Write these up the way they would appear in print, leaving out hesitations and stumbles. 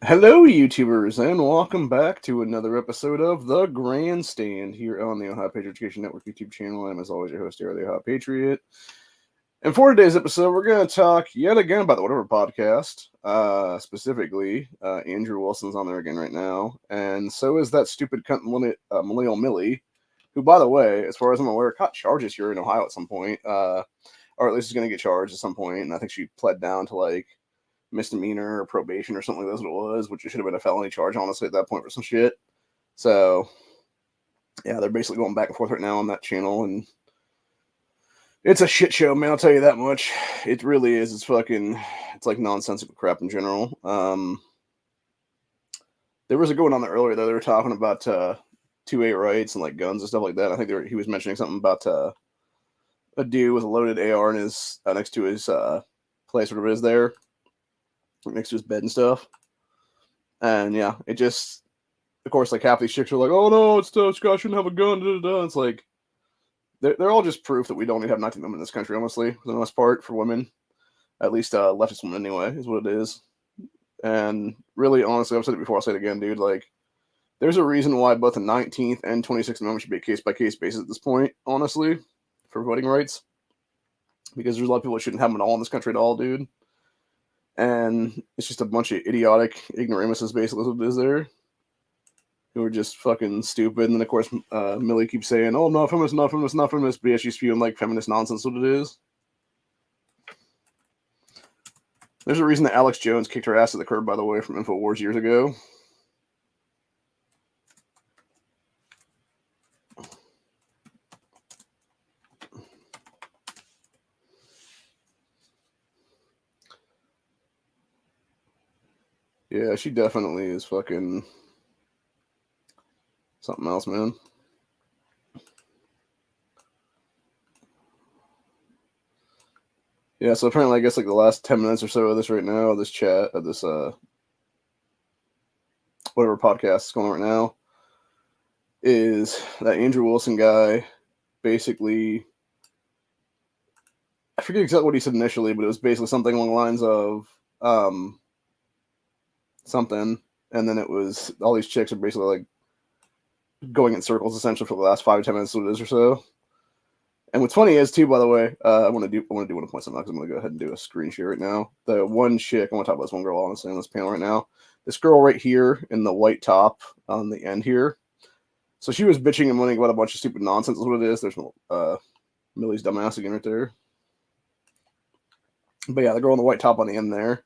Hello, YouTubers, and welcome back to another episode of The Grandstand here on the Ohio Patriot Education Network YouTube channel. I'm, as always, your host here, the Ohio Patriot. And for today's episode, we're going to talk yet again about the Whatever podcast. Specifically, Andrew Wilson's on there again right now, and so is that stupid cunt Millennial Millie, who, by the way, as far as I'm aware, caught charges here in Ohio at some point, or at least is going to get charged at some point, and I think she pled down to like misdemeanor or probation or something like that's what it was, which should have been a felony charge, honestly, at that point for some shit. So, yeah, they're basically going back and forth right now on that channel, and it's a shit show, man. I'll tell you that much. It really is. It's like nonsensical crap in general. There was a going on there earlier though. They were talking about 2A rights and like guns and stuff like that. I think he was mentioning something about a dude with a loaded AR in his next to his place, whatever it is there, next to his bed and stuff. And yeah, it just, of course, like half these chicks are like, "Oh no, it's this guy shouldn't have a gun." Da, da, da. It's like they're all just proof that we don't need to have 19 women in this country, honestly, for the most part, for women, at least leftist women anyway, is what it is. And really, honestly, I've said it before, I'll say it again, dude. Like, there's a reason why both the 19th and 26th Amendment should be a case by case basis at this point, honestly, for voting rights, because there's a lot of people that shouldn't have them at all in this country at all, dude. And it's just a bunch of idiotic ignoramuses, basically, is what it is there, who are just fucking stupid. And then, of course, Millie keeps saying, "Oh, I'm not feminist, not feminist, not feminist," but yeah, she's spewing like feminist nonsense, what it is. There's a reason that Alex Jones kicked her ass to the curb, by the way, from InfoWars years ago. Yeah, she definitely is fucking something else, man. Yeah, so apparently, I guess like the last 10 minutes or so of this right now, this chat, of this whatever podcast is going on right now, is that Andrew Wilson guy basically, I forget exactly what he said initially, but it was basically something along the lines of um something, and then it was all these chicks are basically like going in circles essentially for the last 5 to 10 minutes, what it is or so. And what's funny is too, by the way, I want to want to point something out because I'm going to go ahead and do a screen share right now. The one chick, I want to talk about this one girl honestly on this panel right now. This girl right here in the white top on the end here. So she was bitching and moaning about a bunch of stupid nonsense. Is what it is. There's Millie's dumbass again right there. But yeah, the girl in the white top on the end there.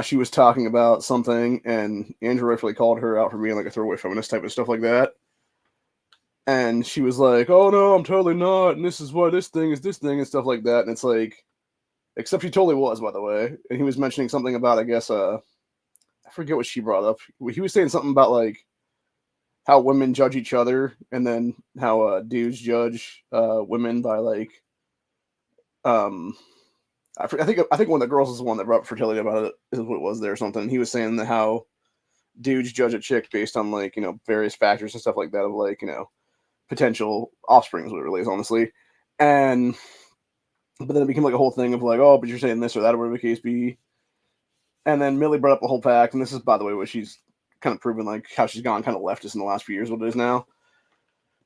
She was talking about something, and Andrew rightfully called her out for being like a throwaway feminist type of stuff like that. And she was like, "Oh no, I'm totally not, and this is why this thing is this thing," and stuff like that. And it's like, except she totally was, by the way. And he was mentioning something about, I guess, I forget what she brought up. He was saying something about like how women judge each other, and then how dudes judge women by like, um, I think one of the girls is the one that brought up fertility about it, is what it was there or something. He was saying that how dudes judge a chick based on like various factors and stuff like that of like potential offspring is what it really is, honestly. And but then it became like a whole thing of like, oh, but you're saying this or that or whatever the case be. And then Millie brought up a whole fact, and this is, by the way, what she's kind of proven like how she's gone kind of leftist in the last few years, what it is now.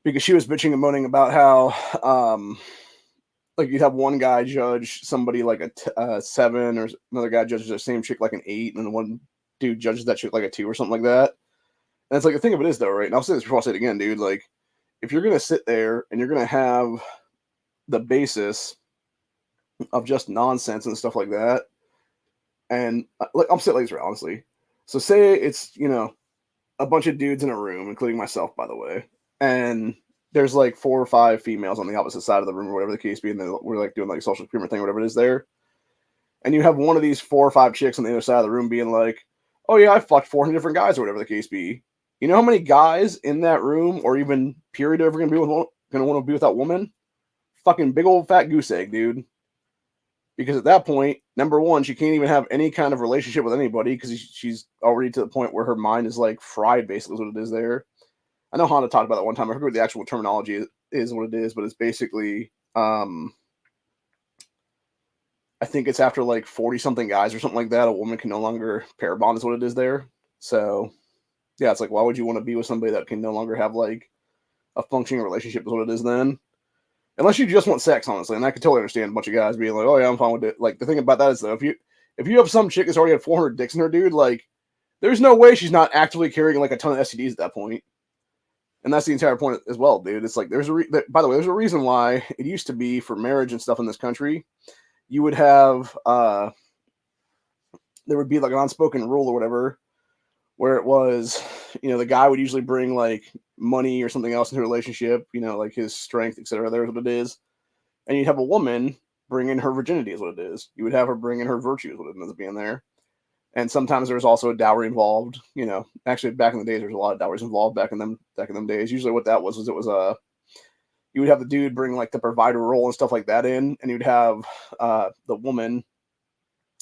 Because she was bitching and moaning about how like you'd have one guy judge somebody like a 7, or another guy judges the same chick like an 8, and then one dude judges that chick like a 2 or something like that. And it's like, the thing of it is though, right? And I'll say this before I say it again, dude. Like, if you're gonna sit there and you're gonna have the basis of just nonsense and stuff like that, and like I'm saying like this, honestly. So say it's a bunch of dudes in a room, including myself, by the way, and there's like 4 or 5 females on the opposite side of the room, or whatever the case be, and then we're like doing like a social experiment thing, or whatever it is there, and you have one of these 4 or 5 chicks on the other side of the room being like, "Oh yeah, I fucked 400 different guys," or whatever the case be. You know how many guys in that room, or even period, are ever gonna want to be with that woman? Fucking big old fat goose egg, dude. Because at that point, number one, she can't even have any kind of relationship with anybody because she's already to the point where her mind is like fried, basically, is what it is there. I know Honda talked about that one time. I forget what the actual terminology is what it is, but it's basically I think it's after like 40 something guys or something like that, a woman can no longer pair bond is what it is there. So yeah, it's like why would you want to be with somebody that can no longer have like a functioning relationship is what it is then? Unless you just want sex, honestly, and I could totally understand a bunch of guys being like, "Oh yeah, I'm fine with it." Like the thing about that is though, if you have some chick that's already had 400 dicks in her, dude, like there's no way she's not actively carrying like a ton of STDs at that point. And that's the entire point as well, dude. It's like by the way, there's a reason why it used to be for marriage and stuff in this country. You would have there would be like an unspoken rule or whatever where it was, the guy would usually bring like money or something else into a relationship, like his strength, etc. There's what it is. And you'd have a woman bring in her virginity is what it is. You would have her bring in her virtue is what it ends up being there. And sometimes there was also a dowry involved. Actually back in the days, there was a lot of dowries involved back in them days. Usually what that was it was you would have the dude bring like the provider role and stuff like that in, and you'd have the woman,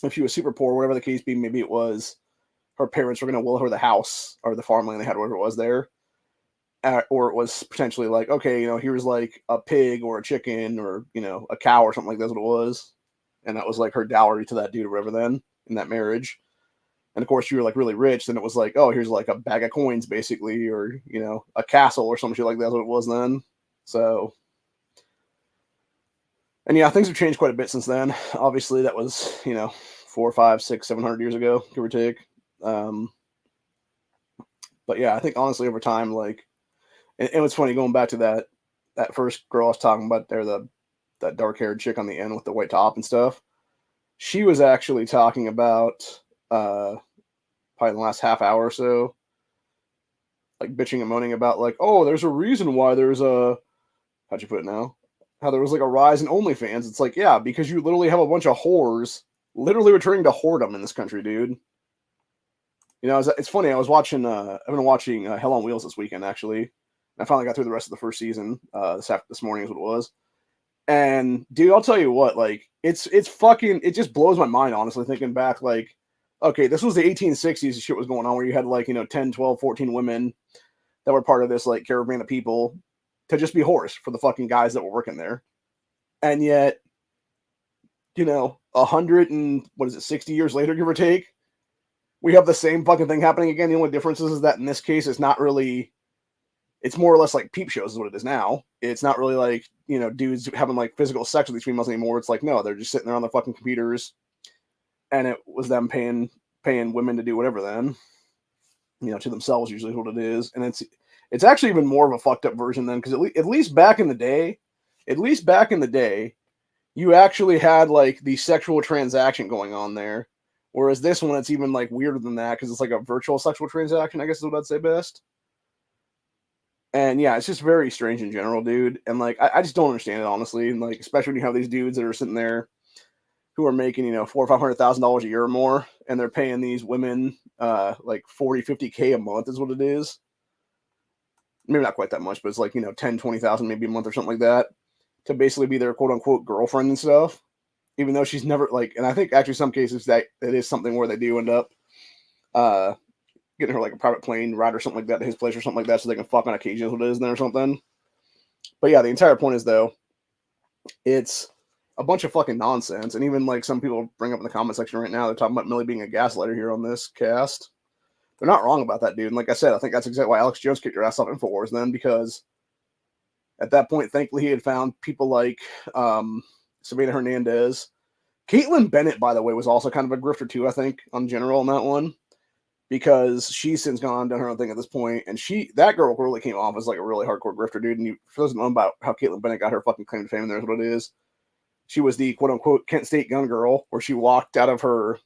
if she was super poor, whatever the case be, maybe it was her parents were going to will her the house or the farmland they had, whatever it was there. Or it was potentially like, okay, here's like a pig or a chicken or, a cow or something like that's what it was. And that was like her dowry to that dude or whatever then in that marriage. And of course, you were like really rich, then it was like, oh, here's like a bag of coins basically, or, a castle or some shit like that's what it was then. So, and yeah, things have changed quite a bit since then. Obviously, that was, 4, 5, 6, 700 years ago, give or take. Um, but yeah, I think honestly over time, like, and what's funny going back to that first girl I was talking about there, that dark haired chick on the end with the white top and stuff. She was actually talking about probably in the last half hour or so, like bitching and moaning about like, oh, there's a reason why there's a how'd you put it now? How there was like a rise in OnlyFans. It's like, yeah, because you literally have a bunch of whores literally returning to whoredom in this country, dude. It's funny. I've been watching Hell on Wheels this weekend actually. I finally got through the rest of the first season this morning is what it was. And dude, I'll tell you what, like it's fucking it just blows my mind honestly thinking back like okay, this was the 1860s shit was going on where you had like, 10, 12, 14 women that were part of this like caravan of people to just be whores for the fucking guys that were working there. And yet, 100 and what is it, 60 years later, give or take, we have the same fucking thing happening again. The only difference is that in this case, it's more or less like peep shows is what it is now. It's not really like, dudes having like physical sex with these females anymore. It's like, no, they're just sitting there on their fucking computers and it was them paying women to do whatever then, to themselves usually is what it is. And it's actually even more of a fucked up version then because at least back in the day, you actually had like the sexual transaction going on there. Whereas this one, it's even like weirder than that because it's like a virtual sexual transaction, I guess is what I'd say best. And yeah, it's just very strange in general, dude. And like, I just don't understand it honestly. And like, especially when you have these dudes that are sitting there who are making, $400,000 or $500,000 a year or more, and they're paying these women like 40, 50K a month is what it is. Maybe not quite that much, but it's like, 10, 20,000 maybe a month or something like that to basically be their quote unquote girlfriend and stuff. Even though she's never like, and I think actually some cases that it is something where they do end up getting her like a private plane ride or something like that to his place or something like that so they can fuck on occasion is what it is then or something. But yeah, the entire point is though, it's a bunch of fucking nonsense. And even like some people bring up in the comment section right now, they're talking about Millie being a gaslighter here on this cast. They're not wrong about that, dude. And like I said, I think that's exactly why Alex Jones kicked your ass off InfoWars then, because at that point, thankfully, he had found people like Sabina Hernandez. Caitlin Bennett, by the way, was also kind of a grifter too, I think, on general on that one. Because she's since gone on done her own thing at this point, and that girl really came off as like a really hardcore grifter, dude. And for those who know about how Caitlin Bennett got her fucking claim to fame, and there's what it is. She was the quote unquote Kent State gun girl, where she walked out of her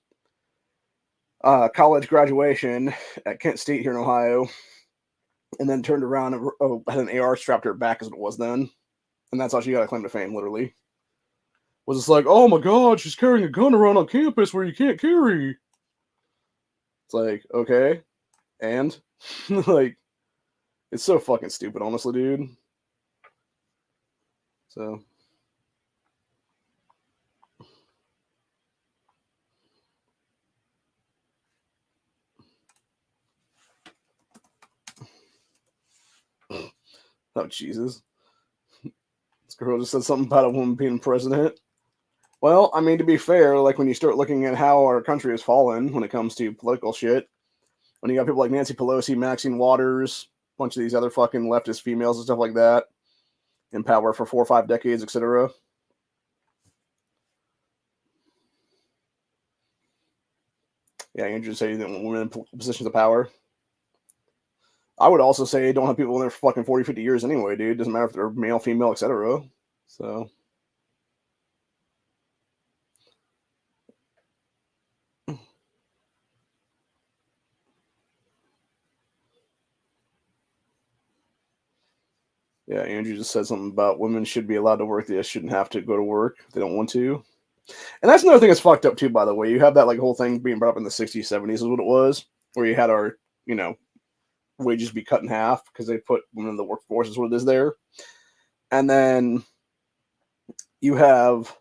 college graduation at Kent State here in Ohio, and then turned around and had an AR strapped to her back, as it was then, and that's how she got a claim to fame. Literally, was just like, oh my god, she's carrying a gun around on campus where you can't carry. It's like, okay, and like, it's so fucking stupid, honestly, dude. So. Oh, Jesus. This girl just said something about a woman being president. Well, I mean, to be fair, like when you start looking at how our country has fallen when it comes to political shit, when you got people like Nancy Pelosi, Maxine Waters, a bunch of these other fucking leftist females and stuff like that in power for 4 or 5 decades, etc. Yeah, Andrew say that women in positions of power. I would also say don't have people in there for fucking 40, 50 years anyway, dude. Doesn't matter if they're male, female, etc. So. Yeah, Andrew just said something about women should be allowed to work. They just shouldn't have to go to work if they don't want to. And that's another thing that's fucked up too, by the way. You have that like whole thing being brought up in the 60s, 70s is what it was, where you had our, wages be cut in half because they put women in the workforce is what it is there. And then you have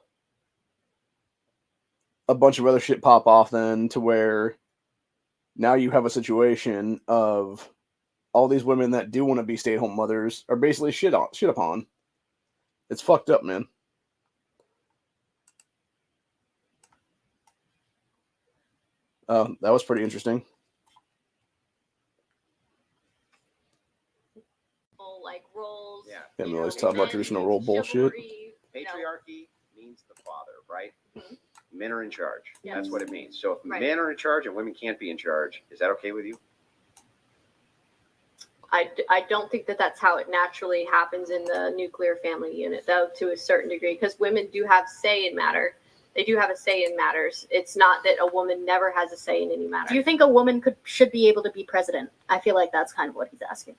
a bunch of other shit pop off then to where now you have a situation of all these women that do want to be stay-at-home mothers are basically shit upon. It's fucked up, man. That was pretty interesting. Like roles. Yeah. And we always talk about traditional role bullshit. Patriarchy means the father, right? Mm-hmm. Men are in charge. Yes. That's what it means. So if men are in charge and women can't be in charge, is that okay with you? I don't think that that's how it naturally happens in the nuclear family unit, though, to a certain degree, because women do have say in matter. They do have a say in matters. It's not that a woman never has a say in any matter. Do you think a woman should be able to be president? I feel like that's kind of what he's asking.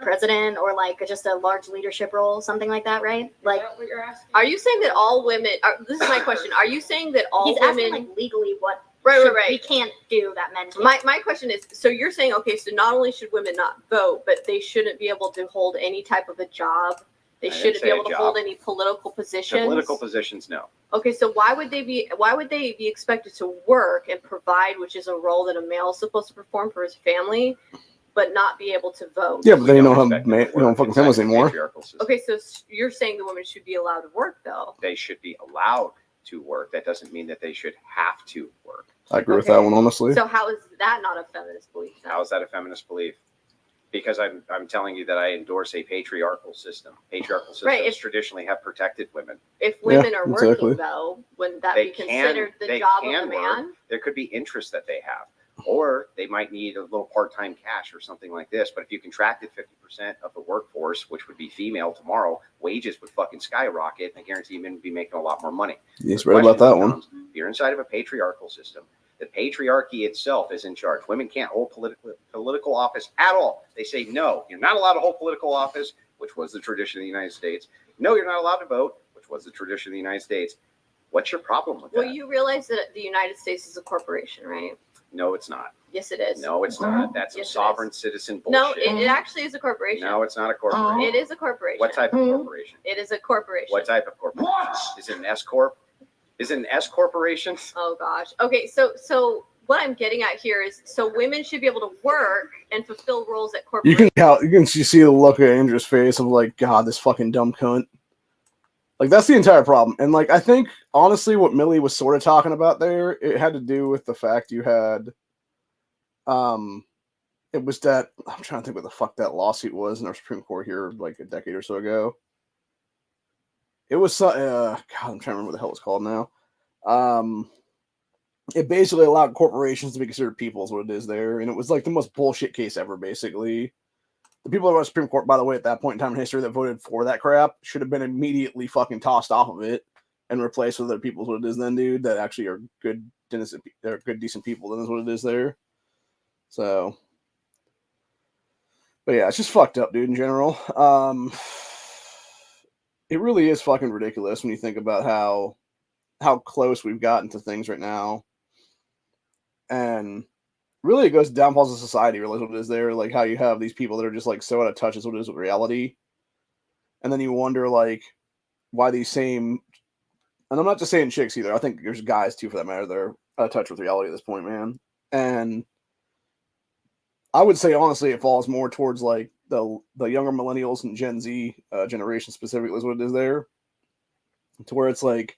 President or like just a large leadership role, something like that, right? Like, is that what you're asking? Are you saying that all women? This is my question. Are you saying that all he's women? Asking, like, legally what? Right. We can't do that men can't. My question is, so you're saying, okay, so not only should women not vote, but they shouldn't be able to hold any type of a job. They shouldn't be able to hold any political positions. Political positions, no. Okay, so why would they be expected to work and provide, which is a role that a male is supposed to perform for his family, but not be able to vote? Yeah, but they don't have fucking families anymore. Okay, so you're saying the women should be allowed to work, though? They should be allowed to work. That doesn't mean that they should have to work. I agree with that one, honestly. So how is that not a feminist belief? How is that a feminist belief? Because I'm telling you that I endorse a patriarchal system. Patriarchal systems traditionally have protected women. If women are working, though, wouldn't that be considered the job of a man? There could be interests that they have. Or they might need a little part-time cash or something like this. But if you contracted 50% of the workforce, which would be female tomorrow, wages would fucking skyrocket. And I guarantee men would be making a lot more money. Yes, right about that one. If you're inside of a patriarchal system, the patriarchy itself is in charge. Women can't hold political office at all. They say, no, you're not allowed to hold political office, which was the tradition of the United States. No, you're not allowed to vote, which was the tradition of the United States. What's your problem with that? Well, you realize that the United States is a corporation, right? No, it's not. Yes, it is. No, it's not. That's a sovereign citizen bullshit. No, it actually is a corporation. No, it's not a corporation. It is a corporation. What type of corporation? It is a corporation. What type of corporation? Is it an S corp? Is it an S corporation? Oh gosh. Okay, so what I'm getting at here is, so women should be able to work and fulfill roles at corporations. You can see the look at Andrew's face of like, God, this fucking dumb cunt. Like, that's the entire problem. And like, I think honestly what Millie was sort of talking about there, it had to do with the fact you had it was that, I'm trying to think what the fuck that lawsuit was in our Supreme Court here like a decade or so ago. It was God, I'm trying to remember what the hell it's called now. It basically allowed corporations to be considered people is what it is there, and it was like the most bullshit case ever. Basically, the people that were Supreme Court, by the way, at that point in time in history that voted for that crap should have been immediately fucking tossed off of it and replaced with other people. Is what it is then, dude. That actually are good, decent people. Then is what it is there. So, but yeah, it's just fucked up, dude. In general, it really is fucking ridiculous when you think about how close we've gotten to things right now. And really, it goes to downfalls of society, really, what it is there. Like, how you have these people that are just, like, so out of touch as what it is with reality. And then you wonder, like, why these same... And I'm not just saying chicks, either. I think there's guys, too, for that matter, that are out of touch with reality at this point, man. And I would say, honestly, it falls more towards, like, the younger millennials and Gen Z generation specifically is what it is there. To where it's, like,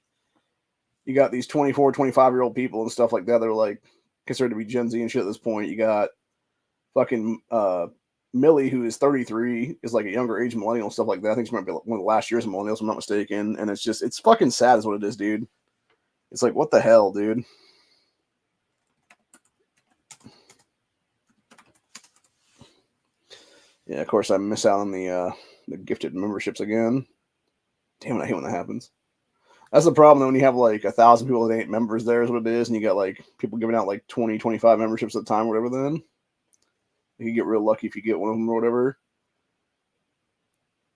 you got these 24, 25-year-old people and stuff like that that are like considered to be Gen Z and shit at this point. You got fucking Millie, who is 33, is like a younger age millennial, stuff like that. I think she might be one of the last years of millennials, if I'm not mistaken. And it's fucking sad is what it is, dude. It's like, what the hell, dude? Yeah, of course I miss out on the gifted memberships again. Damn it, I hate when that happens. That's the problem though, when you have like 1,000 people that ain't members there is what it is, and you got like people giving out like 20, 25 memberships at a time or whatever, then you get real lucky if you get one of them or whatever.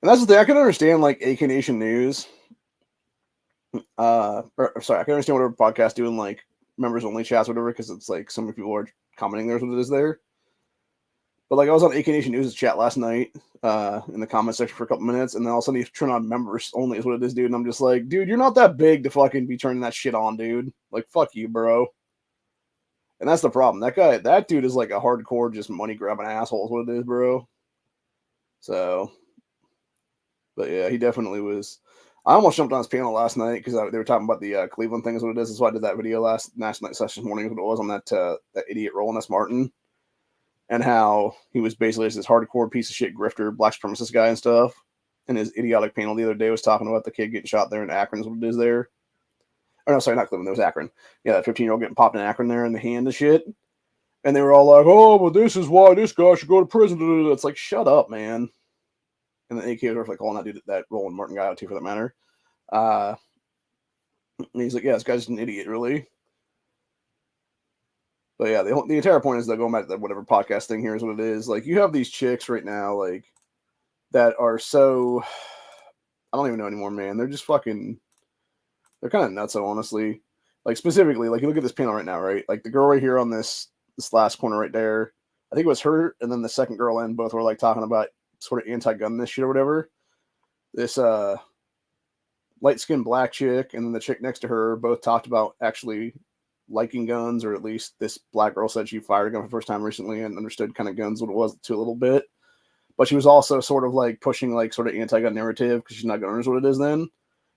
And that's the thing, I can understand like AK Nation News. I can understand whatever podcast doing like members only chats or whatever, because it's like so many people are commenting there's what it is there. But like I was on AK Nation News' chat last night in the comment section for a couple minutes, and then all of a sudden you turn on members only is what it is, dude. And I'm just like, dude, you're not that big to fucking be turning that shit on, dude. Like, fuck you, bro. And that's the problem. That dude is like a hardcore just money grabbing asshole is what it is, bro. So, but yeah, he definitely was. I almost jumped on his panel last night because they were talking about the Cleveland thing is what it is. That's why I did that video last night session morning is what it was on that idiot Roland S. Martin. And how he was basically just this hardcore piece of shit grifter, black supremacist guy and stuff. And his idiotic panel the other day was talking about the kid getting shot there in Akron is what it is there. Or no, sorry, not Cleveland, it was Akron. Yeah, that 15-year-old getting popped in Akron there in the hand and shit. And they were all like, oh, well, this is why this guy should go to prison. It's like, shut up, man. And then AK was like calling that dude, that Roland Martin guy out too, for that matter. And he's like, yeah, this guy's an idiot, really. But yeah, the entire point is that going back to whatever podcast thing here is what it is. Like, you have these chicks right now, like, that are so, I don't even know anymore, man. They're just fucking, they're kind of nuts, honestly. Like, specifically, like, you look at this panel right now, right? Like, the girl right here on this last corner right there, I think it was her, and then the second girl in, both were, like, talking about sort of anti-gun this shit or whatever. This, light-skinned black chick, and then the chick next to her both talked about actually liking guns, or at least this black girl said she fired a gun for the first time recently and understood kind of guns what it was to a little bit. But she was also sort of like pushing like sort of anti-gun narrative because she's not going to own what it is then. And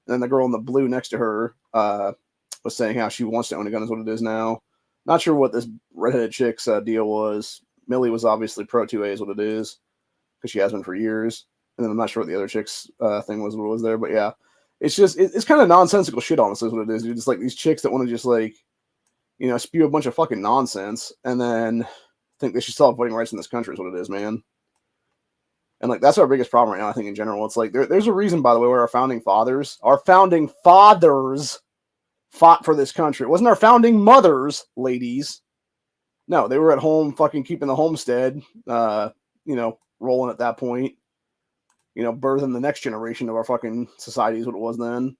then the girl in the blue next to her was saying how she wants to own a gun is what it is now. Not sure what this redheaded chick's deal was. Millie was obviously pro 2A is what it is because she has been for years. And then I'm not sure what the other chick's thing was, what was there. But yeah, it's just, it's kind of nonsensical shit, honestly, is what it is, dude. It's like these chicks that want to just like, you know, spew a bunch of fucking nonsense and then think they should still have voting rights in this country is what it is, man. And like, that's our biggest problem right now, I think, in general. It's like, there's a reason, by the way, where our founding fathers fought for this country. It wasn't our founding mothers, ladies. No, they were at home fucking keeping the homestead, you know, rolling at that point. You know, birthing the next generation of our fucking society is what it was then.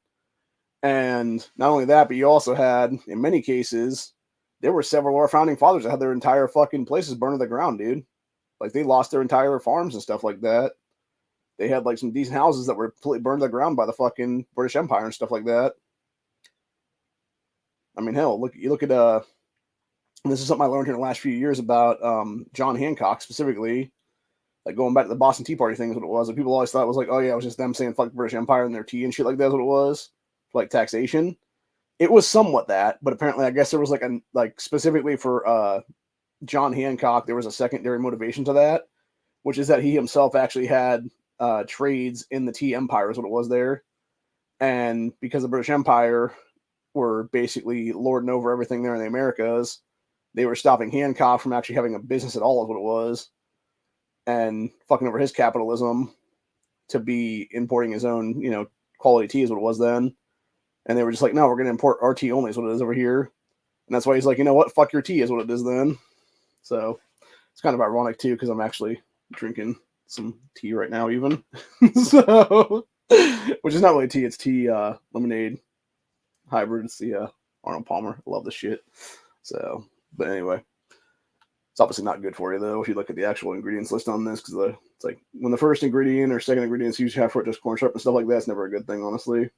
And not only that, but you also had, in many cases, there were several of our founding fathers that had their entire fucking places burned to the ground, dude. Like, they lost their entire farms and stuff like that. They had, like, some decent houses that were completely burned to the ground by the fucking British Empire and stuff like that. I mean, hell, you look at, this is something I learned here in the last few years about John Hancock specifically, like, going back to the Boston Tea Party thing is what it was. And people always thought it was like, oh, yeah, it was just them saying fuck the British Empire and their tea and shit like that is what it was. Like taxation. It was somewhat that, but apparently I guess there was like specifically for John Hancock, there was a secondary motivation to that, which is that he himself actually had trades in the tea empire is what it was there. And because the British Empire were basically lording over everything there in the Americas, they were stopping Hancock from actually having a business at all is what it was, and fucking over his capitalism to be importing his own, you know, quality tea is what it was then. And they were just like, no, we're going to import our tea only is what it is over here. And that's why he's like, you know what? Fuck your tea is what it is then. So it's kind of ironic too, because I'm actually drinking some tea right now even. So, which is not really tea. It's tea lemonade hybrid. It's the Arnold Palmer. I love this shit. So, but anyway, it's obviously not good for you though if you look at the actual ingredients list on this, because it's like when the first ingredient or second ingredient is usually have fructose corn syrup and stuff like that, it's never a good thing, honestly.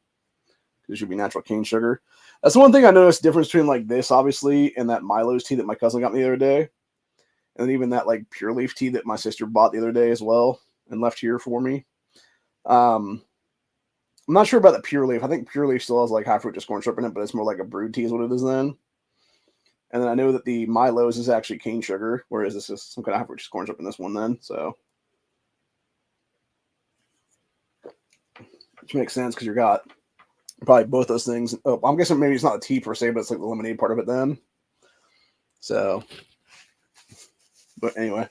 It should be natural cane sugar. That's one thing I noticed difference between like this, obviously, and that Milo's tea that my cousin got me the other day. And even that like pure leaf tea that my sister bought the other day as well and left here for me. I'm not sure about the Pure Leaf. I think Pure Leaf still has like high fructose corn syrup in it, but it's more like a brewed tea is what it is then. And then I know that the Milo's is actually cane sugar, whereas this is some kind of high fructose corn syrup in this one then. So, which makes sense because you got probably both those things. Oh, I'm guessing maybe it's not the tea per se, but it's like the lemonade part of it then. So, but anyway,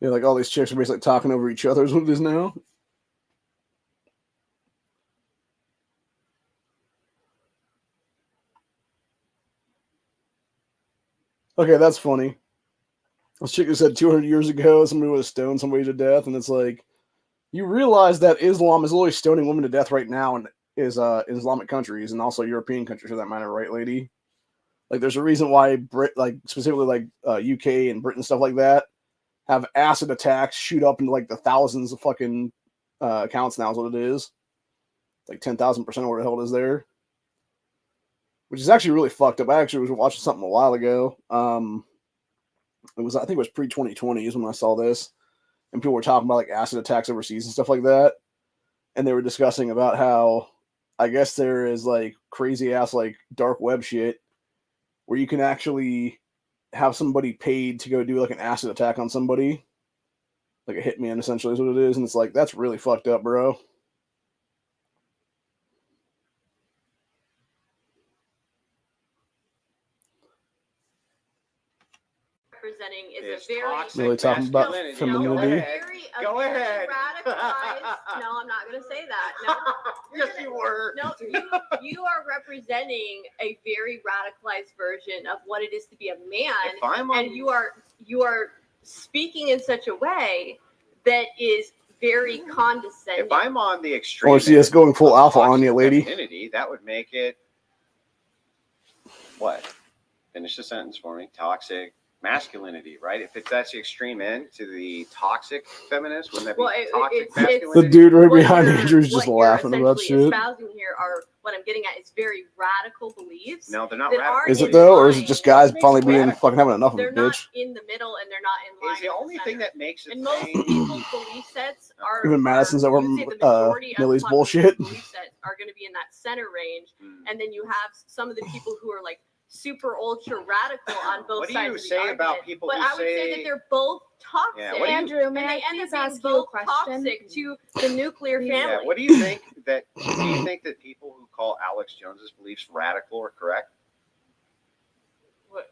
yeah, like all these chicks are basically talking over each other is what it is now. Okay, that's funny. This chick who said 200 years ago somebody would have stoned somebody to death, and it's like, you realize that Islam is literally stoning women to death right now in Islamic countries and also European countries for that matter, right, lady? Like, there's a reason why specifically like UK and Britain stuff like that have acid attacks shoot up into like the thousands of fucking accounts now is what it is. Like 10,000% of what the hell it is there. Which is actually really fucked up. I actually was watching something a while ago. I think it was pre-2020 is when I saw this. And people were talking about like acid attacks overseas and stuff like that. And they were discussing about how I guess there is like crazy ass like dark web shit where you can actually have somebody paid to go do like an acid attack on somebody. Like a hitman essentially is what it is. And it's like, that's really fucked up, bro. Representing is It's a very toxic Really talking about masculinity. femininity. Go ahead. Radicalized. No, I'm not going to say that. No, Yes, you were. No, you are representing a very radicalized version of what it is to be a man, If I'm on, and you are speaking in such a way that is very condescending. if I'm on the extreme, Or see us going full of alpha on toxic you, lady. femininity, that would make it what? Finish the sentence for me. Toxic masculinity, right? If that's the extreme end to the toxic feminist, wouldn't that be toxic masculinity? The dude right What behind you're- Andrew's just what you're laughing about essentially shit. espousing here are what I'm getting at is very radical beliefs. No, they're not that radical. aren't Is it in though, or is it line. just guys finally being Radical. fucking having enough of They're it, not bitch? in the middle, and they're not in line. Is the only with thing center. that makes it And most sane- people's belief sets are Even Madison's over you would say the majority of Millie's the bullshit. belief sets are going to be in that center range, Hmm. and then you have some of the people who are like super ultra radical on both What do sides you of the say argument. about people But who I would say say- that they're both toxic. Yeah, what do you- Andrew, may and I they end please up being ask you a both question? toxic to the nuclear family. Yeah, what do you think that? Do you think that people who call Alex Jones's beliefs radical are correct?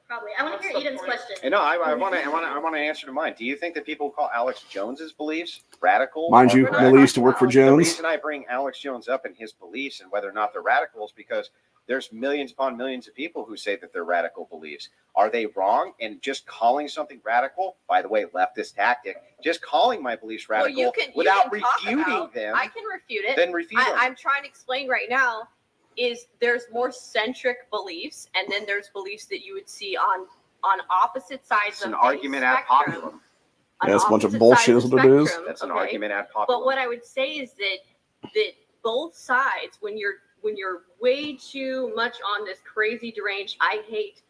Probably. I want to hear Eden's question. And no, I want to answer to mine. Do you think that people who call Alex Jones's beliefs radical? Mind are you, correct? Millie used to work for The Jones. reason I bring Alex Jones up and his beliefs and whether or not they're radical is because there's millions upon millions of people who say that they're radical beliefs. Are they wrong? And just calling something radical, by the way, leftist tactic, just calling my beliefs Well, radical you without can talk refuting about- them, I can refute it. then refute them. I'm trying to explain right now is there's more centric beliefs, and then there's beliefs that you would see on opposite sides It's of an the argument ad spectrum. populum. On Yeah, it's a bunch of opposite bullshit sides is of what the it is. spectrum, That's an okay? argument ad populum. But what I would say is that both sides, when you're way too much on this crazy deranged I hate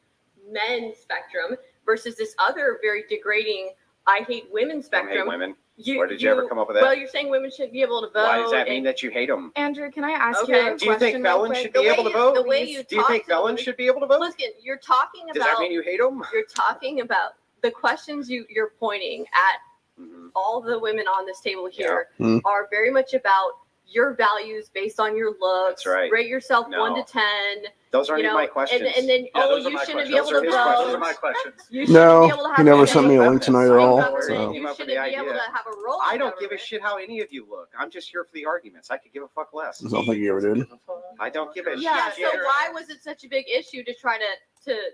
men spectrum versus this other very degrading I hate women Hey, spectrum. women. Where did you ever come up with that? Well, you're saying women shouldn't be able to vote. Why does that mean and that you hate them? Andrew, can I ask Okay. you a Do you think question real felons quick? should be able to vote? The way you Do you talk think to them felons is- should be able to vote? Listen, you're talking Does that about mean you hate them? you're talking about the questions you're pointing at. Mhm. All the women on this table here Yeah. Mm. are very much about your values based on your looks. That's right. Rate yourself No. 1 to 10. Those aren't you even know, my questions. And then Yeah, those are you my shouldn't questions. be able Those are to his vote. questions. Those are my questions. You shouldn't No, be able to have he never a sent me a say link tonight at in all. government. So. You Came up with shouldn't the be able idea. to have a role. I in don't give a government. shit how any of you look. I'm just here for the arguments. I could give a fuck less. I don't think you ever did. I don't give a Yeah. shit. So why was it such a big issue to try to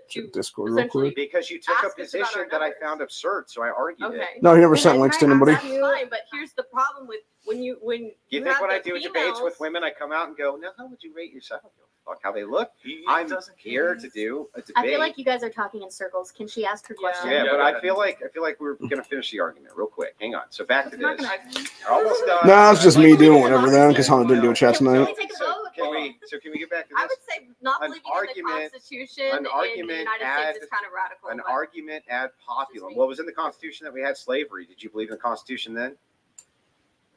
Check Discord real essentially- quick. Because you took a Ask us about position our that I numbers. found absurd, so I argued it. Okay. No, he never Can sent I- links to can I anybody. ask That's fine, but here's the problem with when You think have when I the do females, debates with women, I come out and go, "No, how would you rate yourself?" fuck how they look. He I'm doesn't here care. to do a debate. I feel like you guys are talking in circles. Can she ask her question? Yeah, Yeah, but go I ahead. feel like we're gonna finish the argument real quick. Hang on. So back to It's not this. gonna- We're almost done. No, it's just I'd me like to doing get whatever back then, to because this. Hannah didn't do a chat Can we tonight. take a So vote? can we get back to I this? would say not An believing in the argument- Constitution an in the argument United ad- States is kind of radical. An but- argument ad populum. What was in the Constitution that we had slavery? Did you believe in the Constitution then?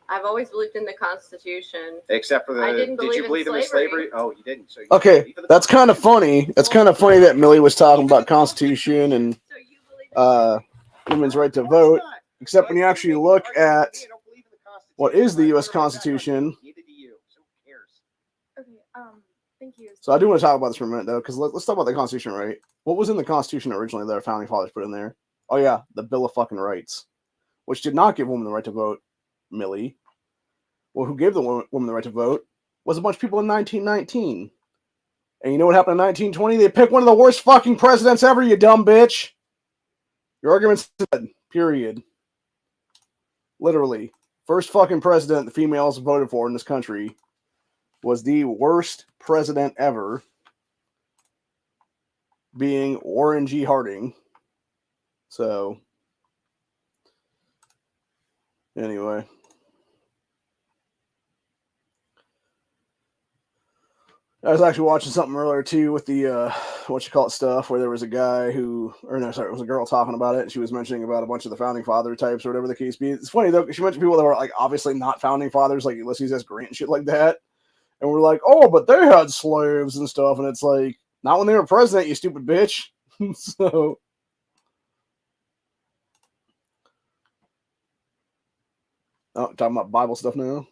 I've always believed in the Constitution. Except for the. I didn't Did you believe believe in in the slavery. slavery? Oh, you didn't. So you Okay, believe in the that's kind of Constitution. funny. That's kind of funny that Millie was talking about Constitution and So you believe in women's right to Of course vote. not. Except when you actually look at Hey, I don't believe in the Constitution. what is the I U.S. never heard that Constitution. argument. Neither do you. So who cares? Okay. Thank you. So I do want to talk about this for a minute though, because let's talk about the Constitution, right? What was in the Constitution originally that our founding fathers put in there? Oh yeah, the Bill of fucking Rights, which did not give women the right to vote. Millie. Well, who gave the woman the right to vote was a bunch of people in 1919. And you know what happened in 1920? They picked one of the worst fucking presidents ever, you dumb bitch. Your argument's dead. Period. Literally. First fucking president the females voted for in this country was the worst president ever, being Warren G. Harding. So, anyway. I was actually watching something earlier too with the stuff where there was a guy it was a girl talking about it, and she was mentioning about a bunch of the founding father types or whatever the case be. It's funny though, she mentioned people that were like obviously not founding fathers, like Ulysses S. Grant and shit like that, and we're like, oh, but they had slaves and stuff, and it's like not when they were president, you stupid bitch. So. Oh, talking about Bible stuff now.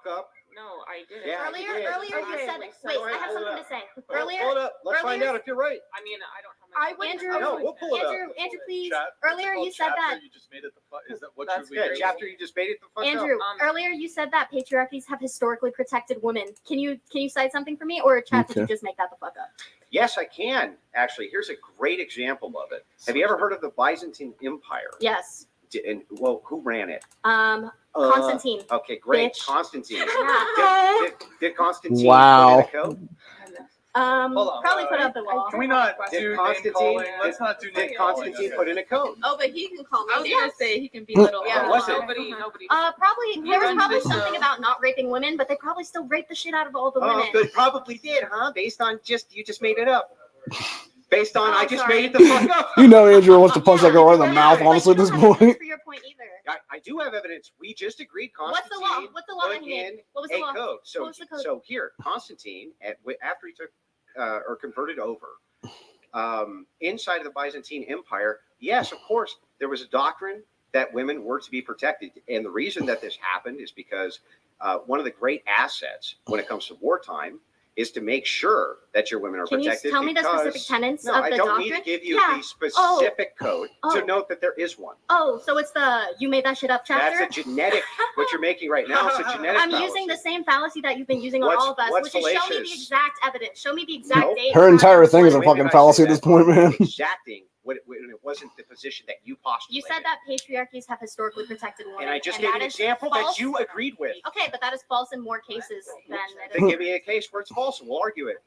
Up. No, I didn't. Yeah, Earlier, you did. earlier you Okay, said. wait, Wait, so I have hold something up. to say. Hold Earlier, up. Let's find earlier- out if you're right. I mean, I don't have my. I would. Andrew, No, we'll pull it up. Andrew, please. Chat- Earlier it's you said called that. chapter, you just made it the is that what That's should we Yeah, do? chapter you just made it the fuck Andrew, up. earlier you said that patriarchies have historically protected women. Can you cite something for me, or chat? Did you Okay. just make that the fuck up? Yes, I can. Actually, here's a great example of it. Have you ever heard of the Byzantine Empire? Yes. And well, who ran it? Constantine. Okay, great. Bitch. Constantine. Yeah. Did Constantine Wow. put in a code? Hold on, Probably put up the wall. Can we not Did do name Constantine- calling? Let's not do name Did calling. Constantine put in a code? Oh, but he can call me. I was Nancy. gonna say he can be little. Yeah, was it? Nobody. Probably there was Yeah, probably so- something about not raping women, but they probably still raped the shit out of all the women. Oh, good. Probably did, huh? Based on you just made it up. Based on Oh, I just sorry. made it the fuck up. You know Andrew wants to punch that girl right in the Yeah, mouth, like, honestly, at you this don't have evidence point. for your point either. I do have evidence. We just agreed What's the Constantine law? What's the law that put he made? in What was the a law? code. So, What was the code? so here, Constantine, after he took or converted over, inside of the Byzantine Empire, yes, of course, there was a doctrine that women were to be protected. And the reason that this happened is because one of the great assets when it comes to wartime is to make sure that your women are Can you protected. tell me the because- specific tenets No, of I the don't doctrine? need to give you Yeah. the specific code Oh. to note that there is one. Oh, so it's the you made that shit up chapter? That's a genetic, what you're making right now is a genetic I'm fallacy. using the same fallacy that you've been using on What's- all of us, what's which is show me the fallacious? exact evidence. Show me the exact Nope. date. Her entire thing is a When fucking did I fallacy say at this that? point, man. Exacting when it wasn't the position that you postulated. You said that patriarchies have historically protected women. And I just gave an that is example false. that you agreed with. Okay, but that is false in more cases than it Then is. give me a case where it's false and we'll argue it.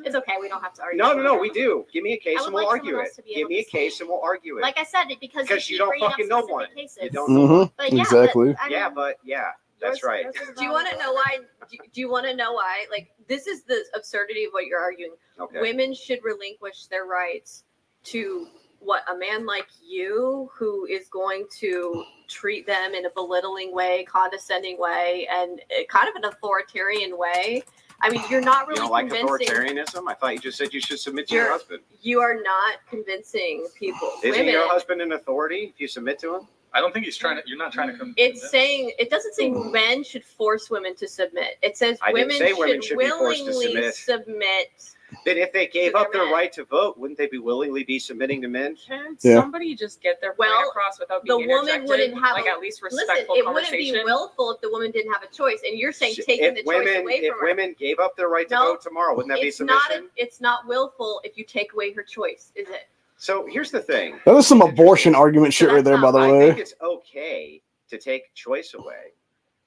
It's okay. We don't have to argue. No, we do. Give me a case I would and we'll like argue someone it. else to be Give able me a to case and we'll argue it. Like I said, because Because you keep don't bringing up fucking know specific one. Cases. You don't know. But yeah, Exactly. but, I Yeah, mean, but yeah, that's yours- right. yours is Do you want to valid. know why? Do you want to know why? Like, this is the absurdity of what you're arguing. Okay. Women should relinquish their rights to what a man like you, who is going to treat them in a belittling way, condescending way, and kind of an authoritarian way. I mean, you're not You really don't like convincing. authoritarianism? I thought you just said you should submit to your You're- husband. You are not convincing people. Isn't Women. your husband an authority if you submit to him? I don't think he's trying to. You're not trying to come. It's saying it doesn't say men should force women to submit. It says I didn't women, say women should should be forced to willingly submit. Then if they gave To their up their men. right to vote, wouldn't they be willingly be submitting to men? Can Yeah. somebody just get their point Well, across without the being woman interjected? wouldn't have like a- at least Listen, respectful it wouldn't conversation. be willful if the woman didn't have a choice, and you're saying taking the If choice women, away if from her. women gave up their right to No, vote tomorrow, wouldn't that be It's not. submission? It's not willful if you take away her choice, is it? So here's the thing. That was some It's abortion interesting. argument shit So right there, that's by the I way. think it's okay to take choice away.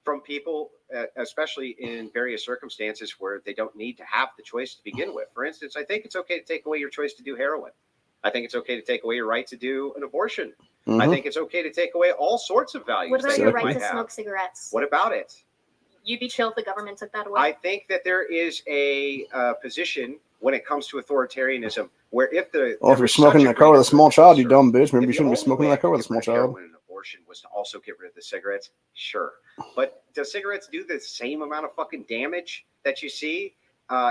from people, especially in various circumstances where they don't need to have the choice to begin with. For instance, I think it's okay to take away your choice to do heroin. I think it's okay to take away your right to do an abortion. Mm-hmm. I think it's okay to take away all sorts of values. What about that your you right might to have. smoke cigarettes? What about it? You'd be chill if the government took that away. I think that there is a position when it comes to authoritarianism where if the Well, if you're smoking in the car with a small child, you dumb bitch. Maybe you shouldn't be smoking in that car with a small child. When an abortion was to also get rid of the cigarettes, sure. But do cigarettes do the same amount of fucking damage that you see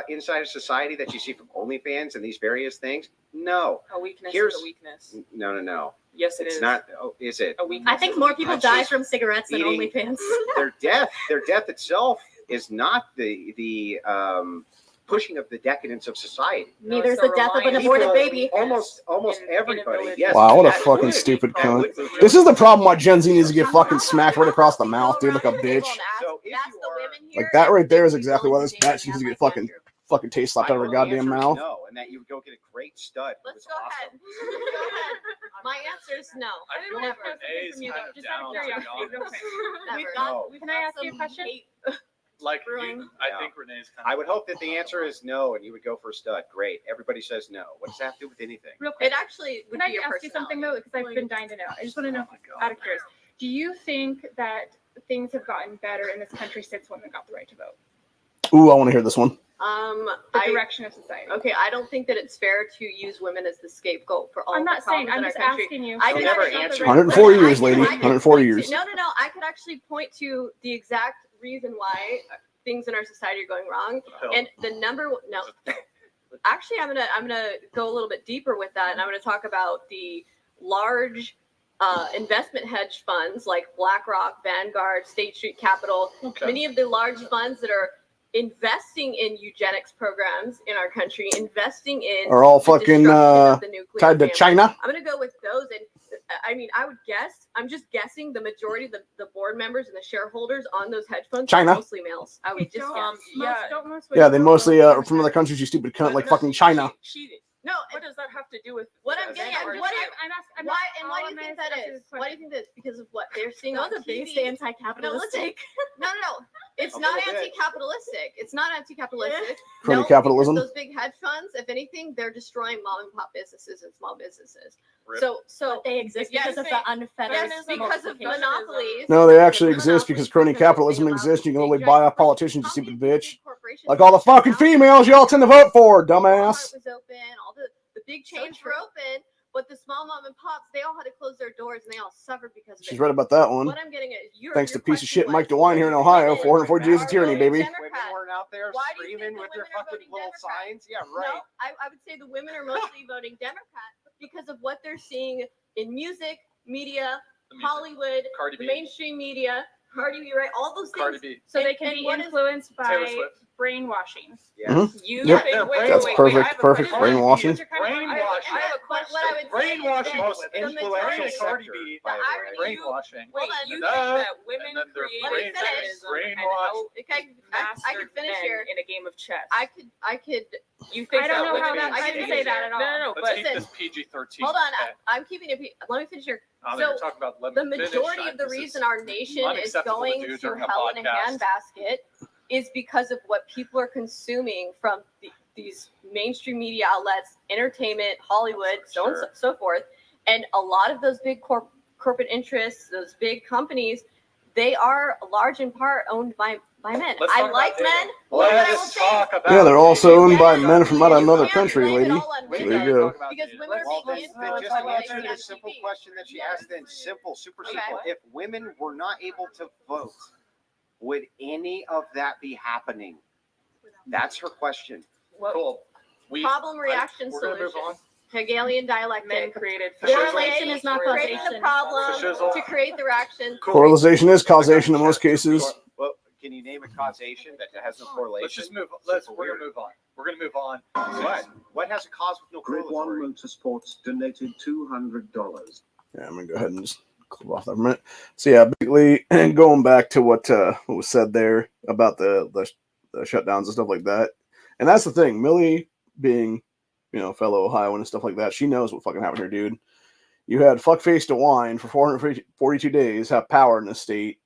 inside of society that you see from OnlyFans and these various things? No. A weakness Here's- is a weakness. No. Yes, it It's is. not. Oh, is it? A weakness. I think is a more weakness. people That's die just from cigarettes than eating- OnlyFans. Their death itself is not the pushing of the decadence of society. No, Neither is it's the death of an reliance. aborted People- baby. Almost In- everybody. inability. Yes, Wow, what a that fucking would- stupid that cunt. would be This is the true. problem why Gen Z needs to get fucking smacked right across the mouth, dude, like a bitch. So if That's you the are- women here. Like that right there is and exactly why this people bitch needs to get fucking taste slapped out of her I know the goddamn answer is mouth. No, and that you would go get a great stud. who Let's was go awesome. ahead. My answer is no. I feel like Never. Renee's from you, kind though, of just out down, of to be curiosity, real honest. quick. Never. No. Can I ask you a Some question? hate. Like, Brewing. I Yeah. think Renee's kind of. I would hope that the answer is no, and you would go for a stud. Great. Everybody says no. What does that have to do with anything? Real quick. It actually would Can I be your ask you something personality. though? Because I've been dying to know. I just want to know, Oh my God. out of curiosity, do you think that things have gotten better in this country since women got the right to vote? Ooh, I want to hear this one. The direction of society. Okay, I don't think that it's fair to use women as the scapegoat for all I'm the not saying. problems I'm in our just country. asking you. I They'll could never actually- answer. 140 years, I lady. could 140 point years. to- no. I could actually point to the exact reason why things in our society are going wrong. And the no. Actually, I'm gonna go a little bit deeper with that, and I'm gonna talk about the large investment hedge funds like BlackRock, Vanguard, State Street Capital. Okay. Many of the large funds that are investing in eugenics programs in our country, investing in Are all the fucking destruction of the nuclear tied to family. China. I'm gonna go with those, and I mean, I would guess. I'm just guessing the majority of the board members and the shareholders on those hedge funds China. are mostly males. I would just guess. Yeah, they mostly are from other countries. You stupid cunt, like fucking China. No, What does that have to do with What I'm getting at, what if- I'm why not, why do you think that is? Why do you think that's because of what they're seeing on That was a TV? based anti-capitalistic. No. It's A not little bit. anti-capitalistic. It's not anti-capitalistic. Crony No, capitalism. because those big hedge funds, if anything, they're destroying mom and pop businesses and small businesses. Rip. So But they exist Yes, because of the unfettered yes, because of multiplication. monopolies. No, they actually Because exist because crony monopolies, capitalism because they exists. You can allow only big buy giant off politicians, you How stupid many bitch. big corporations Like all the shut down? fucking females y'all tend to vote for, dumbass. Walmart was open, all the big chains were open, but the small mom and pops, they all had to close their doors and they all suffered because of She's it. right about that one. What I'm getting at, Thanks to piece of shit Mike DeWine here in Ohio, 440 days of tyranny, baby. Women weren't out there Why do you screaming think with the their women are fucking voting little Democrat? signs. Yeah, right. No, I would say the women are mostly voting Democrat because of what they're seeing in music, media, The music. Hollywood, Cardi the B. mainstream media, Cardi B, right? All those Cardi things. B. So And- they can and be what is- influenced Taylor by Swift. brainwashing. Yeah. Mhm. You Yep. think, wait, That's wait, perfect, wait, I have a perfect question. brainwashing. I have a question. What I would say Brainwash is that most the influential majority- Cardi sector, B. by the way. irony- Brainwashing. Wait, Hold on. you Duh. think that women And then they're created Let me finish. feminism and Brainwashed. out Okay, I could finish men here. in a game of chess? I could. You think I don't know women how that- I should didn't say say that that. at all? No. Let's keep Listen. this PG-13. Hold on, Okay. I'm keeping it. Let me finish here. I So, you're talking about let The me finish. majority of the This is reason our nation is unacceptable to going do to during a hell in a podcast. handbasket is because of what people are consuming from these mainstream media outlets, entertainment, Hollywood, so on Sure. and so forth. And a lot of those big corporate interests, those big companies, they are large in part owned by men. Let's I talk like about men. dating. but what I will Let's say- talk about Yeah, they're also dating. owned by Yeah, men from out of you another can't country, blame it lady. all on So women. there you go. Because women are Well, being then influenced just by what they answer see the on simple TV. question that she asked then. Simple, super Okay. simple. If women were not able to vote, would any of that be happening? That's her question. What Cool. problem reaction We're gonna solution? move on. Hegelian Men dialectic. created Correlation is not Creating causation. the problem Shizzle. to create the reaction. Correlation is causation in most cases. Well, can you name a causation that has no correlation? Let's just move. Super We're weird. gonna move on. We're gonna move on. What? What has a cause with no Grid One correlatory? Motorsports donated $200. Yeah, I'm gonna go ahead and just clip off that for a minute. So yeah, basically, and going back to what was said there about the shutdowns and stuff like that, and that's the thing. Millie, being fellow Ohioan and stuff like that, she knows what fucking happened here, dude. You had fuckface DeWine for 442 days have power in the state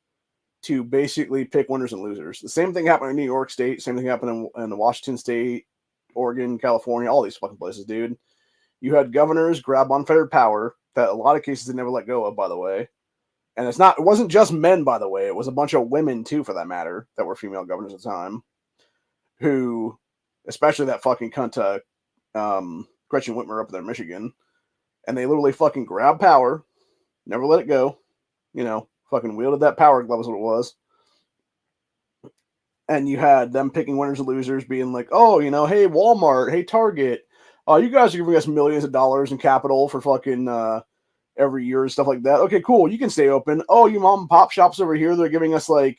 to basically pick winners and losers. The same thing happened in New York State. Same thing happened in Washington State, Oregon, California, all these fucking places, dude. You had governors grab unfettered power that a lot of cases they never let go of, by the way. And it wasn't just men, by the way. It was a bunch of women, too, for that matter, that were female governors at the time, who, especially that fucking cunt, Gretchen Whitmer up there in Michigan, and they literally fucking grabbed power, never let it go, fucking wielded that power glove is what it was. And you had them picking winners and losers, being like, oh, hey, Walmart, hey, Target, you guys are giving us millions of dollars in capital for fucking every year and stuff like that. Okay, cool, you can stay open. Oh, you mom and pop shops over here, they're giving us like,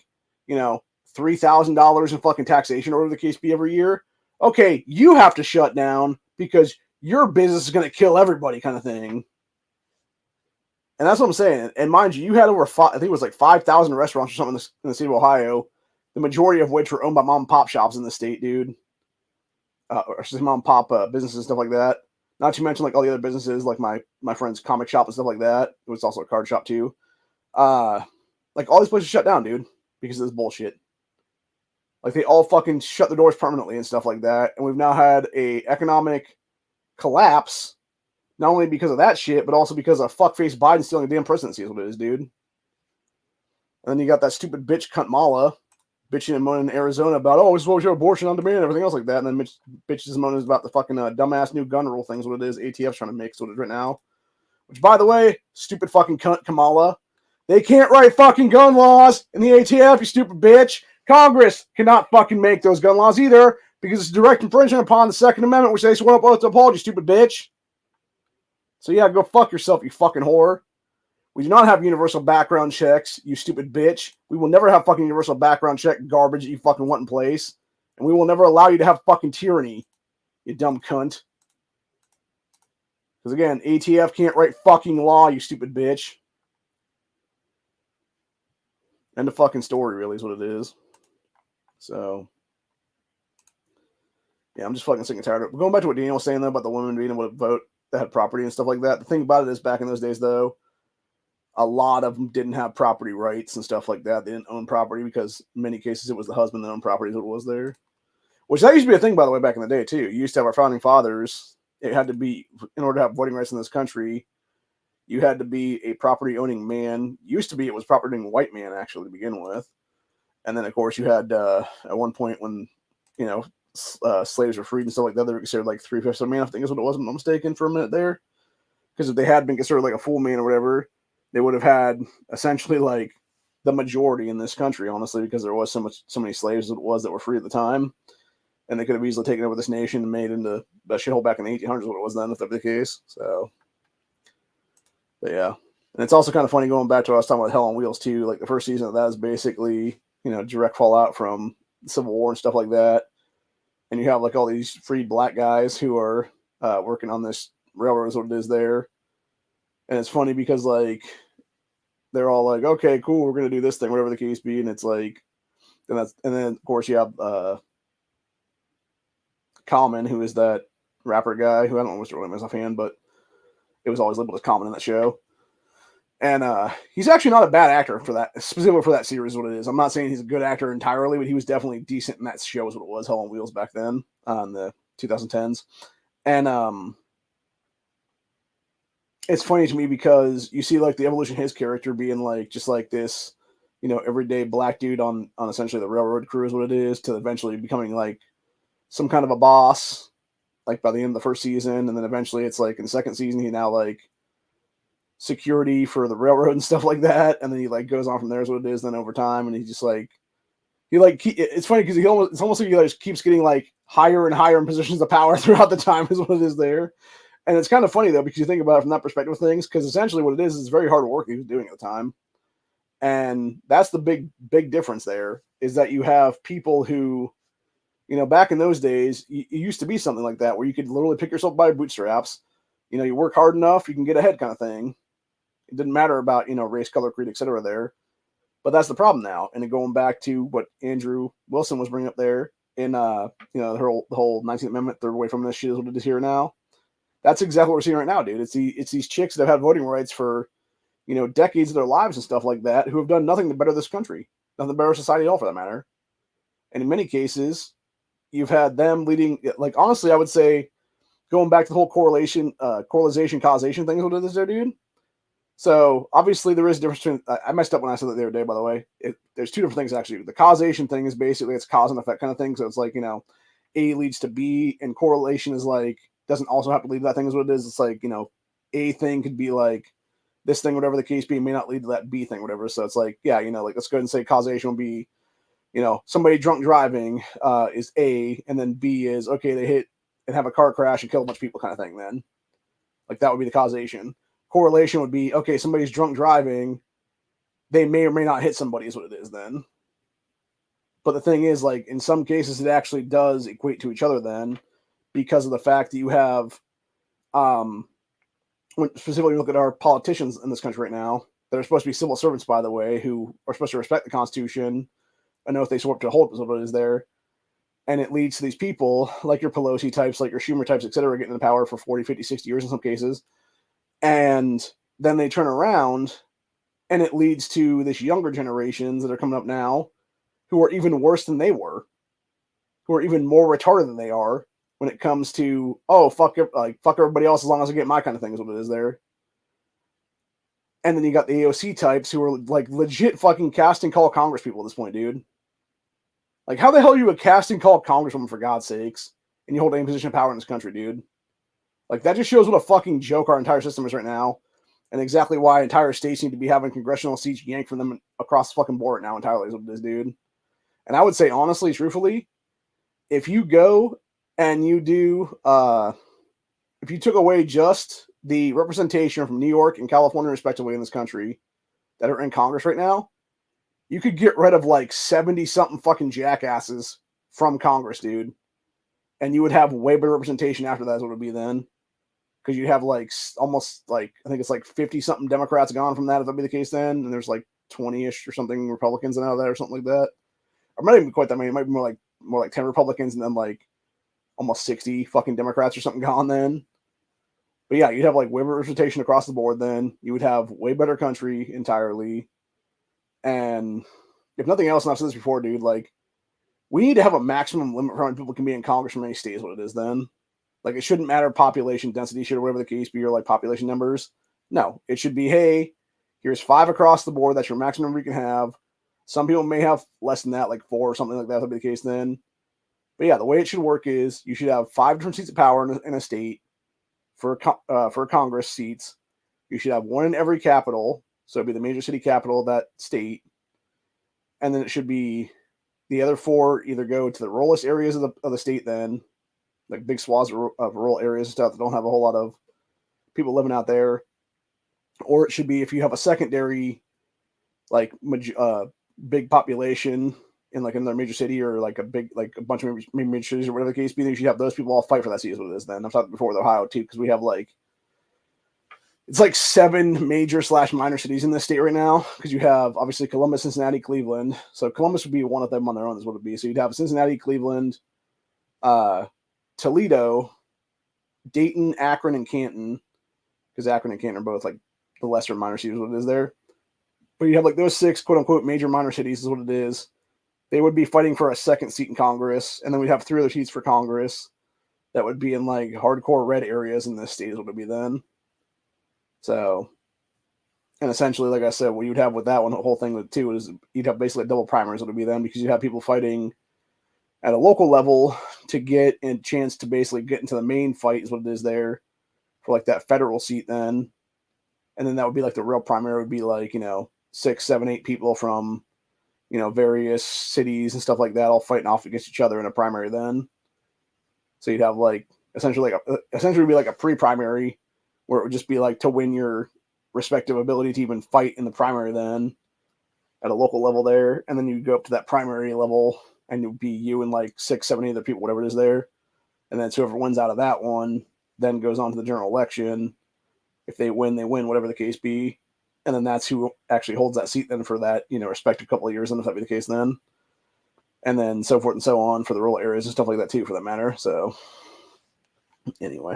$3,000 in fucking taxation, or whatever the case be, every year. Okay, you have to shut down because your business is going to kill everybody, kind of thing. And that's what I'm saying. And mind you, you had over I think it was like 5,000 restaurants or something in the state of Ohio, the majority of which were owned by mom and pop shops in the state, dude. Or just mom and pop businesses and stuff like that. Not to mention like all the other businesses, like my friend's comic shop and stuff like that. It was also a card shop too. Like all these places shut down, dude, because of this bullshit. Like they all fucking shut the doors permanently and stuff like that. And we've now had a economic collapse, not only because of that shit, but also because of fuckface Biden stealing a damn presidency is what it is, dude. And then you got that stupid bitch cunt Mala bitching and moaning in Arizona about, oh, this is what we show abortion on demand and everything else like that. And then bitches and moaning about the fucking dumbass new gun rule things, what it is ATF's trying to make, so it is right now. Which, by the way, stupid fucking cunt Kamala, they can't write fucking gun laws in the ATF, you stupid bitch. Congress cannot fucking make those gun laws either because it's direct infringement upon the Second Amendment, which they swear up to uphold, you stupid bitch. So yeah, go fuck yourself, you fucking whore. We do not have universal background checks, you stupid bitch. We will never have fucking universal background check garbage that you fucking want in place. And we will never allow you to have fucking tyranny, you dumb cunt. Because again, ATF can't write fucking law, you stupid bitch. End of fucking story, really, is what it is. So, yeah, I'm just fucking sick and tired of it. Going back to what Daniel was saying, though, about the women being able to vote that had property and stuff like that. The thing about it is, back in those days, though, a lot of them didn't have property rights and stuff like that. They didn't own property because in many cases it was the husband that owned property that was there. Which that used to be a thing, by the way, back in the day, too. You used to have our founding fathers. It had to be, in order to have voting rights in this country, you had to be a property-owning man. Used to be it was property-owning white man, actually, to begin with. And then, of course, you had, at one point when, slaves were freed and stuff like that, they were considered like 3/5 of a man, I think is what it was, if I'm not mistaken, for a minute there. Because if they had been considered like a full man or whatever, they would have had essentially like the majority in this country, honestly, because there was so many slaves as it was that were free at the time. And they could have easily taken over this nation and made into the shithole back in the 1800s, what it was then, if that were the case. So, but yeah. And it's also kind of funny going back to what I was talking about Hell on Wheels, too. Like the first season of that is basically, direct fallout from the Civil War and stuff like that. And you have like all these freed black guys who are working on this railroad, is what it is there. And it's funny because like they're all like, okay, cool, we're gonna do this thing, whatever the case be, and it's like, and then of course you have Common, who is that rapper guy who I don't know what's really as offhand, but it was always labeled as Common in that show. And he's actually not a bad actor for that, specifically for that series, is what it is. I'm not saying he's a good actor entirely, but he was definitely decent in that show, is what it was, Hell on Wheels back then, in the 2010s. And it's funny to me because you see like the evolution of his character being like just like this, everyday black dude on essentially the railroad crew is what it is, to eventually becoming like some kind of a boss, like by the end of the first season, and then eventually it's like in the second season he now like security for the railroad and stuff like that, and then he like goes on from there is what it is. Then over time, and he just like it's funny because it's almost like he just keeps getting like higher and higher in positions of power throughout the time is what it is there. And it's kind of funny though because you think about it from that perspective of things, because essentially what it is very hard work he was doing at the time. And that's the big difference there, is that you have people who, back in those days, it used to be something like that where you could literally pick yourself by bootstraps. You work hard enough, you can get ahead, kind of thing. It didn't matter about, race, color, creed, etc. there. But that's the problem now. And then going back to what Andrew Wilson was bringing up there in, the whole 19th Amendment, third away from this shit is what it is here now. That's exactly what we're seeing right now, dude. It's these chicks that have had voting rights for, decades of their lives and stuff like that, who have done nothing to better this country. nothing better society at all for that matter. And in many cases, you've had them leading. Like honestly, I would say going back to the whole correlation causation thing is what it is there, dude. So obviously there is a difference between. I messed up when I said that the other day. By the way, there's two different things actually. The causation thing is basically it's cause and effect kind of thing. So it's like A leads to B, and correlation is like doesn't also have to lead to that thing. Is what it is. It's like A thing could be like this thing, whatever the case be, may not lead to that B thing, whatever. So it's like like let's go ahead and say causation will be somebody drunk driving is A, and then B is okay they hit and have a car crash and kill a bunch of people kind of thing. Then like that would be the causation. Correlation would be okay somebody's drunk driving, they may or may not hit somebody is what it is then. But the thing is, like in some cases it actually does equate to each other then, because of the fact that you have when specifically look at our politicians in this country right now that are supposed to be civil servants, by the way, who are supposed to respect the Constitution. I know if they swap to hold what is there, and it leads to these people like your Pelosi types, like your Schumer types, etc., getting into power for 40, 50, 60 years in some cases. And then they turn around and it leads to this younger generations that are coming up now who are even worse than they were, who are even more retarded than they are when it comes to, fuck everybody else as long as I get my kind of thing is what it is there. And then you got the AOC types who are like legit fucking casting call Congress people at this point, dude. Like, how the hell are you a casting call congresswoman, for God's sakes, and you hold any position of power in this country, dude? Like, that just shows what a fucking joke our entire system is right now, and exactly why entire states need to be having congressional seats yanked from them across the fucking board right now entirely is what it is, dude. And I would say, honestly, truthfully, if you go and you do, if you took away just the representation from New York and California, respectively, in this country that are in Congress right now, you could get rid of like 70-something fucking jackasses from Congress, dude. And you would have way better representation after that is what it would be then. Because you'd have like almost like, I think it's like 50-something Democrats gone from that if that'd be the case then. And there's like 20-ish or something Republicans out of that or something like that. Or might even be quite that many. It might be more like 10 Republicans and then like almost 60 fucking Democrats or something gone then. But yeah, you'd have like way better representation across the board then. You would have way better country entirely. And if nothing else, and I've said this before, dude, like, we need to have a maximum limit for how many people can be in Congress from any state is what it is then. Like, it shouldn't matter population density shit or whatever the case be, or like population numbers. No, it should be, hey, here's 5 across the board. That's your maximum number you can have. Some people may have less than that, like 4 or something like that. That'll be the case then. But yeah, the way it should work is you should have 5 different seats of power in a state for Congress seats. You should have 1 in every capital. So it'd be the major city capital of that state. And then it should be the other 4 either go to the ruralest areas of the state then, like big swaths of rural areas and stuff that don't have a whole lot of people living out there. Or it should be if you have a secondary, like big population in like another major city or like a bunch of major cities or whatever the case be, then you should have those people all fight for that seat is what it is then. I've talked before with Ohio too, because we have like, it's like 7 major/minor cities in this state right now, because you have obviously Columbus, Cincinnati, Cleveland. So Columbus would be one of them on their own is what it would be. So you'd have Cincinnati, Cleveland, Toledo, Dayton, Akron, and Canton, because Akron and Canton are both like the lesser minor cities, what it is there. But you have like those 6 quote unquote major minor cities is what it is. They would be fighting for a second seat in Congress, and then we'd have 3 other seats for Congress that would be in like hardcore red areas in this state is what it would be then. So, and essentially, like I said, what you'd have with that one, the whole thing with too, is you'd have basically a double primaries would be then, because you'd have people fighting at a local level to get a chance to basically get into the main fight is what it is there for like that federal seat then. And then that would be like the real primary would be like, 6, 7, 8 people from, various cities and stuff like that all fighting off against each other in a primary then. So you'd have like essentially be like a pre-primary where it would just be like to win your respective ability to even fight in the primary then at a local level there. And then you go up to that primary level and it would be you and like 6, 7 other people, whatever it is there. And then whoever wins out of that one then goes on to the general election. If they win, whatever the case be. And then that's who actually holds that seat then for that, respective couple of years, and if that be the case then. And then so forth and so on for the rural areas and stuff like that too, for that matter. So anyway.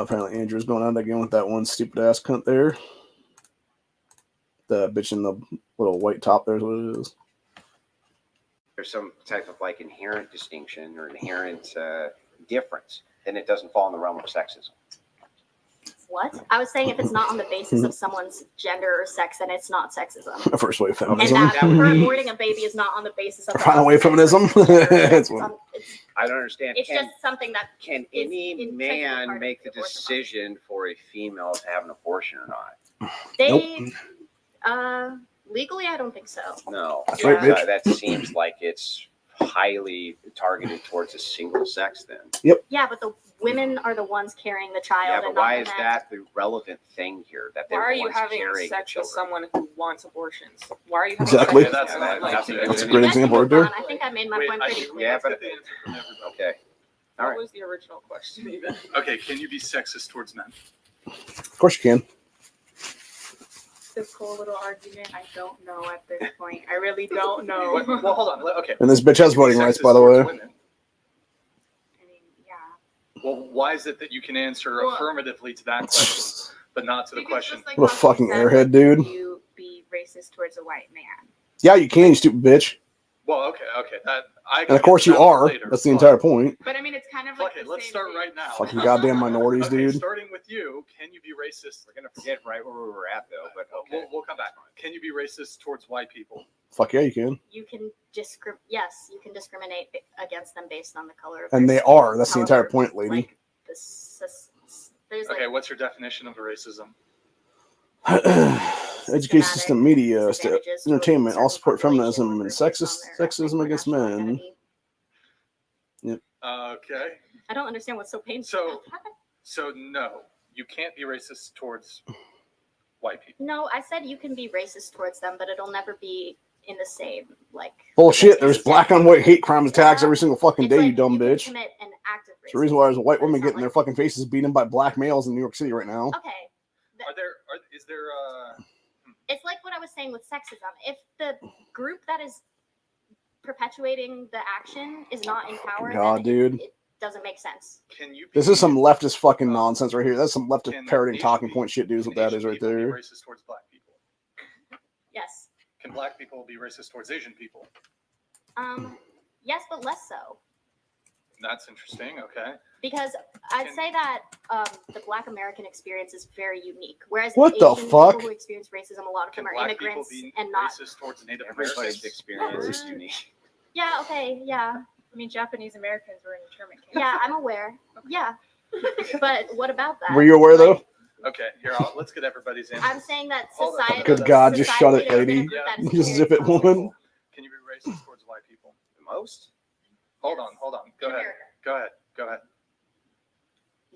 Apparently Andrew's going out again with that one stupid ass cunt there. The bitch in the little white top there is what it is. There's some type of like inherent distinction or inherent difference, then it doesn't fall in the realm of sexism. What? I was saying if it's not on the basis of someone's gender or sex, then it's not sexism. First wave And feminism. that her aborting a baby is not on the basis of Final wave feminism. it's, I don't understand. it's just something that Can is any intrinsically part man of make the the abortion decision for a female to have an abortion or not? they legally I don't think so. No. That's right, bitch. That seems like it's highly targeted towards a single sex then. Yeah, but the women are the ones carrying the child. Yeah, and but not why the is men. that the relevant thing here? That Why they're are the you ones having carrying sex the with children? someone who wants abortions? Why are you having Exactly. sex with That's someone? not- Like, that's a great example right there. I think I made my Wait, point I pretty think- clear. Yeah, Let's but get the answer from everybody. Okay. All what right. was the original question even? Okay, can you be sexist towards men? Of course you can. This whole little argument, I don't know at this point. I really don't know. Well, hold on. Okay. And this bitch has Can you be voting rights, sexist by the towards way. women? I mean, yeah. Well, why is it that you can answer Well- affirmatively to that question, but not to the Because question? just like What a how she fucking said, airhead, like, dude. You be racist towards a white man. Yeah, you can, you stupid bitch. Well, okay. That I. And of course you are. That's the entire point. But I mean, it's kind of Fuck like it. the Let's same start thing. right now. Fucking goddamn minorities, Okay, dude. starting with you, can you be racist? We're gonna forget right where we were at though, but okay. We'll come back on it. Can you be racist towards white people? Fuck yeah, you can. You can yes, you can discriminate against them based on the color of And their they skin. are. That's the entire However, point, lady. Like, there's Okay, like what's your definition of racism? Education system, media, disadvantages to a entertainment, all certain support population feminism and based on their ethnic sexism or against national men. identity. Okay. I don't understand what's so painful. So- about that. So no, you can't be racist towards white people. No, I said you can be racist towards them, but it'll never be in the same like. Bullshit. There's black on white hate crime attacks every single fucking It's day, like you dumb can bitch. commit an act of It's the reason why there's a white but it's woman not getting their like- fucking faces beaten by black males in New York City right now. Okay, Is there it's like what I was saying with sexism. If the group that is perpetuating the action is not in power, God, then dude. it doesn't make sense. can you be, This is some leftist fucking nonsense right here. That's some leftist Can parroting Asian talking people- point shit, dude, is what can that Asian is right people be there. racist towards black people? Yes. Can black people be racist towards Asian people? Yes, but less so. That's interesting. Okay. Because I'd Can- say that the Black American experience is very unique, whereas What the Asian fuck? people who experience racism, a lot of Can them are black people immigrants be and not. racist towards Native Everybody's Americans? experience is unique. Yeah. Okay. Yeah. I mean, Japanese Americans were in internment camps. Yeah. I'm aware. Yeah. But what about that? Were you aware though? Like, Okay. Here, let's get everybody's answers. I'm saying that Hold on. society. Good God, just shut it, societally, there's been a lady. group that is Just zip it, very woman. Can you be racist towards white people? The most? Hold Yes. on. Go in ahead. America. Go ahead.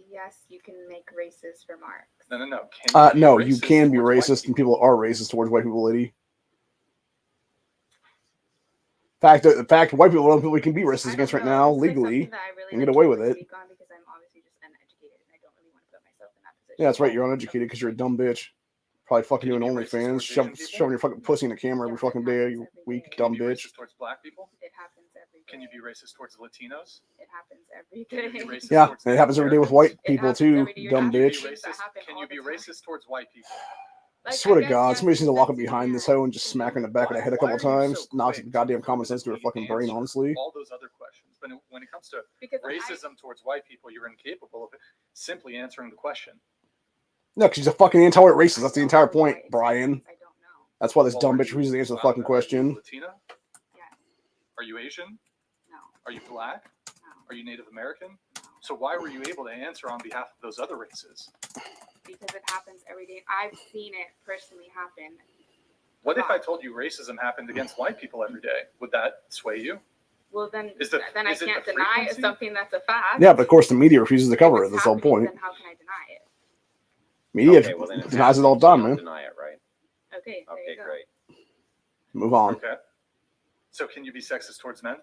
Yes, you can make racist remarks. No. Can No, be you racist can be towards white racist, and people are racist towards white people, lady. Fact, white people are the only people we can be racist I against don't right know. now, It's like legally. something that I really and get like away to with it. speak on because I'm obviously just uneducated and I don't really want to put myself in that position. Yeah, that's right. You're uneducated because you're a dumb bitch. Probably fucking Can doing you be racist OnlyFans, towards Asian people? shoving your fucking pussy in the camera every Yes, it fucking day, you happens every weak day. Can dumb you be bitch. racist towards black people? It happens every day. Can you be racist towards Latinos? It happens every Can you be day. racist Yeah, towards and it happens every day with white Americans? It people happens too, every day. You're dumb not Can you bitch. be Things that racist? happen Can all you the be time. racist towards white people? I Like, swear to guess God, yes, somebody needs to walk up that's behind this yeah. hoe and just smack her in the back of the head a couple Why are you times, so knocks quick goddamn to common sense to her flippantly fucking brain, answer honestly. All those other questions, but when it comes to Because racism towards white people, you're incapable of simply answering the question. No, 'cause she's a fucking anti-white racist. That's the entire point, Brian. I don't know. That's why this Well, dumb are bitch you- refuses to answer the I fucking don't know, are you question. Latina? Yes. Are you Asian? No. Are you black? No. Are you Native American? So why were you able to answer on behalf of those other races? Because it happens every day. I've seen it personally happen. What if I told you racism happened against white people every day? Would that sway you? Well, then, Is I it the can't deny frequency? it's something that's a fact. Yeah, but of course the media refuses to If cover it. it's That's the whole happening, point. Then how can I deny it? Media Okay, well then it's denies it all the happening, time, so you man. don't deny it, right? Okay, there Okay, you go. great. Move on. Okay. So can you be sexist towards men?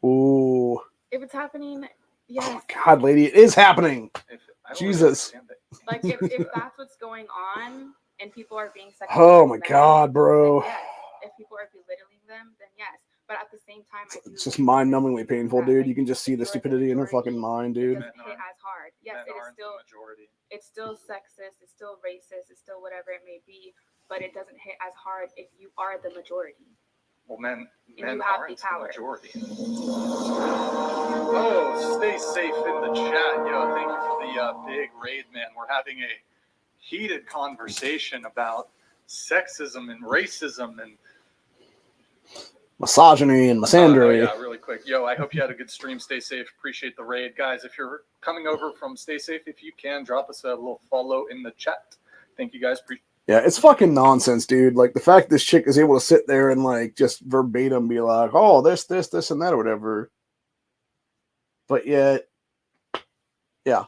Ooh. If it's happening, yes. Oh my God, lady, it is happening. I don't Jesus. understand that. Like if that's what's going on and people are being sexual. Oh towards my them, God, bro. then yes. If people are belittling them, then yes. But at the same time, I do It's just agree with mind-numbingly painful, that, dude. like, You can just see if the you're stupidity in her majority, fucking mind, it dude. doesn't hit as hard. Yes, Men it is aren't still the majority. it's still sexist, it's still racist, it's still whatever it may be, but it doesn't hit as hard if you are the majority. Well, men you men have aren't the power. majority. Oh, stay safe in the chat, yo. Thank you for the big raid, man. We're having a heated conversation about sexism and racism and Misogyny and misandry. yeah, really quick. Yo, I hope you had a good stream. Stay safe. Appreciate the raid. Guys, if you're coming over from Stay Safe, if you can, drop us a little follow in the chat. Thank you, guys. Yeah, it's fucking nonsense, dude. Like, the fact this chick is able to sit there and, like, just verbatim be like, oh, this, and that, or whatever. But yet, yeah,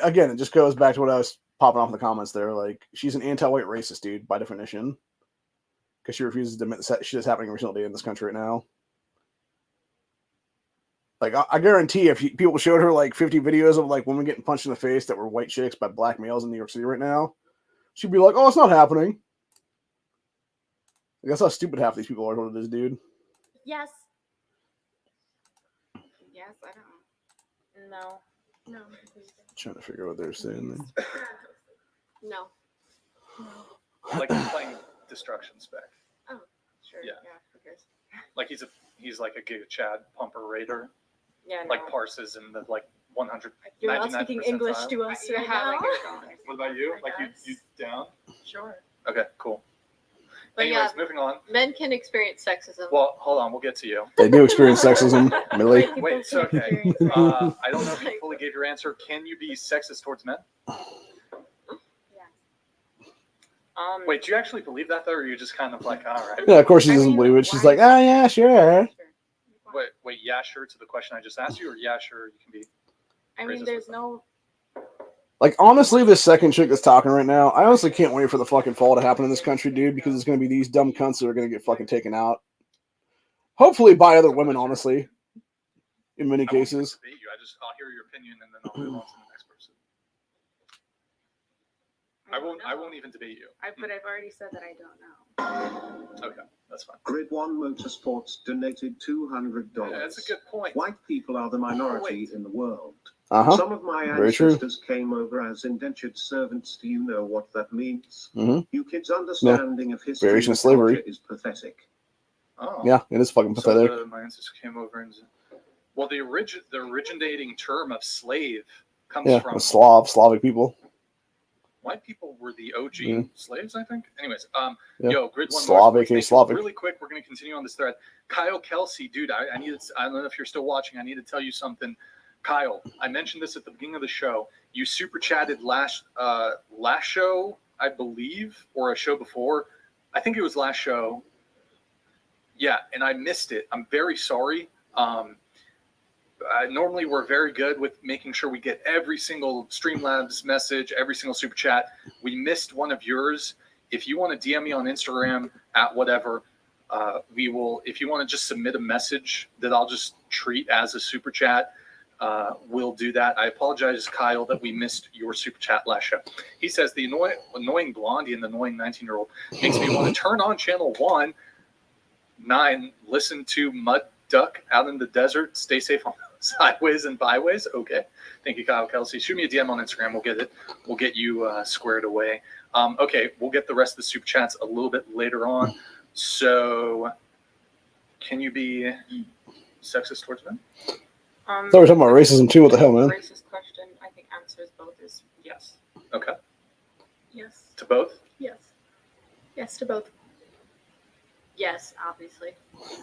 again, it just goes back to what I was popping off in the comments there. Like, she's an anti-white racist, dude, by definition. Because she refuses to admit that shit is happening every single day in this country right now. Like, I guarantee if people showed her, like, 50 videos of, like, women getting punched in the face that were white chicks by black males in New York City right now, she'd be like, oh, it's not happening. Like, that's how stupid half these people are, what it is, dude. Yes. Yes, I don't. No. No. Trying to figure out what they're saying there. No. Like he's playing Destruction Spec. Sure. Yeah. Who cares? Like he's like a Giga Chad pumper raider. Yeah. No. Like parses in the like 100. You're not 99th speaking English percentile. to us right Yeah, now. like it's gone. What about you? I Like guess. you down? Sure. Okay, cool. But Anyways, yeah, moving on. men can experience sexism. Well, hold on, we'll get to you. They do experience sexism, Millie. White people Wait, so can okay. experience it. I don't know if you fully gave your answer. Can you be sexist towards men? Wait, do you actually believe that though, or are you just kind of like, all right? Yeah, of course she I doesn't mean, believe it. She's why- like, oh, yeah, sure. Wait, yeah, sure to the question I just asked you, or yeah, sure, you can be. I mean, Racist there's with no. Like, honestly, this second chick that's talking right now, I honestly can't wait for the fucking fall to happen in this country, dude, because it's going to be these dumb cunts that are going to get fucking taken out. Hopefully by other women, honestly, in many I won't even cases. debate you. I'll hear your opinion and then I'll move on to the next person. I won't even debate you. But I've already said that I don't know. Okay, that's fine. Grid One Motorsports donated $200. Yeah, that's a good point. White people are the minority in the world. Uh-huh. Some of my Very true. ancestors came over as indentured servants. Do you know what that means? Mhm. You kids' understanding of history Variation and of slavery. culture is pathetic. Oh. Yeah, it is fucking pathetic. So my ancestors came over and well, the originating term of slave comes Yeah, from Slavic people. white people were the OG Mhm. slaves, I think. Anyways, Yeah. yo, Grid One Slavic, Motorsports, thank you. Slavic. Really quick, we're going to continue on this thread. Kyle Kelsey, dude, I don't know if you're still watching. I need to tell you something. Kyle, I mentioned this at the beginning of the show. You super chatted last show, I believe, or a show before. I think it was last show. Yeah, and I missed it. I'm very sorry. Normally, we're very good with making sure we get every single Streamlabs message, every single super chat. We missed one of yours. If you want to DM me on Instagram at whatever, we will. If you want to just submit a message that I'll just treat as a super chat, we'll do that. I apologize, Kyle, that we missed your super chat last show. He says the annoying blondie and the annoying 19-year-old makes me want to turn on channel 1-9, listen to Mud Duck out in the desert, stay safe on sideways and byways. Okay, thank you, Kyle Kelsey. Shoot me a DM on Instagram. We'll get it. We'll get you squared away. Okay, we'll get the rest of the super chats a little bit later on. So, can you be sexist towards men? I thought we were talking about racism too. What the hell, man? Racist question. I think answers both is yes. Okay, Yes. to both. Yes. Yes to both. Yes, obviously.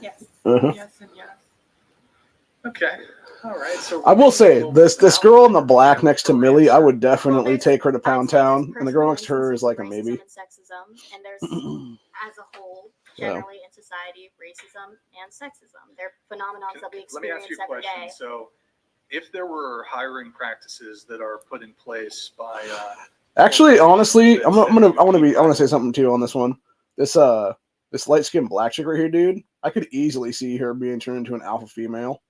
Yes. Uh-huh. Yes and yes. Okay, all right. So I will say, this girl in the black next to Millie, I would definitely take her to Pound Town, and the girl next to her is like a maybe. Racism and sexism, and there's, as a whole, generally in society, racism and sexism. They're phenomena that we Let me ask experience you a every question. day. So, if there were hiring practices that are put in place by Actually, honestly, I want to say something too on this one. This light skinned black chick right here, dude. I could easily see her being turned into an alpha female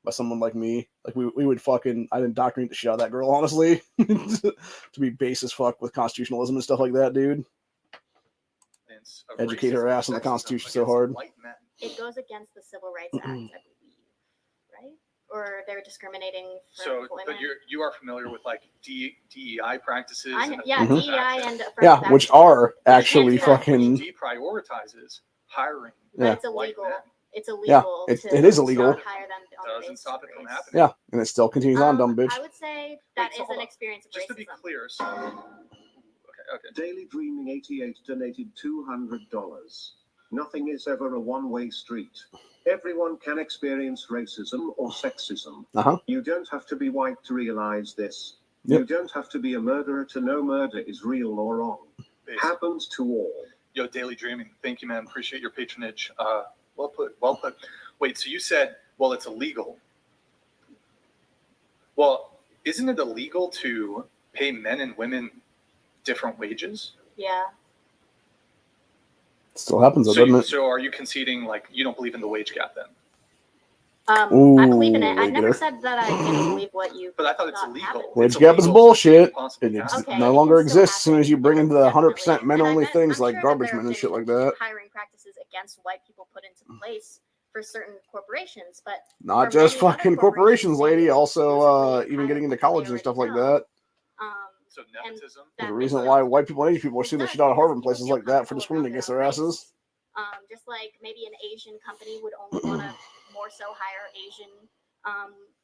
by someone like me. Like we would fucking, I'd indoctrinate the shit out of that girl, honestly, to be base as fuck with constitutionalism and stuff like that, dude. Educate her ass on the Constitution so hard. White men. it goes against the Civil Rights Act, I believe, right? Or they're discriminating for So, employment. but you are familiar with like DEI practices? Yeah, Mhm. DEI and affirmative Yeah, which action. are But you actually can't do that. fucking. Deprioritizes hiring. But Yeah. it's white illegal. men. It's illegal it to is illegal. not hire them on the Doesn't basis stop of it from race. happening. Yeah, and it still continues on, dumb bitch. I would say that Wait, so is hold an on. experience of Just to be racism. clear, so okay. Daily Dreaming 88 donated $200. Nothing is ever a one-way street. Everyone can experience racism or sexism. Uh-huh. You don't have to be white to realize this. Yep. You don't have to be a murderer to know murder is real or wrong. Basically. Happens to all. Yo, Daily Dreaming. Thank you, man. Appreciate your patronage. Well put. Well put. Wait, so you said, well, it's illegal. Well, isn't it illegal to pay men and women different wages? Yeah. It still happens, though, doesn't it? So are you conceding like you don't believe in the wage gap then? I believe in it. I never Ooh, said that I didn't believe what you. But I thought it's thought illegal. happened. Wage It's gap is illegal, so bullshit. it possibly It happens. Okay, no it longer can still exists as soon as you bring into the 100% definitely. men And I only bet- things I'm like sure garbage that men and there shit have like been that. hiring practices against white people put into place for certain corporations, but Not for just many other fucking corporations, they lady. Also, exclusively even hire getting into people they college and stuff like already know. that. So And nepotism. There's a that reason makes why sense. white people and Asian people are shooting the It shit out of does, Harvard and because places people like that for feel discriminating against their comfortable asses. Just like maybe an Asian company would only want to more so hire Asian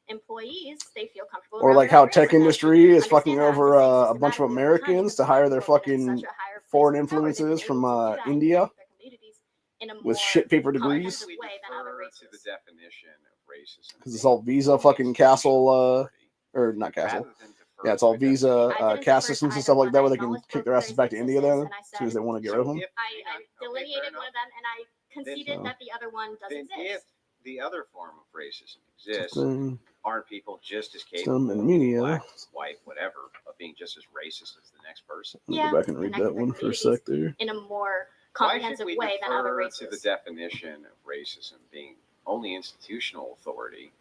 employees. They feel comfortable. Or around like their how race, tech and I industry is understand fucking that. I'm over just saying a bunch of systematically over time, Americans because to hire white their people have been in fucking such a higher place foreign of power, they've been influences able from to do that and India connect their communities in a with more shit paper degrees. comprehensive We way than other defer races. to the definition of racism. Because it's all Visa Only fucking castle, authority, or not castle. rather than defer Yeah, it's to all a Visa definition. I didn't caste defer to systems and either stuff like one. that I where they can acknowledged kick both their of asses theirs back to India then, existence, and I as soon as said they want to get So rid of them. if- I hang on. Okay, delineated fair one of them, and I conceded So- that the other one does Then if exist. the other form of racism exists, Something, aren't people just as some capable, in media. black, white, whatever, of being just as racist as the next person? Let me Yeah, go back and read connect that with one for a communities. sec there. In a more Why should comprehensive we way than other defer to the races. definition of racism being only institutional authority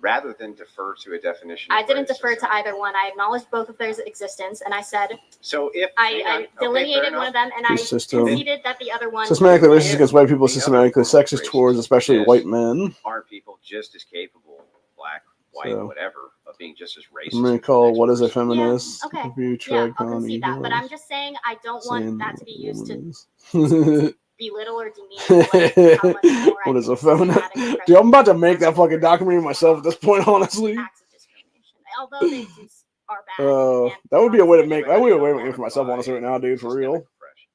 rather than defer to a definition of I didn't defer racism? to either one. I acknowledged both of their existence, and I said So if hang on. I Okay, fair delineated one enough. of them, and I System. conceded that the other one. Systematically If racist against white people, the other systematically form of sexist towards racism especially exists, white men. aren't people just as capable, black, white, So, whatever, of being just as racist? I'm going as to the call next what is a person? feminist? okay. If you Yeah, tried I'll calling concede that, but heroes, I'm just saying I don't saying want that to be used to woman belittle or demean is- how much more I What is think a feminist? systematic oppression Dude, I'm about to make that and fucking documentary myself at this point, honestly. acts of discrimination, although they are bad. and That would be a way to wrong make. But That how would do be a way to you make it for myself, honestly, right now, dude. For systemic real. oppression?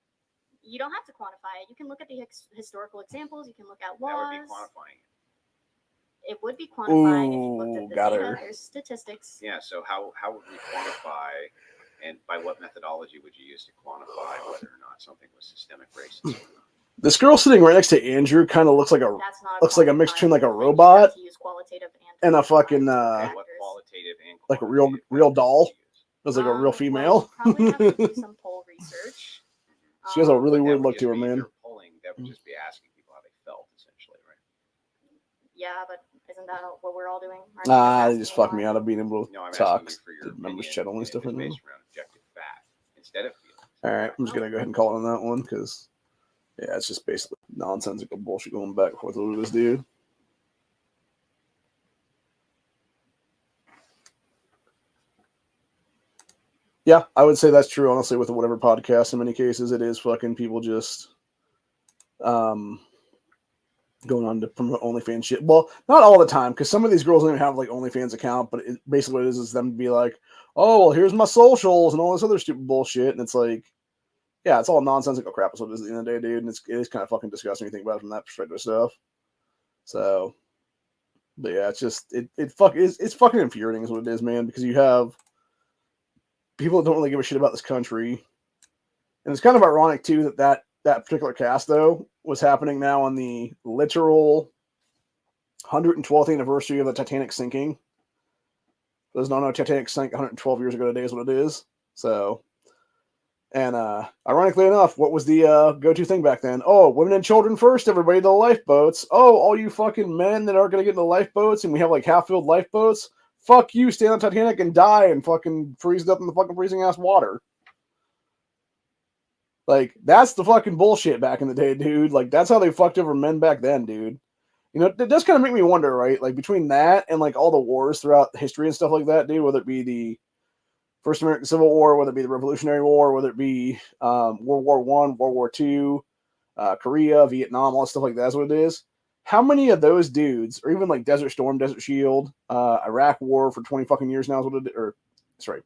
You don't have to quantify it. You can look at the historical examples. You can look at That would be laws. quantifying it. It would be quantifying if you looked Ooh, at the got data. her. There's statistics. Yeah. So how would we quantify, and by what methodology would you use to quantify whether or not something was systemic racism? or not? This girl sitting right next to Andrew kind of looks like a That's not looks like a mix between like a quantifiable. You robot have to use qualitative and a fucking Okay, what qualitative and like a quantitative real methods doll. would you use? Looks like a real Well, female. you probably have to do some poll research. She has a really But that weird would look just to her, be, if man. you're polling, that would just be asking people how they felt, essentially, right? Yeah, but isn't that what we're all doing? Aren't you Nah, they asking just fucked me why? out of being able to No, I'm talk. asking you for your The members opinion, chat only and stuff if right it's now. based around objective fact instead of feelings. All right, I'm just gonna go ahead and call it on that one because yeah, it's just basically nonsensical bullshit going back and forth with this dude. Yeah, I would say that's true. Honestly, with whatever podcast, in many cases, it is fucking people just going on to promote OnlyFans shit. Well, not all the time, because some of these girls don't even have like OnlyFans account. But basically, what it is them to be like, "Oh, well, here's my socials and all this other stupid bullshit," and it's like, yeah, it's all nonsensical crap. That's what it is at the end of the day, dude. And it is kind of fucking disgusting when you think about it from that perspective stuff. So, but yeah, it's just it's fucking infuriating, is what it is, man. Because you have people that don't really give a shit about this country, and it's kind of ironic too that particular cast though was happening now on the literal 112th anniversary of the Titanic sinking. There's no Titanic sank 112 years ago today is what it is. So, and ironically enough, what was the go-to thing back then? Oh, women and children first, everybody, the lifeboats. Oh, all you fucking men that aren't gonna get in the lifeboats, and we have like half-filled lifeboats. Fuck you, stay on Titanic and die and fucking freeze up in the fucking freezing ass water. Like, that's the fucking bullshit back in the day, dude. Like, that's how they fucked over men back then, dude. You know, it does kind of make me wonder, right? Like, between that and, like, all the wars throughout history and stuff like that, dude, whether it be the First American Civil War, whether it be the Revolutionary War, whether it be World War I, World War II, Korea, Vietnam, all that stuff like that's what it is. How many of those dudes, or even like Desert Storm, Desert Shield, Iraq War for 20 fucking years now is what it, or sorry,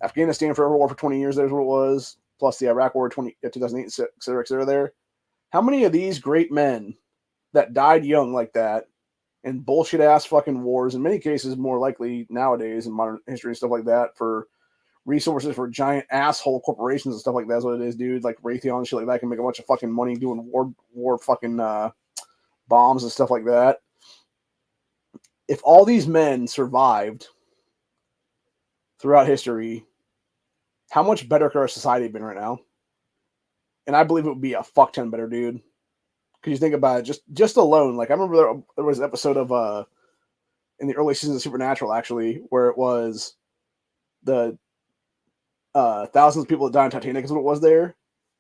Afghanistan forever war for 20 years, there's what it was, plus the Iraq War 2008, et cetera there. How many of these great men that died young like that in bullshit ass fucking wars, in many cases more likely nowadays in modern history and stuff like that, for resources for giant asshole corporations and stuff like that's what it is, dude. Like Raytheon and shit like that can make a bunch of fucking money doing war fucking bombs and stuff like that. If all these men survived throughout history, how much better could our society have been right now? And I believe it would be a fuck ton better, dude. Because you think about it, just alone. Like, I remember there was an episode of in the early seasons of Supernatural, actually, where it was the thousands of people that died on Titanic is what it was there.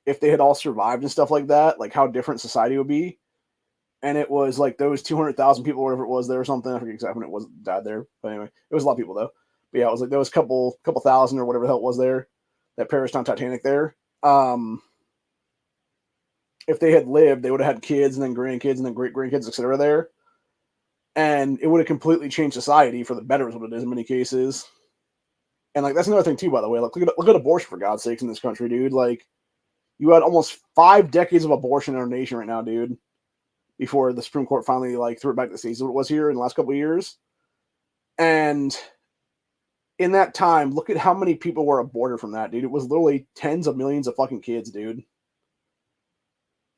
If they had all survived and stuff like that, like how different society would be. And it was like those 200,000 people, whatever it was there or something. I forget exactly when it was died there. But anyway, it was a lot of people though. But yeah, it was like those couple thousand or whatever the hell it was there that perished on Titanic there. If they had lived, they would have had kids and then grandkids and then great grandkids, etc. there. And it would have completely changed society for the better is what it is in many cases. And like that's another thing too, by the way. Like look at abortion for God's sakes in this country, dude. Like you had almost 5 decades of abortion in our nation right now, dude. Before the Supreme Court finally like threw it back to the states, what it was here in the last couple of years. And in that time, look at how many people were aborted from that, dude. It was literally tens of millions of fucking kids, dude.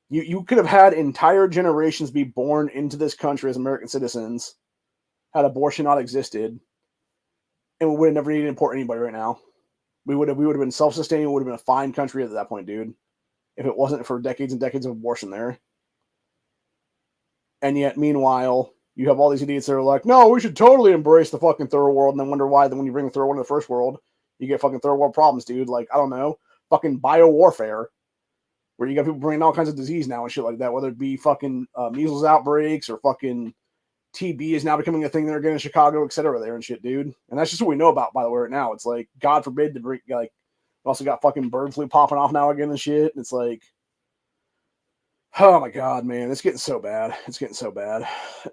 You could have had entire generations be born into this country as American citizens had abortion not existed, and we would have never needed to import anybody right now. We would have been self-sustaining. We would have been a fine country at that point, dude. If it wasn't for decades and decades of abortion there. And yet, meanwhile, you have all these idiots that are like, no, we should totally embrace the fucking third world, and then wonder why then when you bring the third world into the first world, you get fucking third world problems, dude. Like, I don't know, fucking biowarfare, where you got people bringing all kinds of disease now and shit like that, whether it be fucking measles outbreaks or fucking TB is now becoming a thing that are getting in Chicago, et cetera, there and shit, dude. And that's just what we know about, by the way, right now. It's like, God forbid to bring, like, we also got fucking bird flu popping off now again and shit. And it's like, oh my God, man, it's getting so bad. It's getting so bad.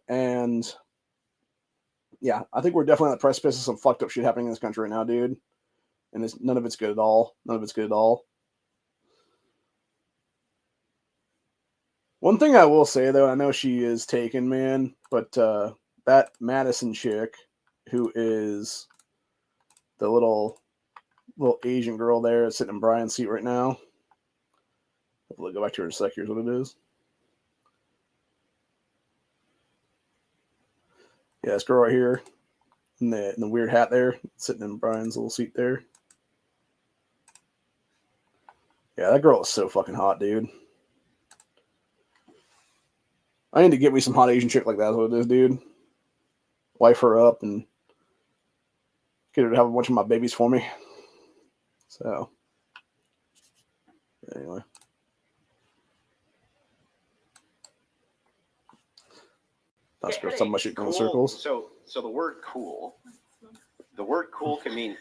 And yeah, I think we're definitely on the precipice of some fucked up shit happening in this country right now, dude. And none of it's good at all. None of it's good at all. One thing I will say, though, I know she is taken, man, but that Madison chick, who is the little Asian girl there sitting in Brian's seat right now. Hopefully, go back to her in a sec. Here's what it is. Yeah, this girl right here in the weird hat there, sitting in Brian's little seat there. Yeah, that girl is so fucking hot, dude. I need to get me some hot Asian chick like that. That's what it is, dude. Wife her up and get her to have a bunch of my babies for me. So, anyway. Not sure if some of my shit going in circles. So the word cool. The word cool can mean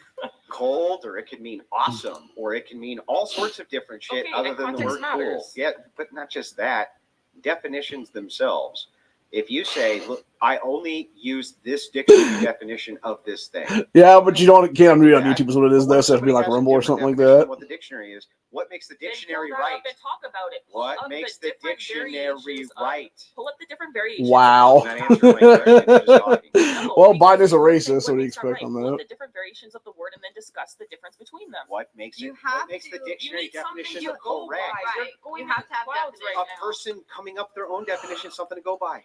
cold, or it can mean awesome, or it can mean all sorts of different shit other than the word cool. Yeah, but not just that. Definitions themselves. If you say, look, I only use this dictionary definition of this thing. Yeah, but can't read on YouTube is what it is, though, so it'd be like Rumble or something like that. What the dictionary is, what makes the dictionary right? Talk about it. What makes the dictionary right? Pull up the different variations. Wow. Not answering my question, just talking. No, well, because Biden is a you say racist, so what do you makes them expect right. on Pull up that? the different variations of the word and then discuss the difference between them. What makes You it? have What makes the to- dictionary you need something definition to go correct? by. Right. You're going You have to have clouds definitions. right A now. person coming up their own definition, something to go by.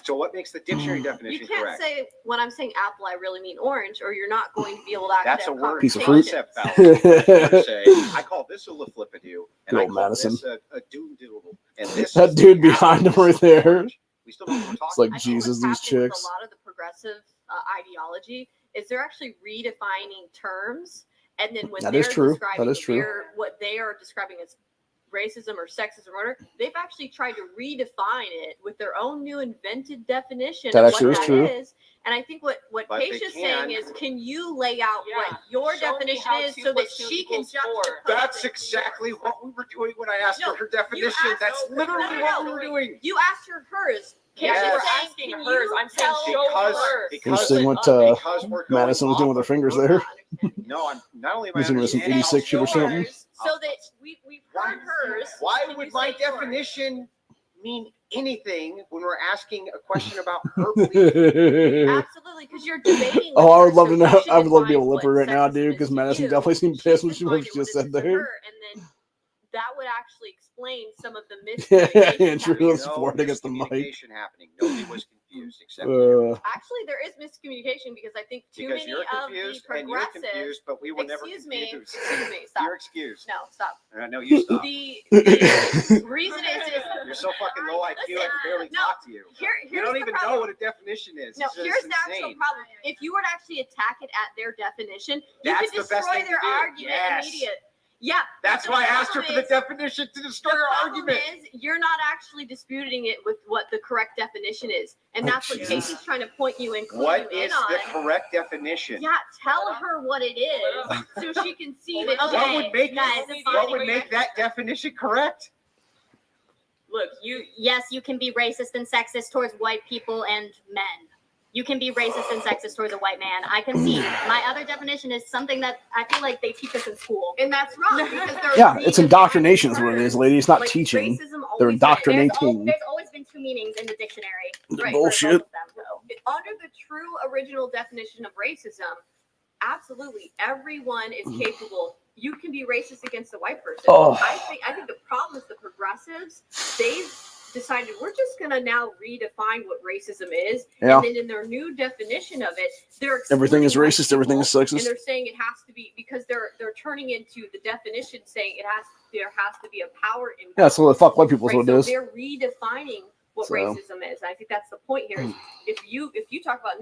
So what makes the dictionary definition You can't correct? say when I'm saying apple, I really mean orange, or you're not going to be able to actually That's a have word Piece of fruit. concept fallacy. Say, I call this a leflipidoo, and Good I old call Madison. this a doodle, and this That is dude the behind apple, him this right is the there. orange. We still know what we're It's talking like, about. I think Jesus, what's these happening with chicks. a lot of the progressive ideology is they're actually redefining terms, and then when That they're is true. describing That is true. what they they are describing as racism or sexism or whatever, they've actually tried to redefine it with their own new invented definition That of actually what is that true. is. And I think what But they Keisha's can. saying is, can you lay out Yeah. what your Show me definition how is 2 so that plus 2 she can equals 4. juxtapose That's it to exactly yours. what we were doing when I asked No, her her definition. asked- That's no, literally no, what no, we were wait. doing. You asked her hers. Yeah, Yes. we're saying, asking can hers. you I'm saying tell show Because- hers. because- seeing what because we're going Madison was doing with her off of fingers her- there. No, I'm not only am I Using her some understanding 86 shit or something. Yours, so that we've heard hers. Why Can would you my say yours? definition mean anything when we're asking a question about her belief? Absolutely, because you're debating. Oh, with I her, would love so to you know. should I would love to be define able to lip what her right now, sexism dude, is because to Madison you. definitely seemed She pissed when she defined it, what just it said is to there. her, and then that would actually explain some of the Yeah, miscommunication. Andrew happening. was floored against the mic. miscommunication happening. Nobody was confused except you. Actually, there is miscommunication because I think too Because many you're of the confused and you're progressives. confused, but we were never Excuse me. confused. Excuse me. Stop. You're excused. No, stop. No, you stop. The reason is You're so fucking low IQ, I can barely no, talk to you. here's You don't the even problem. know what a definition is. No, It's just here's the actual insane. problem. If you were to actually attack it at their definition, you That's could the best destroy thing to their do. argument Yes. immediately. Yeah. That's but why I asked her for the problem definition to destroy the her problem argument. is you're not actually disputing it with what the correct definition is, and that's what Jesus. Casey's trying to point you and clue What you in is on. the correct definition? Yeah, tell her what it is so she can see that. Okay, What would make guys, what would make that definition correct? Look, you. Yes, you can be racist and sexist towards white people and men. You can be racist and sexist towards a white man. I can see. My other definition is something that I feel like they teach us in school. And that's wrong because they're Yeah, it's indoctrination is what it is, terms. lady. It's not Like, teaching. racism They're always indoctrinating. There's always been two meanings in the dictionary. They're Right, bullshit. For both of them, though. under the true original definition of racism, absolutely everyone is capable. You can be racist against a white person. Oh. I think the problem is the progressives. They've decided we're just gonna now redefine what racism is, Yeah. and then in their new definition of it, they're Everything is excluding racist, white everything is people, sexist. and they're saying it has to be because they're turning into the definition saying there has to be a power involved. Yeah, so the fuck white people is Right, what it so is. they're redefining what So- racism is. And I think that's the point here. Is if you talk about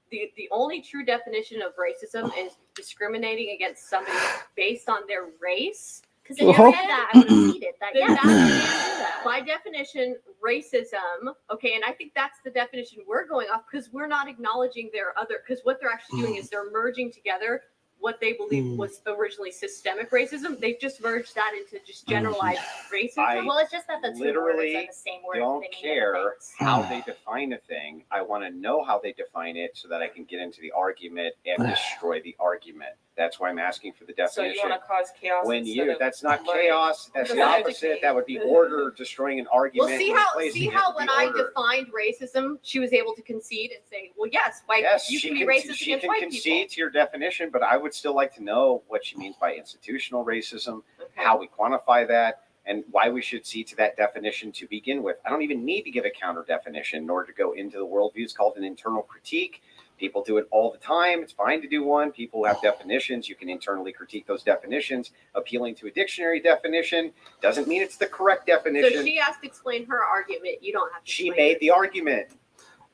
the only true definition of racism is discriminating against somebody based on their race. Because if you Uh-huh. said that, I would have ceded that. Then Yeah, that's by definition racism. Okay, and I think that's the definition we're going off because we're not acknowledging their other. Because what they're actually doing is they're merging together what they believe was originally systemic racism. They've just merged that into just generalized racism. I well, it's just that the two literally words are the same word. don't they mean care different things. how they define a thing. I want to know how they define it so that I can get into the argument and destroy the argument. That's why I'm asking for the So you definition. want to cause chaos? When instead you, of that's not learning. chaos. That's the Just opposite. educate. That would be order destroying an argument. Well, and replacing it with when the I order. defined racism, she was able to concede and say, "Well, yes, white, Yes, you she can be can, racist she against can white concede people." to your definition, but I would still like to know what she means by institutional racism, Okay. how we quantify that, and why we should see to that definition to begin with. I don't even need to give a counter definition in order to go into the worldview. It's called an internal critique. People do it all the time. It's fine to do one. People have definitions. You can internally critique those definitions. Appealing to a dictionary definition doesn't mean it's the correct So definition. she has to explain her argument. You don't have to. She explain made the argument.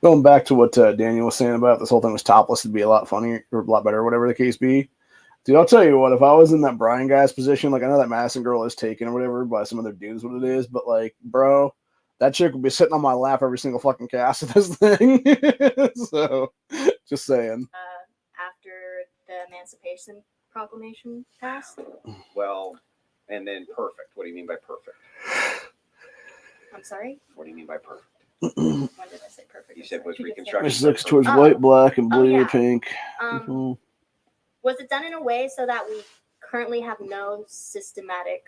Going back to what Daniel was saying about this whole thing was topless would be a lot funnier or a lot better, whatever the case be. Dude, I'll tell you what, if I was in that Brian guy's position, like I know that Madison girl is taken or whatever by some other dudes, what it is, but like, bro, that chick would be sitting on my lap every single fucking cast of this thing. So, just saying. After the Emancipation Proclamation passed. Well, and then perfect. What do you mean by perfect? I'm sorry. What do you mean by perfect? When did I say perfect? You said was Two different Reconstruction. Which looks towards Oh. white, black, and Oh, blue, yeah. pink. Um, was it done in a way so that we currently have no systematic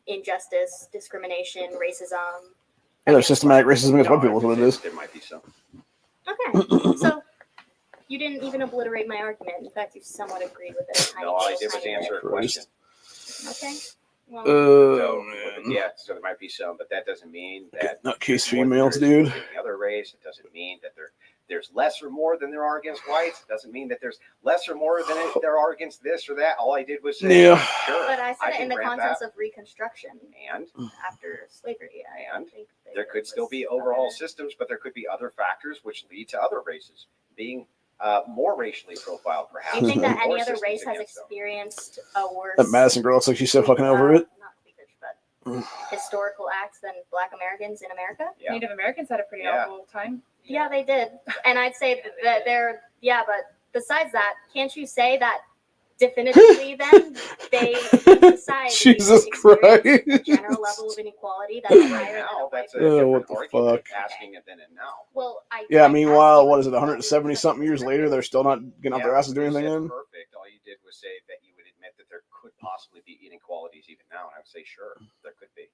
injustice, discrimination, racism? Yeah, there's systematic racism against white people is what it is. There might be some. Okay, so you didn't even obliterate my argument. In fact, you somewhat agreed with it. No, all I did was answer a question. Okay. Well, So, man. yeah, so there might be some, but that doesn't mean that Nutcase more than females, there is dude. for any other race. It doesn't mean that there's less or more than there are against whites. It doesn't mean that there's less or more than there are against this or that. All I did was say, Yeah. sure. but I said it can in the grant context that. of Reconstruction And after slavery. I And think there could still be overall systems, but there could be other factors which lead to other races being more racially profiled, perhaps. Do you think that or any other systems race has against them. experienced a worse? That Madison girl looks like she's so fucking over it. Not historical acts than Black Americans in America. Yeah. Native Americans had a pretty Yeah. awful time. Yeah, they did. And I'd say that they're, yeah, but besides that, can't you say that definitively then they, in society, Jesus experience a Christ. general level of inequality that's Right higher than a now, white that's a person? Oh, what different the argument fuck? asking it then and now. Well, Yeah, I'm meanwhile, asking what is it, what we 170 accept something as years later, privilege. they're still not getting off their asses doing you anything said in? perfect. All you did was say that you would admit that there could possibly be inequalities even now, and I would say sure, there could be.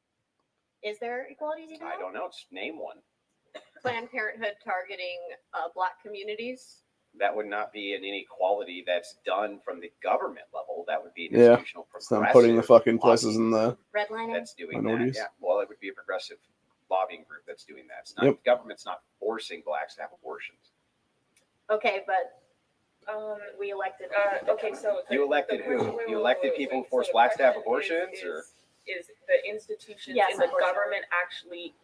Is there equalities even I now? don't know. Just name one. Planned Parenthood targeting Black communities. That would not be an inequality that's done from the government level. That would be an Yeah. institutional So I'm progressive putting the fucking places lobbying in the. group Redlining? that's doing minorities. that. Yeah. Well, it would be a progressive lobbying group that's doing that. It's not, Yep. The government's not forcing blacks to have abortions. Okay, but We elected. okay, so You elected who? You elected people who force blacks to have abortions, or is the institutions Yes, in the unfortunately. government actually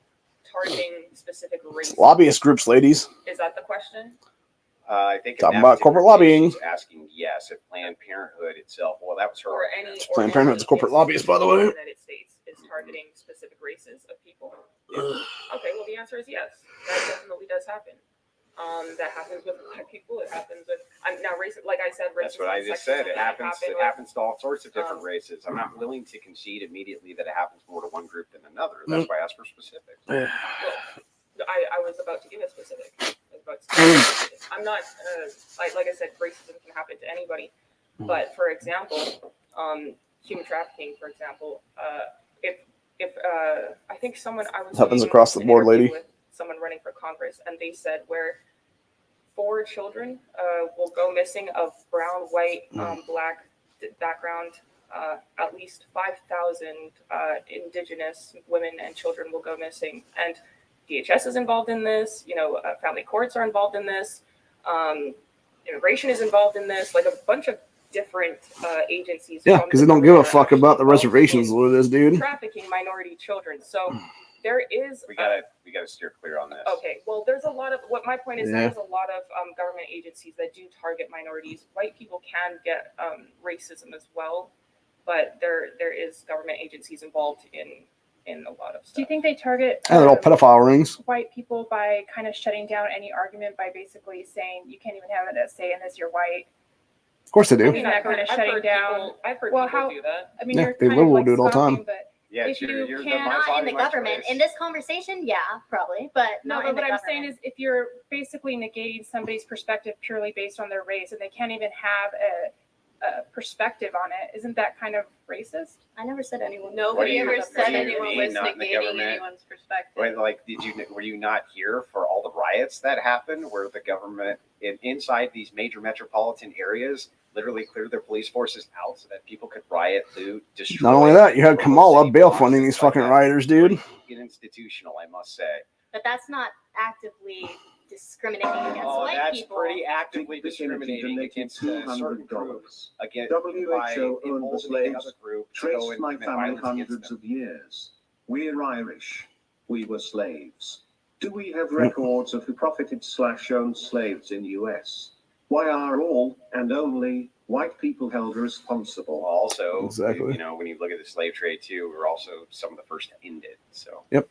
targeting specific races? Lobbyist groups, ladies. Is that the question? I think in Talking that about corporate particular case, lobbying. she's asking yes. If Planned Parenthood itself, well, that was her. Or argument. any Planned Parenthood's a corporate lobbyist, by the way. in the United States is targeting specific races of people. Okay, well the answer is yes. That definitely does happen. That happens with Black people. It happens with now race. Like I said, That's racism, what I just said. It sexism happens. It with- happens to all sorts of different Um, races. I'm not willing to concede immediately that it happens more to one group than another. That's why I asked for specifics. Well, I was about to give a specific. I was about to say, I'm not like I said, racism can happen to anybody. But for example, human trafficking, for example, if I think someone I was Happens doing across the an board, interview lady. with someone running for Congress, and they said where 4 children will go missing of brown, white, black background. At least 5,000 indigenous women and children will go missing, and DHS is involved in this. Family courts are involved in this. Immigration is involved in this. Like a bunch of different agencies. Yeah, from because the they don't give a government are fuck about the actually reservations, is involved what it is, dude. in trafficking minority children. So there is. We gotta steer clear on this. Okay, well, there's a lot of what my point is. Yeah. There's a lot of government agencies that do target minorities. White people can get racism as well, but there is government agencies involved in a lot of stuff. Do you think they target Yeah, they're all pedophile rings. white people by kind of shutting down any argument by basically saying you can't even have a say in this, you're white? Of course they do. Isn't that kind of shutting down? I've heard Well, people how- do that. I mean, Yeah, you're they kind of literally like do it all the time. scoffing, but Yeah, if you're, you you're can't- my Not body, in the my government. choice. In this conversation, yeah, probably, but no, not but in the what I'm government. saying is if you're basically negating somebody's perspective purely based on their race and they can't even have a perspective on it, isn't that kind of racist? I never said anyone. What do Nobody you- ever what said do you anyone mean, was not in the negating government? anyone's perspective. Wait, like, were you not here for all the riots that happened, where the government inside these major metropolitan areas literally cleared their police forces out so that people could riot, loot, destroy? Not only that, you had local Kamala city bail blocks, funding things these like fucking that. rioters, dude. Pretty institutional, I must say. But that's not actively discriminating against Oh, white that's people. pretty actively Big Vicinity discriminating donated against a certain group, $200. against WHO by owned the emboldening slaves, another group to go Traced and my commit family violence against hundreds them. of years. We're Irish. We were slaves. Do we have records of who profited/owned slaves in US? Why are all and only white people held responsible? Also, Exactly. when you look at the slave trade too, we're also some of the first to end it. So Yep.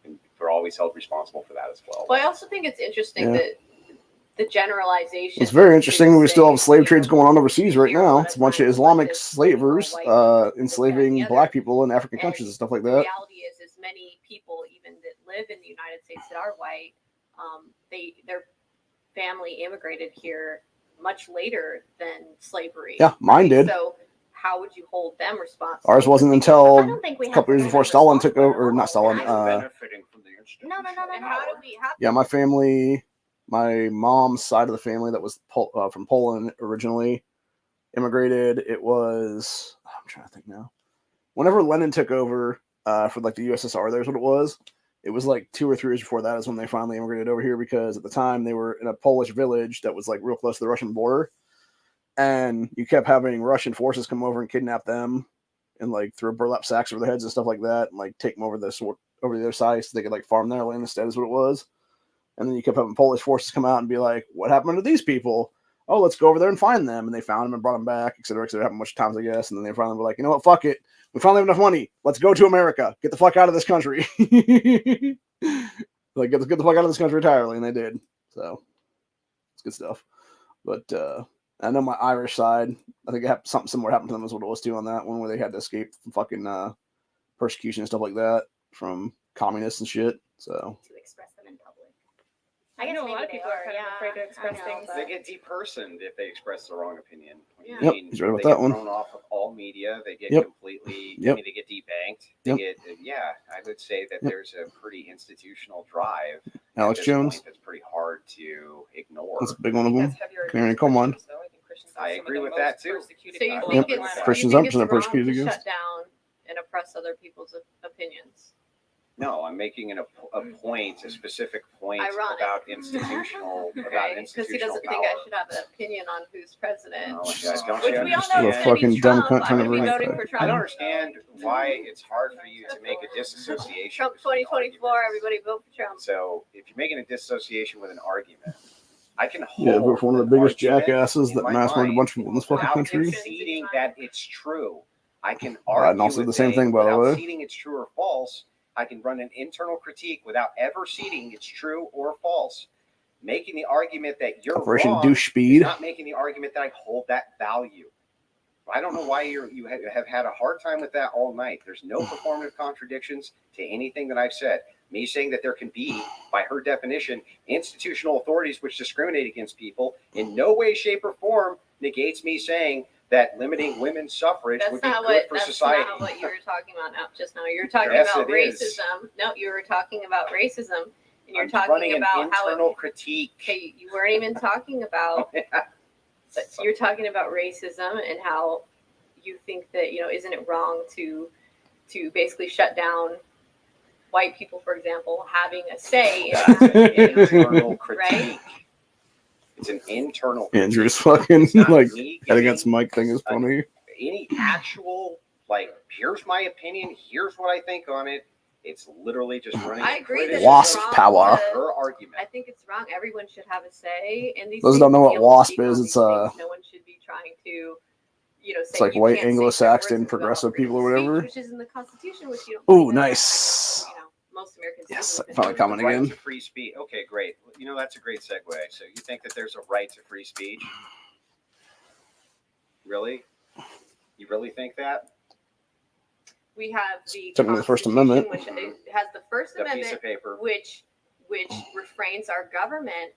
And we're always held responsible for that as well. Well, I also think it's interesting Yeah. that the generalization. It's very interesting. We still have slave trades going on you overseas right hear a now. lot It's a bunch of times Islamic leftists slavers white people, this, that, and enslaving the other. black people in African And countries and stuff like the that. reality is many people even that live in the United States that are white, their family immigrated here much later than slavery. Yeah, mine did. So how would you hold them responsible? Ours wasn't I until don't think we a have couple to years hold before them Stalin took responsible over, or at not all. Stalin. Benefiting from the No. And how do we have Yeah, my family, my mom's side of the family that was from Poland originally immigrated. It was, I'm trying to think now. Whenever Lenin took over for like the USSR, there's what it was. It was like 2 or 3 years before that is when they finally immigrated over here, because at the time they were in a Polish village that was like real close to the Russian border. And you kept having Russian forces come over and kidnap them and like throw burlap sacks over their heads and stuff like that, and like take them over to the other side so they could like farm their land instead, is what it was. And then you kept having Polish forces come out and be like, what happened to these people? Oh, let's go over there and find them. And they found them and brought them back, et cetera, et cetera. It happened a bunch of times, I guess. And then they finally were like, you know what, fuck it. We finally have enough money. Let's go to America. Get the fuck out of this country. Like, get the fuck out of this country entirely, and they did. So, it's good stuff. But I know my Irish side, I think something similar happened to them as what it was too on that one, where they had to escape from fucking persecution and stuff like that from communists and shit. So, To express them in public. I know a lot of maybe people they are kind of afraid to express I know, things. but- They get depersoned if they express the wrong opinion. Yeah. Yep, he's right about they that get one. thrown off of all media. They get Yep. completely. Yep. I mean, they get debanked. They Yep. get. Yeah, I would say that Yep. there's a pretty institutional drive. Alex at this Jones. point that's pretty hard to ignore. That's a big one of I think them. that's heavier Canary against Coleman. Christians, though. I think Christians are I some of agree the with most that, too. persecuted So you people think on the it's planet. Christians you are think it's 100% wrong persecuted to against. shut down and oppress other people's opinions? No, I'm making a point, a specific point Ironic. about institutional Because he doesn't think I should have an opinion on who's president. Oh, guys, don't Which you we all understand? know What is a going to fucking be dumb Trump. cunt I trying to would be bring voting it for back. Trump. I don't understand why it's hard for you to make a disassociation. Trump between 2024, arguments. everybody vote for Trump. So if you're making a dissociation with an argument, I can hold Yeah, but for one of the an biggest argument jackasses in that my massacred a mind bunch of people in this fucking without country. conceding that it's true. I can And argue also the with same it thing, by the without way. conceding it's true or false. I can run an internal critique without ever ceding it's true or false. Making the argument that you're Operation wrong Douche is Speed. not making the argument that I hold that value. I don't know why you have had a hard time with that all night. There's no performative contradictions to anything that I've said. Me saying that there can be, by her definition, institutional authorities which discriminate against people in no way, shape, or form negates me saying that limiting women's suffrage That's would be not good what for that's society. not what you were talking about now, just now. You're talking Yes, about it is. racism. No, you were talking about racism, and you're I'm talking running about an how internal it, critique. okay, you weren't even talking about. But you're talking about racism and how you think that isn't it wrong to basically shut down white people, for example, having a say in That's an internal Right? critique. It's an internal Andrew's critique. fucking It's not like me head giving against Mike thing is funny. any actual, like, here's my opinion, here's what I think on it. It's literally just running. I agree that it's Wasp wrong power. to- Her argument. I think it's wrong. Everyone should have a say in these Those things. don't know Be what able to WASP speak on is, these it's, things. No one should be trying to, say It's like you white can't say Anglo-Saxon certain words about progressive people or freedom of whatever. speech, which is in the Constitution, which you don't. Ooh, believe in. nice. Most Americans. Yes, believe in. finally comment Right again. to free speech. Okay, great. That's a great segue. So you think that there's a right to free speech? Really? You really think that? We have the Except for the First Constitution, Amendment. which it has the First The piece Amendment, of paper. which refrains our government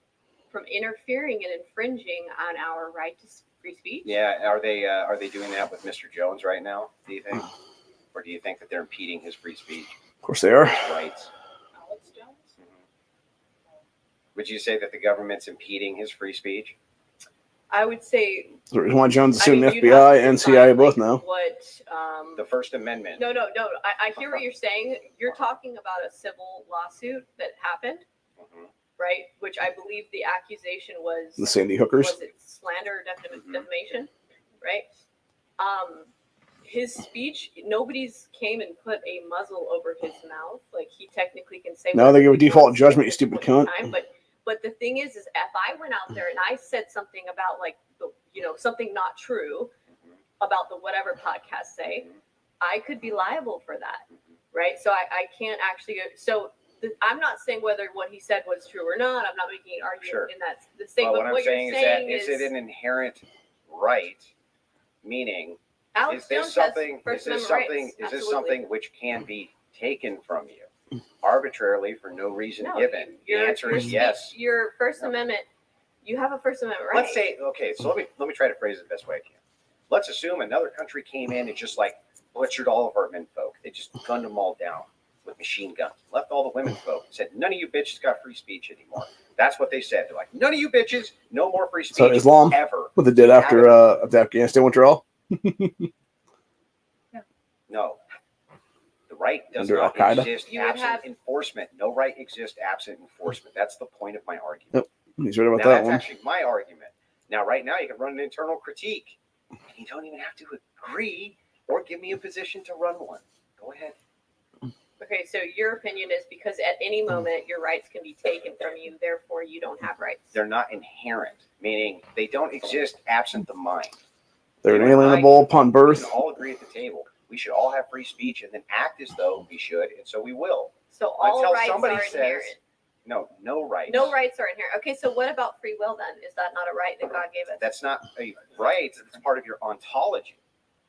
from interfering and infringing on our right to free speech. Yeah, are they doing that with Mr. Jones right now, do you think? Or do you think that they're impeding his free speech, Of course they are. his rights? Alex Jones? Would you say that the government's impeding his free speech? I would say. That's the reason why Jones is I suing mean, the you'd have FBI to and decide, CIA both like, now. What? The First Amendment. No. I hear what you're saying. You're talking about a civil lawsuit that happened, Mhm. right? Which I believe the accusation was. The Sandy Hookers. Was it slander or defamation? Right. His speech, nobody's came and put a muzzle over his mouth. Like, he technically can say. No, they give a whatever he default wants to judgment, at you this stupid point in cunt. time. But the thing is if I went out there and I said something about, like, something not true about the whatever podcast say, I could be liable for that, right? So I can't actually. So I'm not saying whether what he said was true or not. I'm not making an argument Sure. in that the same. Well, but what I'm saying you're is that saying is it an inherent right? Meaning, Alex is this Jones has something? First Is this Amendment something? rights. Is this Absolutely. something which can be taken from you arbitrarily for no reason No, given? The answer is yes. Your First No. Amendment, you have a First Amendment right. Let's say, okay, so let me try to phrase it the best way I can. Let's assume another country came in and just, like, butchered all of our men folk. They just gunned them all down with machine guns, left all the women folk, said none of you bitches got free speech anymore. That's what they said. They're like, none of you bitches, no more free speech So Islam? ever. What they did after the Afghanistan withdrawal. No. The right does Under not Al-Qaeda? exist You would absent have- enforcement. No right exists absent enforcement. That's the point of my argument. Yep. He's right about Now, that that's one. actually my argument. Now, right now, you can run an internal critique, and you don't even have to agree or give me a position to run one. Go ahead. Okay, so your opinion is because at any moment your rights can be taken from you, therefore you don't have rights. They're not inherent, meaning they don't exist absent the mind. They're You and I inalienable upon We birth. can all agree at the table. We should all have free speech and then act as though we should, and so we will. So all Until rights somebody are says, inherent. no rights. No rights are inherent. Okay, so what about free will then? Is that not a right that God gave us? That's not a right. It's part of your ontology.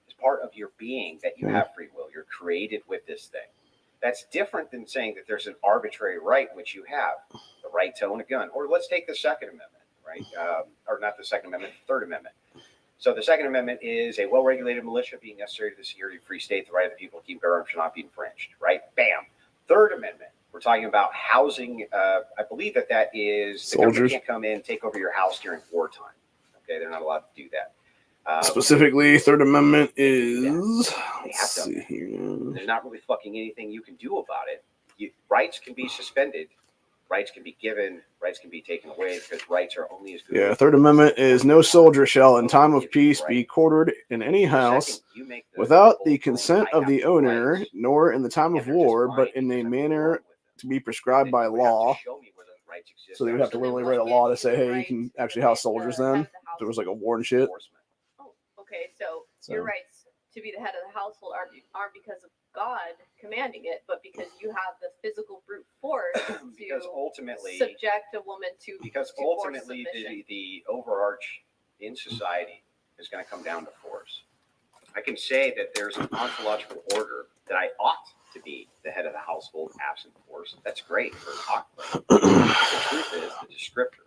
It's part of your being that you have free will. You're created with this thing. That's different than saying that there's an arbitrary right which you have, the right to own a gun. Or let's take the Second Amendment, right? Or not the Second Amendment, the Third Amendment. So the Second Amendment is a well-regulated militia being necessary to the security of a free state. The right of the people to keep their arms shall not be infringed, right? Bam. Third Amendment. We're talking about housing. I believe that is the government Soldiers. can't come in and take over your house during wartime. Okay, they're not allowed to do that. Specifically, Third Amendment is. They have Let's done see that. here. There's not really fucking anything you can do about it. Rights can be suspended. Rights can be given. Rights can be taken away because rights are only as good. Yeah, Third Amendment is no soldier shall in time of peace be quartered in any house without the consent of the owner, nor in the time of war, but in a manner to be prescribed by law. So they would have to literally write a law to say, hey, you can actually house soldiers then. If there was like a war and shit. Oh, okay. So your rights to be the head of the household aren't because of God commanding it, but because you have the physical brute force because to ultimately subject a woman to ultimately submission. the overarch in society is going to come down to force. I can say that there's an ontological order that I ought to be the head of the household absent force. That's great for an octave. The truth is, the descriptor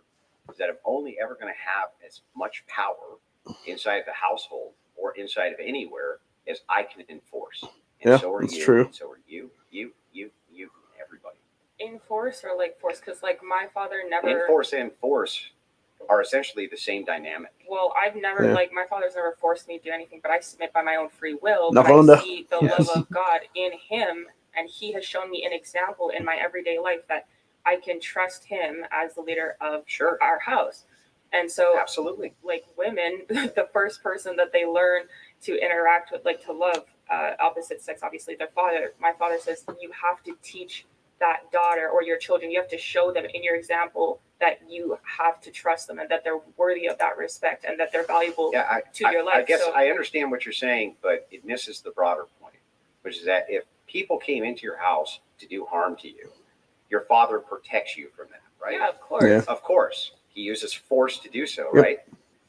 is that I'm only ever going to have as much power inside the household or inside of anywhere as I can enforce. And Yeah, so are that's you, true. and so are you, everybody. Enforce or like force? Because like my father never. Enforce and force are essentially the same dynamic. Well, I've never like my father's never forced me to do anything, but I submit by my own free will. No, But I Rhonda. see the love of God in him, and he has shown me an example in my everyday life that I can trust him as the leader of our house. And so, absolutely, like women, the first person that they learn to interact with, like to love opposite sex, obviously their father. My father says you have to teach that daughter or your children, you have to show them in your example that you have to trust them and that they're worthy of that respect and that they're valuable to your life. I guess I understand what you're saying, but it misses the broader point, which is that if people came into your house to do harm to you, your father protects you from that, right? Yeah, of course. Yeah. Of course. He uses force to do so, right?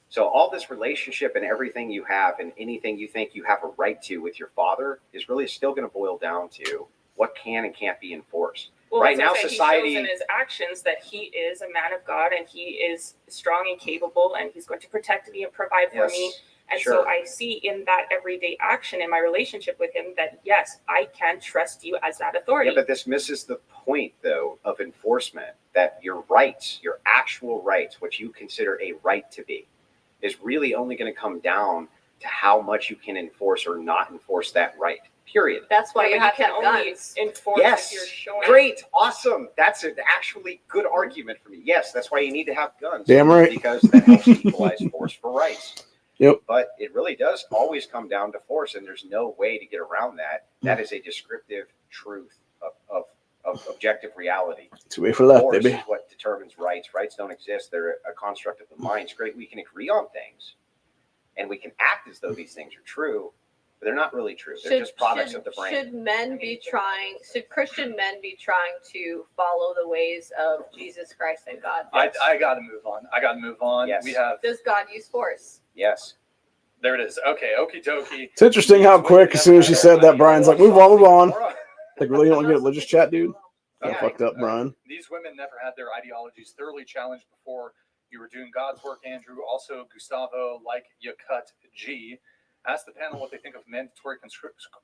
So all this relationship and everything you have and anything you think you have a right to with your father is really still going to boil down to what can and can't be enforced. Well, right now, society, he shows in his actions that he is a man of God and he is strong and capable and he's going to protect me and provide for me. And so I see in that everyday action in my relationship with him that, yes, I can trust you as that authority. Yeah, but this misses the point, though, of enforcement, that your rights, your actual rights, what you consider a right to be, is really only going to come down to how much you can enforce or not enforce that right. Period. That's why you have can to only guns. enforce Yes. if you're showing. Great. Awesome. That's an actually good argument for me. Yes, that's why you need to have guns. Damn right. Because that helps equalize force for rights. Yep. But it really does always come down to force, and there's no way to get around that. That is a descriptive truth of objective reality. It's a way for left, Force baby. is what determines rights. Rights don't exist. They're a construct of the mind. It's great. We can agree on things, and we can act as though these things are true, but they're not really true. They're just products of the brain. Should Christian men be trying to follow the ways of Jesus Christ and God? I got to move on. Yes. We have. Does God use force? Yes. There it is. Okay, okie dokie. It's interesting how quick, as soon as she said that, Brian's like, move on. Like, really, you don't want to get a religious chat, dude? Yeah. Fucked up, Brian. These women never had their ideologies thoroughly challenged before. You were doing God's work, Andrew. Also, Gustavo, like you cut G. Ask the panel what they think of mandatory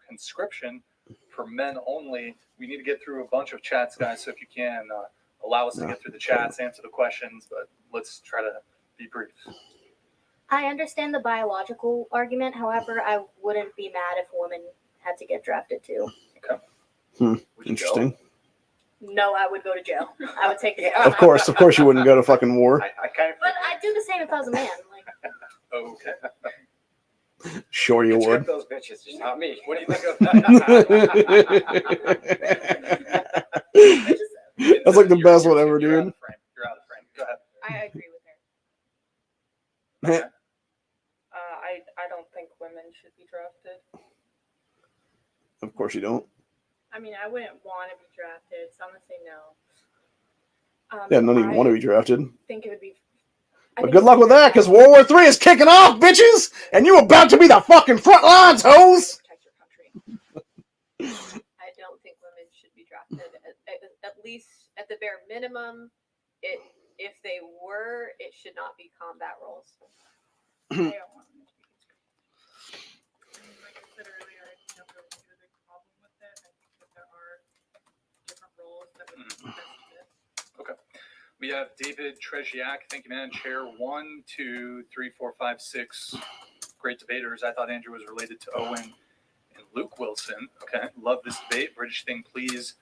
conscription for men only. We need to get through a bunch of chats, guys, so if you can allow us to get through the chats, answer the questions, but let's try to be brief. I understand the biological argument. However, I wouldn't be mad if women had to get drafted too. Would you Interesting. go? No, I would go to jail. I would take the jail Of time. course, you wouldn't go to fucking war. I kind of. But I'd do the same if I was a man. Like, Okay. Sure, you would. Those bitches, just not me. What do you think of that? That's like the best one ever, You're out dude. of frame. You're out of frame. Go ahead. I agree with her. I don't think women should be drafted. Of course you don't. I mean, I wouldn't want to be drafted, so I'm gonna say no. Yeah, none even I want to be drafted. think it would be. But good luck with that, because World War III is kicking off, bitches! And you about to be the fucking front lines, hoes! Protect your country. I don't think women should be drafted. At least at the bare minimum, if they were, it should not be combat roles. I don't want them to be conscripted. Like I said earlier, I don't really see the big problem with it. I think that there are different roles that would best fit. Okay. We have David Treziak. Thank you, man. Chair 1, 2, 3, 4, 5, 6. Great debaters. I thought Andrew was related to Owen and Luke Wilson. Okay. Love this debate. British thing, please.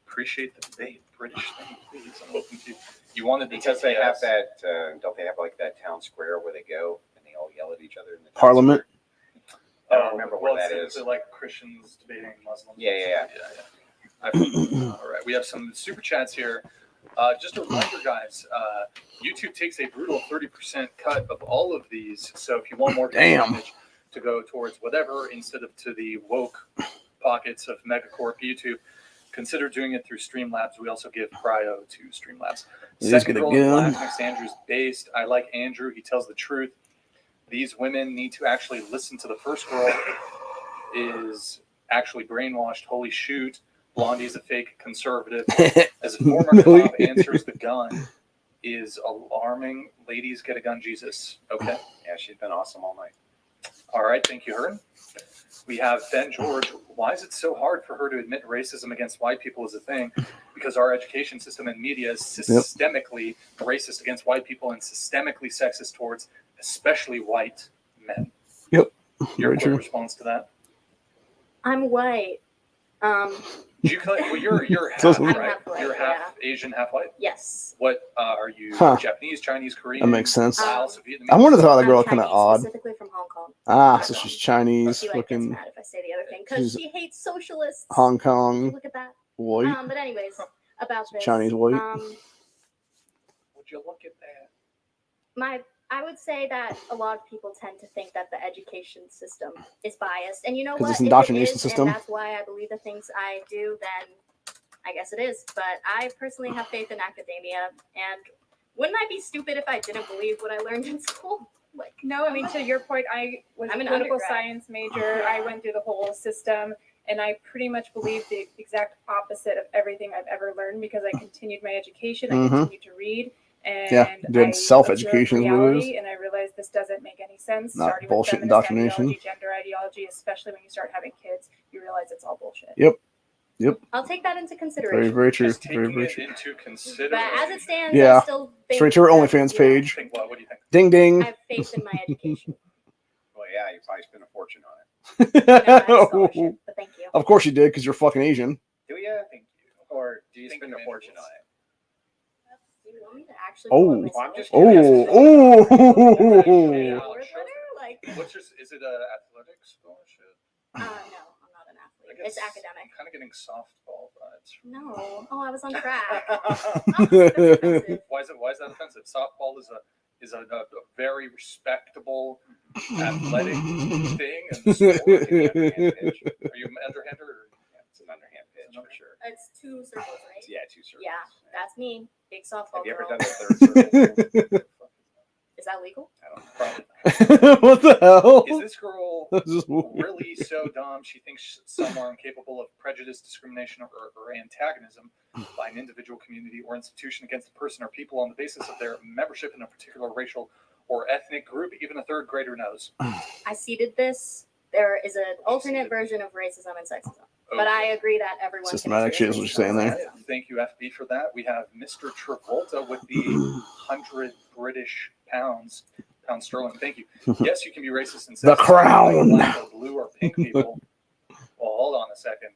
Appreciate the debate. British thing, please. I'm open to. You wanted because they have that. Don't they have like that town square where they go and they all yell at each other in the Parliament. I don't remember where that is. Is it like Christians debating Muslims? Yeah. All right. We have some super chats here. Just a reminder, guys, YouTube takes a brutal 30% cut of all of these. So if you want more percentage to go towards whatever instead of to the woke pockets of Megacorp YouTube, consider doing it through Streamlabs. We also give prio to Streamlabs. Second girl in black next to Andrew's based. I like Andrew. He tells the truth. These women need to actually listen to the first girl is actually brainwashed. Holy shoot. Blondie's a fake conservative. As a former cop answers the gun is alarming. Ladies, get a gun, Jesus. Okay. Yeah, she's been awesome all night. All right. Thank you, Hearn. We have Ben George. Why is it so hard for her to admit racism against white people is a thing? Because our education system and media is systemically racist against white people and systemically sexist towards especially white men. Yep. Your quick response to that? I'm white. You're half, right? Half white, you're half Asian, half white? Yes. What are you? Japanese, Chinese, Korean? That makes sense. Laos, Vietnamese? I wondered how the girl I'm kind of Chinese, odd. Specifically from Hong Kong. So she's Chinese, She gets looking mad if I say the other thing because she hates socialists. Hong Kong Look at that. white. But anyways, about this. Chinese white. Would you look at that? I would say that a lot of people tend to think that the education system is biased, and you know 'Cause what? it's an indoctrination If it is, system. and that's why I believe the things I do. Then I guess it is. But I personally have faith in academia, and wouldn't I be stupid if I didn't believe what I learned in school? Like, No, I mean, to your point, I was I'm a an political undergrad. science major. I went through the whole system, and I pretty much believe the exact opposite of everything I've ever learned because I continued my education. I continued to read. And did self-education observed is what it reality, and I realized this doesn't make any sense. Not Starting bullshit with feminist indoctrination. ideology, gender ideology, especially when you start having kids, you realize it's all bullshit. Yep. I'll take that into consideration. Very, very true. Just Very, taking very it true. into consideration. But as it stands, Yeah. I still think Straight to her that, OnlyFans page. Think what? What do you think? Ding ding. I have faith in my education. Well, yeah, you probably spent a fortune on it. No, I have a scholarship, but thank you. Of course you did, because you're fucking Asian. Do you? Thank you. Or do you Think spend a of fortune individuals. on it? Do you want me to actually Oh. pull up my Well, I'm just scholarship? Oh. Or Twitter? Like, What's your? Is it a athletics scholarship? no, I'm not an athlete. I guess It's academic. I'm kind of getting softball vibes. No. Oh, I was on track. Why is that offensive? Softball is a very respectable athletic thing and sport. Are you an underhander? Or? Yeah, it's an underhand pitch for sure. It's 2 circles, right? Yeah, 2 circles. Yeah, that's me. Big softball Have you ever girl. done the 3rd circle? Is that legal? I don't know. Probably. What the hell? Is this girl really so dumb she thinks some are incapable of prejudice, discrimination, or antagonism by an individual, community, or institution against a person or people on the basis of their membership in a particular racial or ethnic group? Even a 3rd grader knows. I seeded this. There is an alternate version of racism and sexism. But I agree that everyone Systematic shit is what you're saying there. Thank you, FB, for that. We have Mr. Travolta with the 100 British pound sterling. Thank you. Yes, you can be racist and The sexist. crown. Black or blue or pink people. Well, hold on a second.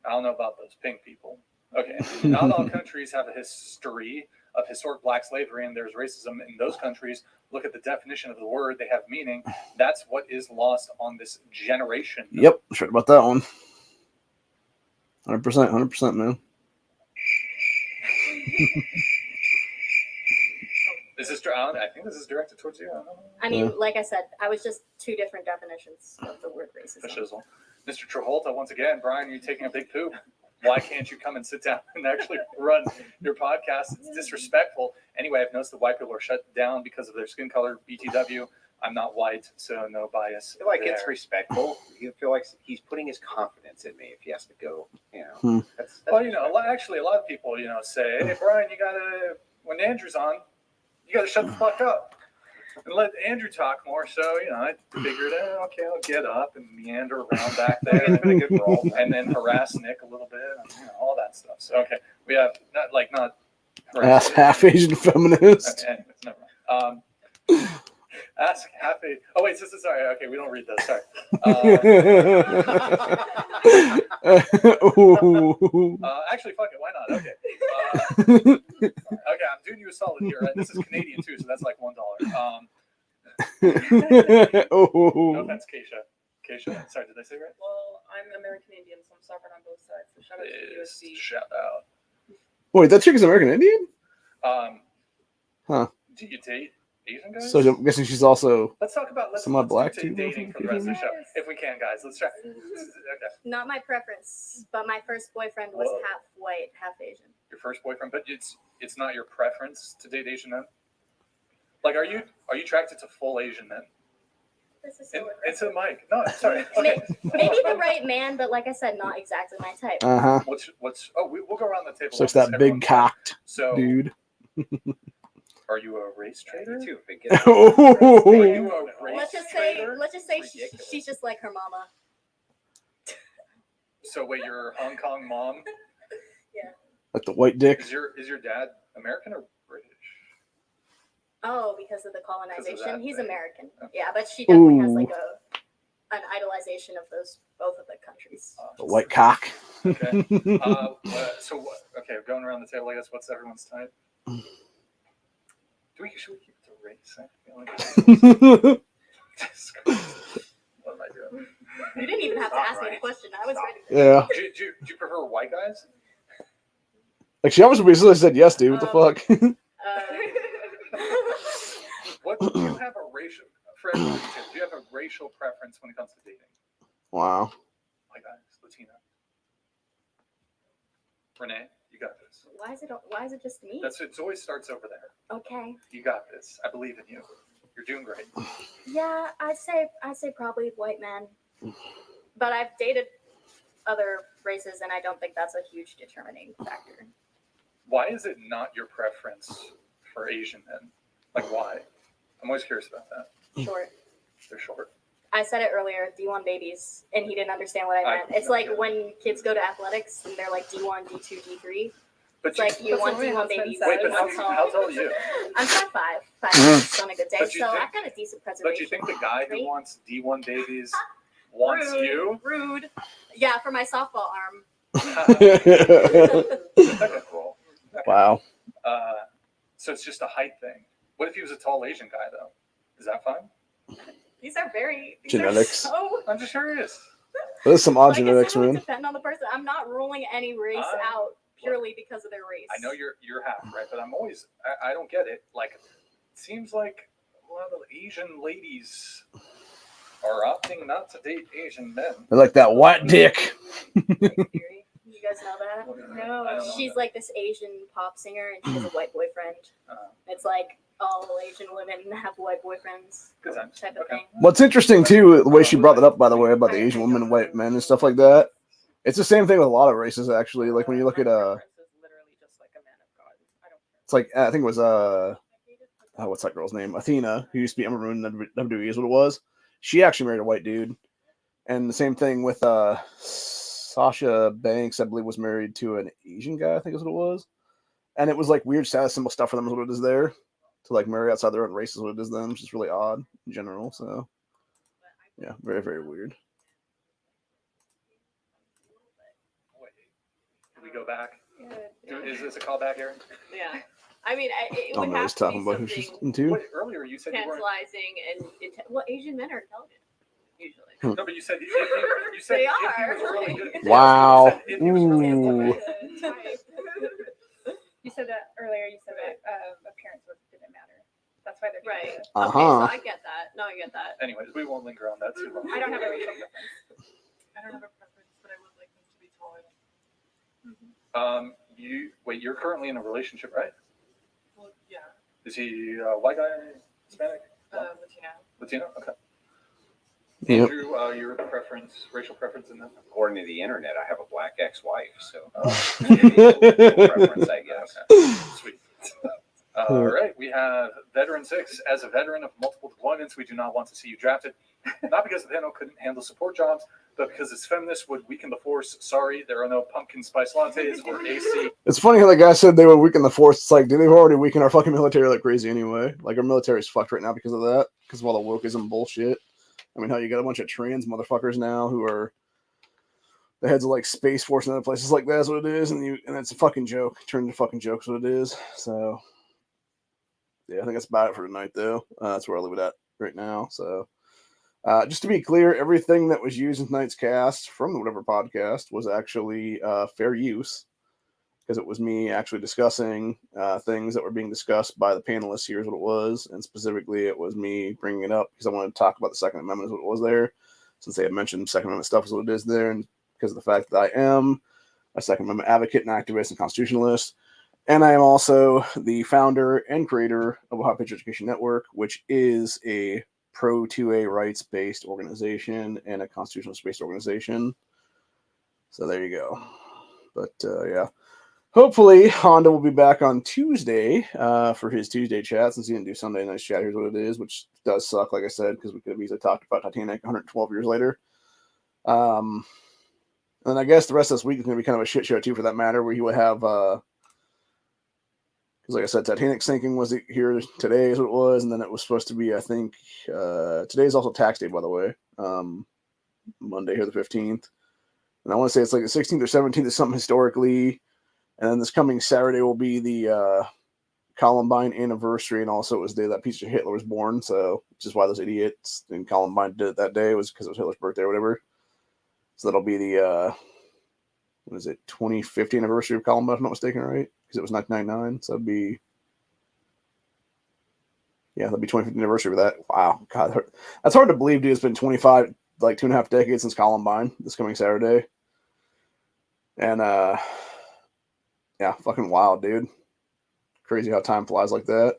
I don't know about those pink people. Okay. Not all countries have a history of historic black slavery, and there's racism in those countries. Look at the definition of the word. They have meaning. That's what is lost on this generation. Yep, sure about that one. 100%, man. Is this? I think this is directed towards you. I don't know. I mean, like I said, I was just 2 different definitions of the word racism. The shizzle. Mr. Travolta, once again, Brian, you're taking a big poop. Why can't you come and sit down and actually run your podcast? It's disrespectful. Anyway, I've noticed that white people are shut down because of their skin color. BTW. I'm not white, so no bias. I feel like there. it's respectful. You feel like he's putting his confidence in me if he has to go. You know, that's Well, you know, actually, a lot of people, you know, say, "Hey, Brian, you gotta when Andrew's on, you gotta shut the fuck up and let Andrew talk more." So, you know, I figured, okay, I'll get up and meander around back there, It's been a good role. and then harass Nick a little bit, and, you know, all that stuff. So, okay, we have not Ask half Asian feminist. Anyways, never mind. Ask half a. Oh wait, sorry. Okay, we don't read those. Sorry. Actually, fuck it. Why not? Okay. Okay, I'm doing you a solid here. Right? This is Canadian too, so that's like $1. No offense, Keisha. Keisha, sorry, did I say right? Well, I'm American Indian, so I'm sovereign on both sides. So shout out to the USC. Shout out. Wait, that chick is American Indian? Huh? Do you date Asian guys? So I'm guessing she's also. Let's talk about let's do black too, dating for the rest of the show, if we can, guys. Let's try. Okay. Not my preference, but my first boyfriend was Whoa. half white, half Asian. Your first boyfriend, but it's not your preference to date Asian men. Like, are you attracted to full Asian men? This is so It's a mic. No, sorry. Okay. Maybe the right man, but like I said, not exactly my type. What's? Oh, we'll go around the table. So it's that big cocked So, dude. are you a race trader? too. Big Are Oh. you a race Let's just trader? say Ridiculous. she's just like her mama. So wait, your Hong Kong mom Like the white dick. is your dad American or British? Oh, because of the that colonization, he's thing. American. Yeah, but she definitely has Ooh. like an idolization of both of the countries. The white cock. Okay. So what? Okay, going around the table, I guess. What's everyone's type? Should we keep it to race? I feel like what am I doing? You didn't even have to ask me the question. I was ready. Yeah. Do you prefer white guys? Like she almost basically said yes, dude. What the fuck? What do you have a racial? For everyone, do you have a racial preference when it comes to dating? Wow. White guys, Latina. Renee, you got this. Why is it just me? It always starts over there. Okay. You got this. I believe in you. You're doing great. Yeah, I'd say probably white men. But I've dated other races, and I don't think that's a huge determining factor. Why is it not your preference for Asian men? Like, why? I'm always curious about that. Short. They're short. I said it earlier, D1 babies, and he didn't understand what I meant. It's like when kids go to athletics and they're like D1, D2, D3. But It's like you want That's what my D1 babies. husband wait, but says. how tall are you? I'm 5'5", on a good day, But you so think- I've got a decent preservation. But you think the guy who rate. wants D1 babies wants Rude, you? Rude. Yeah, for my softball arm. Okay, cool. Okay. Wow. So it's just a height thing. What if he was a tall Asian guy, though? Is that fine? These are Genetics. so, I'm just curious. There's some odd like I genetics, said, it would man. depend on the person. I'm not ruling any race out purely because of their race. I know you're half, right? But I'm always, I don't get it. Like, it seems like a lot of Asian ladies are opting not to date Asian men. They're like that white dick. You guys know that? No. I don't know. She's like this Asian pop singer, and she has a white boyfriend. It's like all Asian women have white boyfriends Good times. type of Okay. thing. What's interesting too, the way she brought that up, by the way, about the Asian women and white men and stuff like that. It's the same thing with a lot of races, actually. Like when you look at My preference is literally just like a man of God. I don't care. it's like I think it was what's that girl's name? Athena, who used to be Emma Maroon in WWE, is what it was. She actually married a white dude, and the same thing with Sasha Banks, I believe, was married to an Asian guy. I think is what it was, and it was like weird status symbol stuff for them, is what it is there. To like marry outside their own race is what it is them, which is really odd in general. So yeah, very, very weird. Wait, can we go back? Is this a callback here? Yeah. I mean, it Don't would know what have he's to be talking about who she's something into. Wait, earlier you said you weren't. tantalizing and well, Asian men are intelligent usually. No, but you said you said They if he are. was really good. Wow. You said if he was really Ooh. good. You said that earlier. You said that appearance didn't matter. That's why they're Right. together. Uh Okay, huh. so I get that. No, I get that. Anyways, we won't linger on that too long. I don't have a racial preference. I don't have a preference, but I would like them to be taller. You're currently in a relationship, right? Well, yeah. Is he white guy, Hispanic? Latino. Okay. Yep. Andrew, your preference, racial preference in that? According to the internet, I have a black ex-wife, so preference, I guess. Okay. Sweet. All right, we have Veteran 6. As a veteran of multiple deployments, we do not want to see you drafted. Not because the panel couldn't handle support jobs, but because its feminists would weaken the force. Sorry, there are no pumpkin spice lattes or AC. It's funny how the guy said they would weaken the force. It's like, dude, they've already weakened our fucking military like crazy anyway. Like, our military's fucked right now because of that, because of all the wokeism bullshit. I mean, how you got a bunch of trans motherfuckers now who are the heads of like Space Force and other places like that's what it is, and it's a fucking joke. Turned into fucking jokes what it is. So yeah, I think that's about it for tonight though. That's where I'll leave it at right now. So just to be clear, everything that was used in tonight's cast from the Whatever podcast was actually fair use, because it was me actually discussing things that were being discussed by the panelists. Here's what it was, and specifically it was me bringing it up because I wanted to talk about the Second Amendment is what it was there, since they had mentioned Second Amendment stuff is what it is there, and because of the fact that I am a Second Amendment advocate and activist and constitutionalist, and I am also the founder and creator of Ohio Patriot Education Network, which is a pro-2A rights-based organization and a constitutional-based organization. So there you go. But yeah. Hopefully, Honda will be back on Tuesday for his Tuesday chat, since he didn't do Sunday night's chat. Here's what it is, which does suck, like I said, because we could have easily talked about Titanic 112 years later. And I guess the rest of this week is going to be kind of a shit show, too, for that matter, where he would have... because, like I said, Titanic sinking was here today is what it was, and then it was supposed to be, I think... today is also tax day, by the way. Monday here, the 15th. And I want to say it's like the 16th or 17th is something historically... And then this coming Saturday will be the Columbine anniversary, and also it was the day that piece of Hitler was born. So, which is why those idiots in Columbine did it that day, was because it was Hitler's birthday or whatever. So that'll be the 25th anniversary of Columbine, if I'm not mistaken, right? Because it was 1999. So that'd be 25th anniversary of that. Wow, God, that's hard to believe, dude. It's been 25, like 2.5 decades since Columbine. This coming Saturday, and yeah, fucking wild, dude. Crazy how time flies like that.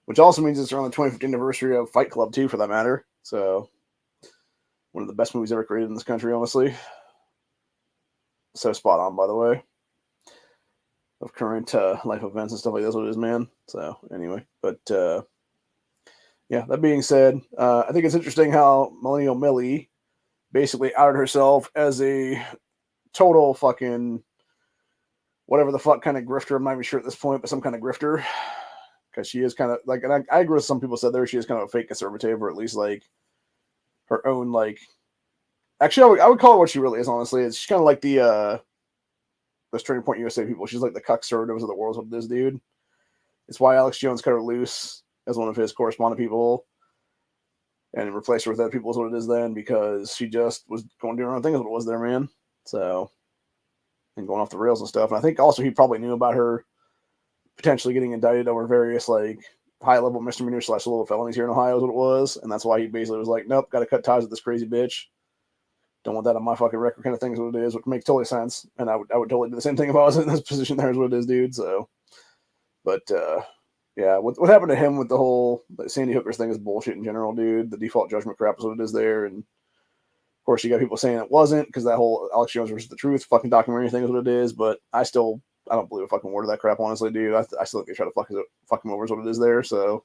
Which also means it's around the 25th anniversary of Fight Club, too, for that matter. So, one of the best movies ever created in this country, honestly. So spot on, by the way. Of current life events and stuff like that's what it is, man. So, anyway. But, yeah, that being said, I think it's interesting how Millennial Millie basically outed herself as a total fucking... whatever the fuck kind of grifter, I'm not even sure at this point, but some kind of grifter, because she is kind of like, and I agree with some people said there, she is kind of a fake conservative, or at least like her own, like, actually I would call her what she really is, honestly. She's kind of like the Turning Point USA people. She's like the cuck conservatives of the world with this dude. It's why Alex Jones cut her loose as one of his correspondent people and replaced her with other people is what it is then, because she just was going to do her own thing is what it was there, man. So, and going off the rails and stuff. And I think also he probably knew about her potentially getting indicted over various like high-level misdemeanors / little felonies here in Ohio is what it was. And that's why he basically was like, nope, got to cut ties with this crazy bitch. Don't want that on my fucking record kind of thing is what it is, which makes totally sense. And I would totally do the same thing if I was in this position there is what it is, dude. So, but yeah, what happened to him with the whole Sandy Hookers thing is bullshit in general, dude. The default judgment crap is what it is there. And of course, you got people saying it wasn't because that whole Alex Jones versus the Truth fucking documentary thing is what it is. But I don't believe a fucking word of that crap, honestly, dude. I still think they try to fuck him over is what it is there. So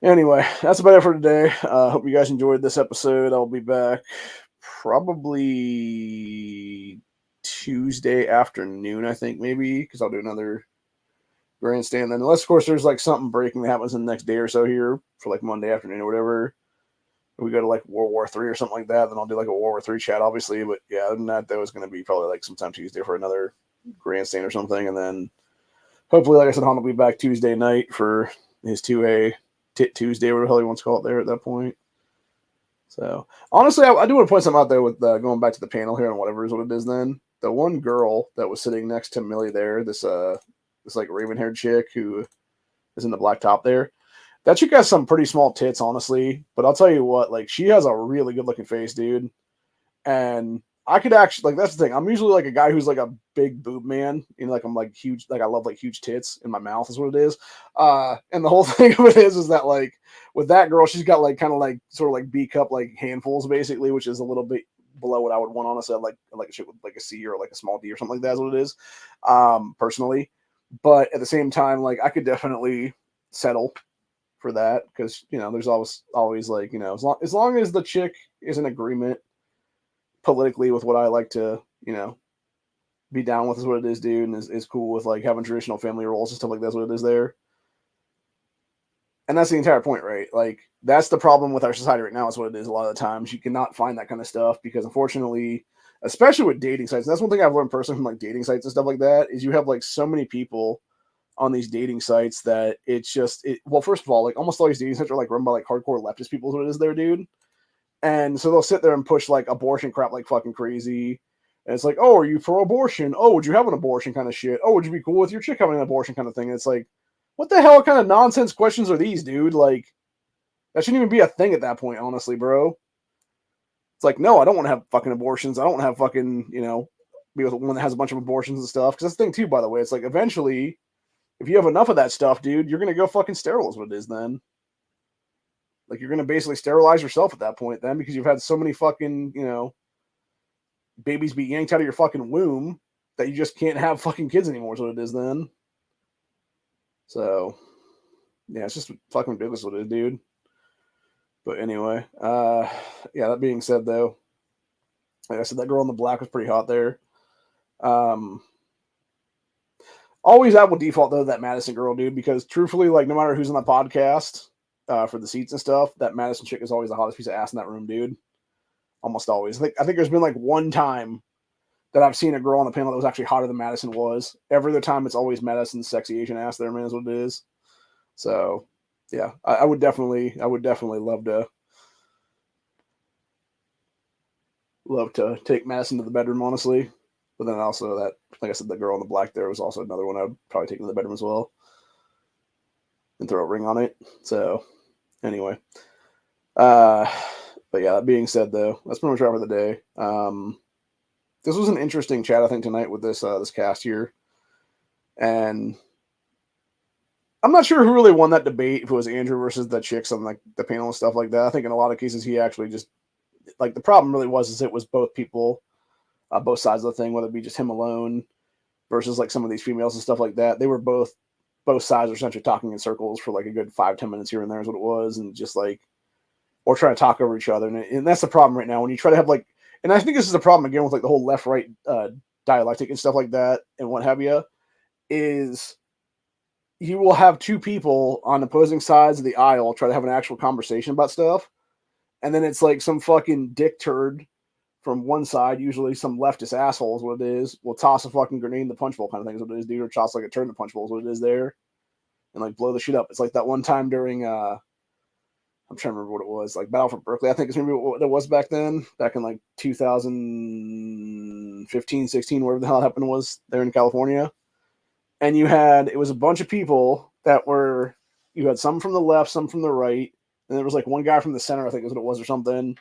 anyway, that's about it for today. Hope you guys enjoyed this episode. I'll be back probably Tuesday afternoon, I think, maybe, because I'll do another Grandstand then. Unless, of course, there's like something breaking that happens in the next day or so here for like Monday afternoon or whatever. We go to like World War III or something like that, then I'll do like a World War III chat, obviously. But yeah, other than that, was going to be probably like sometime Tuesday for another Grandstand or something. And then hopefully, like I said, Han will be back Tuesday night for his 2A Tit Tuesday, whatever the hell he wants to call it there at that point. So honestly, I do want to point something out there with going back to the panel here and whatever is what it is then. The one girl that was sitting next to Millie there, this like raven-haired chick who is in the black top there. That chick has some pretty small tits, honestly. But I'll tell you what, like, she has a really good-looking face, dude. And I could actually, like, that's the thing. I'm usually like a guy who's like a big boob man. Like I'm like huge, like I love like huge tits in my mouth is what it is. And the whole thing of it is that like with that girl, she's got like kind of like sort of like B cup like handfuls basically, which is a little bit below what I would want honestly. Like a shit with like a C or like a small D or something like that is what it is. Personally. But at the same time, like I could definitely settle for that because there's always like as long as the chick is in agreement politically with what I like to be down with is what it is, dude, and is cool with like having traditional family roles and stuff like that's what it is there. And that's the entire point, right? Like that's the problem with our society right now is what it is. A lot of the times you cannot find that kind of stuff because unfortunately, especially with dating sites, and that's one thing I've learned personally from like dating sites and stuff like that is you have like so many people on these dating sites that it's just well, first of all, like almost all these dating sites are like run by like hardcore leftist people is what it is there, dude. And so they'll sit there and push like abortion crap like fucking crazy. And it's like, oh, are you for abortion? Oh, would you have an abortion kind of shit? Oh, would you be cool with your chick having an abortion kind of thing? And it's like, what the hell kind of nonsense questions are these, dude? Like, that shouldn't even be a thing at that point, honestly, bro. It's like, no, I don't want to have fucking abortions. I don't want to have fucking, be with one that has a bunch of abortions and stuff. Because that's the thing, too, by the way. It's like, eventually, if you have enough of that stuff, dude, you're going to go fucking sterile is what it is then. Like, you're going to basically sterilize yourself at that point then because you've had so many fucking, babies be yanked out of your fucking womb that you just can't have fucking kids anymore is what it is then. So, yeah, it's just fucking ridiculous what it is, dude. But anyway, yeah, that being said, though, like I said, that girl in the black was pretty hot there. Always I will default, though, that Madison girl, dude, because truthfully, like, no matter who's on the podcast for the seats and stuff, that Madison chick is always the hottest piece of ass in that room, dude. Almost always. I think there's been like one time that I've seen a girl on the panel that was actually hotter than Madison was. Every other time, it's always Madison's sexy Asian ass there, man, is what it is. So, yeah, I would definitely love to take Madison to the bedroom, honestly. But then also that, like I said, the girl in the black there was also another one I would probably take to the bedroom as well and throw a ring on it. So, anyway, but yeah, that being said, though, that's pretty much all for the day. This was an interesting chat, I think, tonight with this cast here, and I'm not sure who really won that debate. If it was Andrew versus the chicks on like the panel and stuff like that. I think in a lot of cases he actually just like the problem really was it was both people, both sides of the thing, whether it be just him alone versus like some of these females and stuff like that. They were both sides were essentially talking in circles for like a good 5-10 minutes here and there is what it was, and just like. Or trying to talk over each other. And that's the problem right now. When you try to have like, and I think this is the problem again with like the whole left-right dialectic and stuff like that and what have you, is you will have two people on opposing sides of the aisle try to have an actual conversation about stuff. And then it's like some fucking dick turd from one side, usually some leftist asshole is what it is, will toss a fucking grenade in the punch bowl kind of thing is what it is, dude, or toss like a turd in the punch bowl is what it is there. And like blow the shit up. It's like that one time during I'm trying to remember what it was, like Battle for Berkeley, I think it's maybe what it was back then, back in like 2015, 16, whatever the hell happened was there in California. And it was a bunch of people you had some from the left, some from the right, and there was like one guy from the center, I think is what it was or something.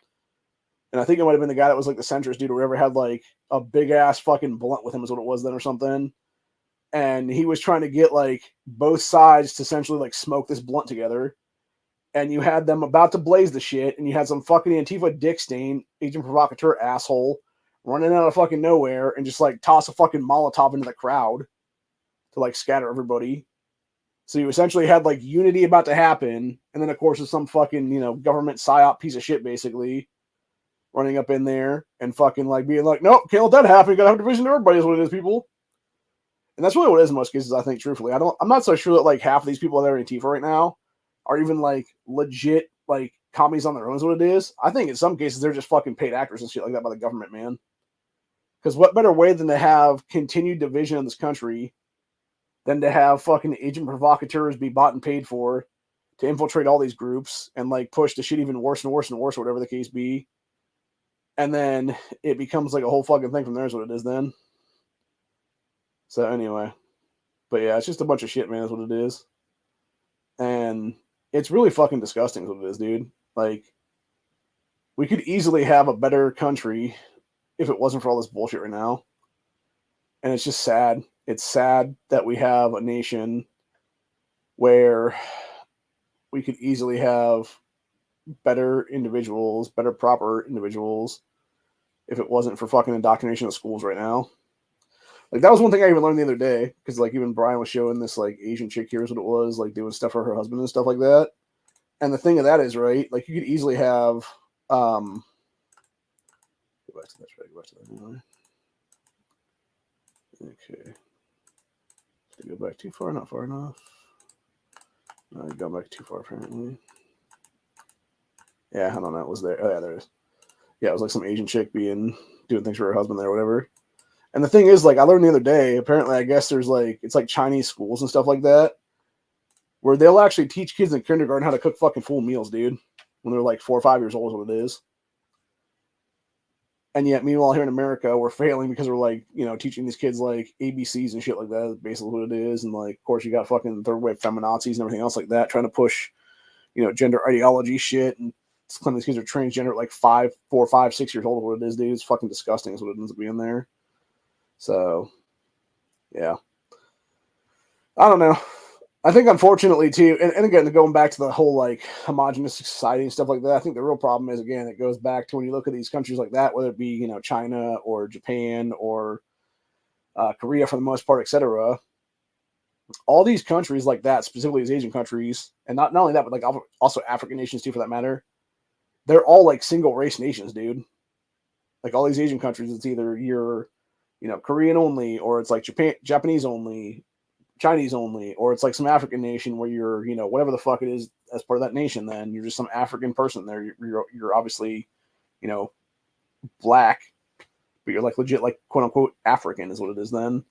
And I think it might have been the guy that was like the centrist dude or whatever had like a big ass fucking blunt with him is what it was then or something. And he was trying to get like both sides to essentially like smoke this blunt together. And you had them about to blaze the shit, and you had some fucking Antifa dick stain, agent provocateur asshole, running out of fucking nowhere and just like toss a fucking Molotov into the crowd to like scatter everybody. So you essentially had like unity about to happen, and then of course there's some fucking, government psyop piece of shit basically running up in there and fucking like being like, nope, can't let that happen. You gotta have division to everybody is what it is, people. And that's really what it is in most cases, I think, truthfully. I'm not so sure that like half of these people that are in Antifa right now are even like legit like commies on their own is what it is. I think in some cases they're just fucking paid actors and shit like that by the government, man. Because what better way than to have continued division in this country than to have fucking agent provocateurs be bought and paid for to infiltrate all these groups and like push the shit even worse and worse and worse, whatever the case be. And then it becomes like a whole fucking thing from there is what it is then. So anyway, but yeah, it's just a bunch of shit, man, is what it is. And it's really fucking disgusting is what it is, dude. Like, we could easily have a better country if it wasn't for all this bullshit right now. And it's just sad. It's sad that we have a nation where we could easily have better individuals, better proper individuals, if it wasn't for fucking indoctrination of schools right now. Like, that was one thing I even learned the other day, because, like, even Brian was showing this, like, Asian chick, here's what it was, like, doing stuff for her husband and stuff like that. And the thing of that is, right, like, you could easily have, go back to that, try to go back to that anyway. Okay. Did I go back too far? Not far enough. No, I got back too far, apparently. Yeah, I don't know, it was there. Oh, yeah, there it is. Yeah, it was like some Asian chick doing things for her husband there or whatever. And the thing is, like, I learned the other day, apparently, I guess there's, like, it's like Chinese schools and stuff like that, where they'll actually teach kids in kindergarten how to cook fucking full meals, dude, when they're, like, 4 or 5 years old is what it is. And yet, meanwhile, here in America, we're failing because we're, like, you know, teaching these kids, like, ABCs and shit like that. That's basically what it is. And, like, of course, you got fucking third-wave feminazis and everything else like that, trying to push, you know, gender ideology shit. And some of these kids are transgender at, like, 4, 5, 6 years old, what it is, dude. It's fucking disgusting is what it ends up being there. So, yeah. I don't know. I think, unfortunately, too, and again, going back to the whole, like, homogenous society and stuff like that, I think the real problem is, again, it goes back to when you look at these countries like that, whether it be, you know, China or Japan or Korea for the most part, etc. All these countries like that, specifically these Asian countries, and not only that, but, like, also African nations, too, for that matter, they're all, like, single-race nations, dude. Like, all these Asian countries, it's either you're, you know, Korean only, or it's, like, Japanese only, Chinese only, or it's like some African nation where you're, you know, whatever the fuck it is as part of that nation, then you're just some African person there. You're obviously, you know, black, but you're like legit, like, quote unquote African is what it is then.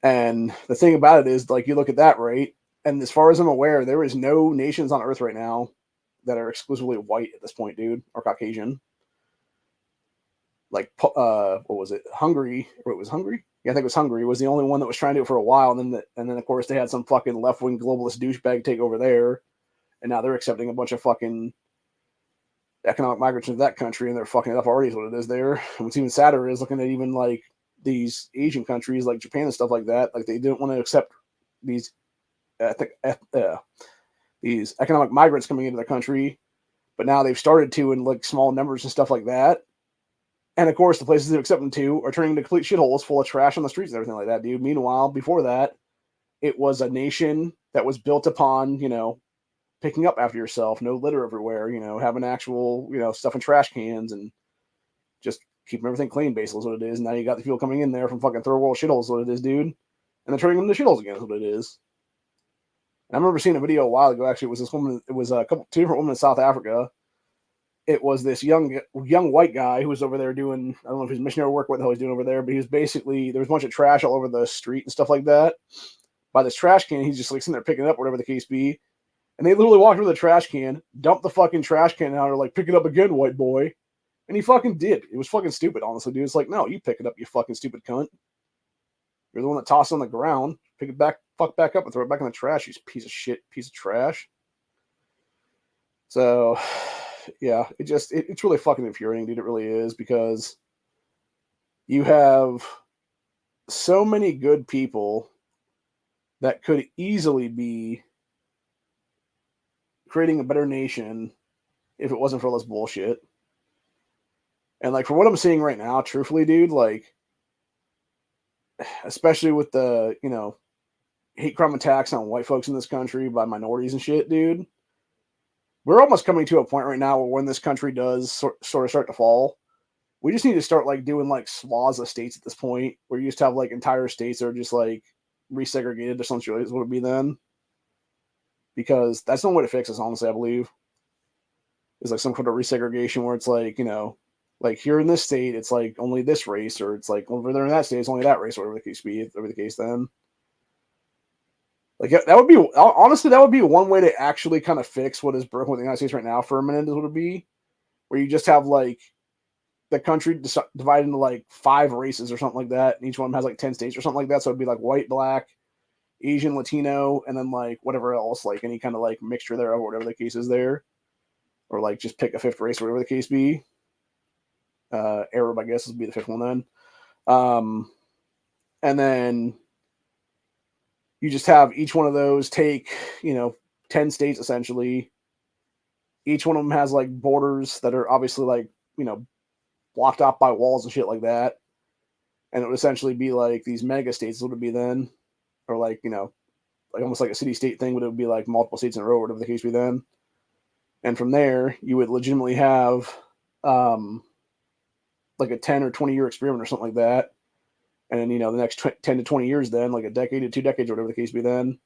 And the thing about it is, like, you look at that, right? And as far as I'm aware, there is no nations on earth right now that are exclusively white at this point, dude, or Caucasian. Like, what was it? Hungary, or it was Hungary? Yeah, I think it was Hungary. Was the only one that was trying to do it for a while, and then of course they had some fucking left wing globalist douchebag take over there, and now they're accepting a bunch of fucking economic migrants into that country, and they're fucking it up already. Is what it is there. And what's even sadder is looking at even like these Asian countries like Japan and stuff like that. Like, they didn't want to accept these, these economic migrants coming into their country, but now they've started to in like small numbers and stuff like that. And, of course, the places that accept them to are turning into complete shitholes full of trash on the streets and everything like that, dude. Meanwhile, before that, it was a nation that was built upon, you know, picking up after yourself, no litter everywhere, you know, having actual, you know, stuff in trash cans and just keeping everything clean, basically, is what it is. And now you got the people coming in there from fucking third world shitholes, is what it is, dude. And they're turning them into shitholes again, is what it is. And I remember seeing a video a while ago, actually. It was this woman, it was two different women in South Africa. It was this young white guy who was over there doing, I don't know if he's missionary work, what the hell he's doing over there, but he was basically, there was a bunch of trash all over the street and stuff like that. By this trash can, he's just like sitting there picking it up, whatever the case be. And they literally walked over the trash can, dumped the fucking trash can out, or like, pick it up again, white boy. And he fucking did. It was fucking stupid, honestly, dude. It's like, no, you pick it up, you fucking stupid cunt. You're the one that tossed it on the ground. Pick it back, fuck back up and throw it back in the trash, you piece of shit, piece of trash. So, yeah, it's really fucking infuriating, dude. It really is, because you have so many good people that could easily be creating a better nation if it wasn't for all this bullshit. And, like, for what I'm seeing right now, truthfully, dude, like, especially with the, you know, hate crime attacks on white folks in this country by minorities and shit, dude, we're almost coming to a point right now where when this country does sort of start to fall, we just need to start, like, doing, like, swaths of states at this point, where you just have, like, entire states that are just, like, resegregated, essentially, is what it would be then. Because that's the only way to fix this, honestly, I believe. Is, like, some kind of resegregation where it's, like, you know, like, here in this state, it's, like, only this race, or it's, like, over there in that state, it's only that race, or whatever the case be, whatever the case then. Like, that would be, honestly, that would be one way to actually kind of fix what is broken with the United States right now for a minute, is what it would be. Where you just have, like, the country divided into, like, 5 races or something like that, and each one has, like, 10 states or something like that, so it'd be, like, white, black, Asian, Latino, and then, like, whatever else, like, any kind of, like, mixture thereof, or whatever the case is there. Or, like, just pick a 5th race, or whatever the case be. Arab, I guess, would be the fifth one then. And then you just have each one of those take, 10 states essentially. Each one of them has like borders that are obviously like, blocked off by walls and shit like that. And it would essentially be like these mega states, would it be then? Or like, like almost like a city state thing, but it would be like multiple states in a row, whatever the case be then. And from there, you would legitimately have like a 10 or 20-year experiment or something like that. And then, the next 10 to 20 years then, like a decade to 2 decades or whatever the case be then,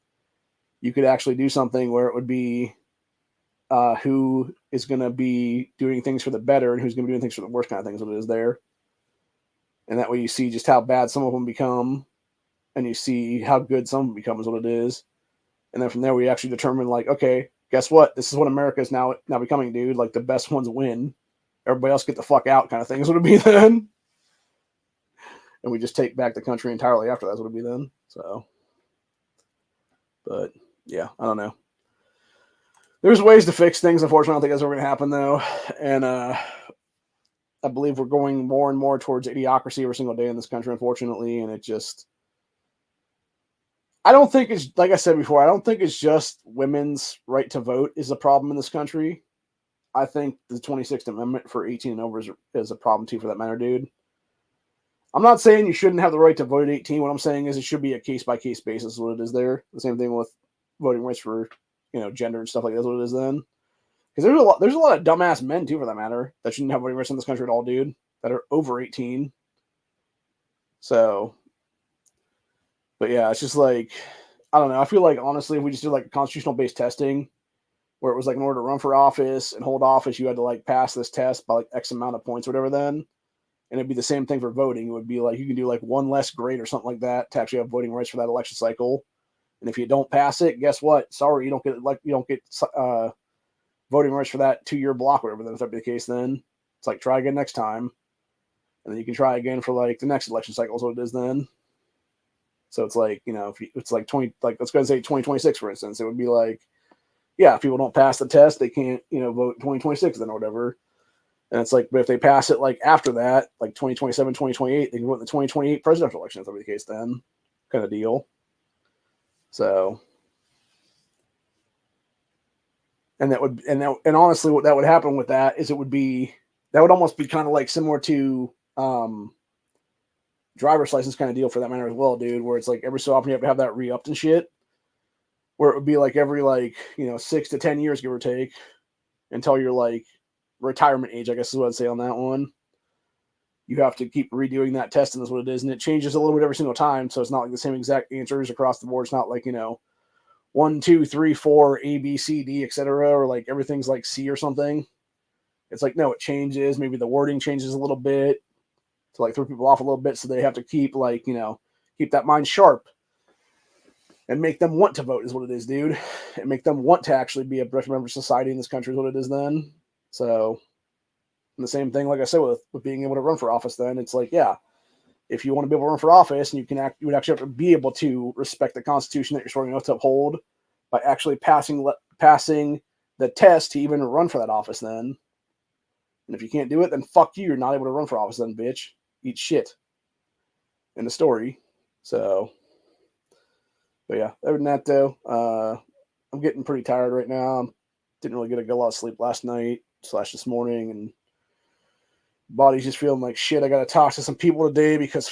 you could actually do something where it would be who is going to be doing things for the better and who's going to be doing things for the worst kind of things, what it is there. And that way you see just how bad some of them become, and you see how good some of them become is what it is. And then from there, we actually determine, like, okay, guess what? This is what America is now becoming, dude. Like, the best ones win. Everybody else get the fuck out kind of thing is what it'd be then. And we just take back the country entirely after that's what it'd be then. So, but yeah, I don't know. There's ways to fix things. Unfortunately, I don't think that's ever going to happen, though. And I believe we're going more and more towards idiocracy every single day in this country, unfortunately. And it just, I don't think it's, like I said before, I don't think it's just women's right to vote is a problem in this country. I think the 26th Amendment for 18 and over is a problem, too, for that matter, dude. I'm not saying you shouldn't have the right to vote at 18. What I'm saying is it should be a case-by-case basis what it is there. The same thing with voting rights for, gender and stuff like that is what it is then. Because there's a lot of dumbass men, too, for that matter, that shouldn't have voting rights in this country at all, dude, that are over 18. So, but yeah, it's just like, I don't know. I feel like, honestly, if we just did like constitutional-based testing, where it was like in order to run for office and hold office, you had to like pass this test by like X amount of points or whatever then. And it'd be the same thing for voting. It would be like you can do like one less grade or something like that to actually have voting rights for that election cycle. And if you don't pass it, guess what? Sorry, you don't get voting rights for that 2-year block, whatever. Then if that be the case, then it's like try again next time, and then you can try again for like the next election cycle. Is what it is then. So it's like if it's like 20, like let's go and say 2026 for instance, it would be like, yeah, if people don't pass the test, they can't vote 2026 then or whatever. And it's like, but if they pass it like after that, like 2027, 2028, they can vote in the 2028 presidential election. If that be the case, then kind of deal. So, and honestly, what that would happen with that is that would almost be kind of like similar to driver's license kind of deal for that matter as well, dude. Where it's like every so often you have to have that re-upped and shit. Where it would be like every 6 to 10 years, give or take, until you're like retirement age, I guess is what I'd say on that one. You have to keep redoing that test, and that's what it is. And it changes a little bit every single time. So it's not like the same exact answers across the board. It's not like, 1, 2, 3, 4, A, B, C, D, etc. Or like everything's like C or something. It's like, no, it changes. Maybe the wording changes a little bit to like throw people off a little bit. So they have to keep keep that mind sharp and make them want to vote is what it is, dude. And make them want to actually be a member of society in this country is what it is then. So, and the same thing, like I said, with being able to run for office, then it's like, yeah, if you want to be able to run for office, and you would actually have to be able to respect the Constitution that you're sworn oath to uphold by actually passing the test to even run for that office. Then, and if you can't do it, then fuck you. You're not able to run for office. Then, bitch, eat shit. In the story. So, but yeah, other than that, though, I'm getting pretty tired right now. Didn't really get a good lot of sleep last night / this morning, and body's just feeling like shit. I got to talk to some people today because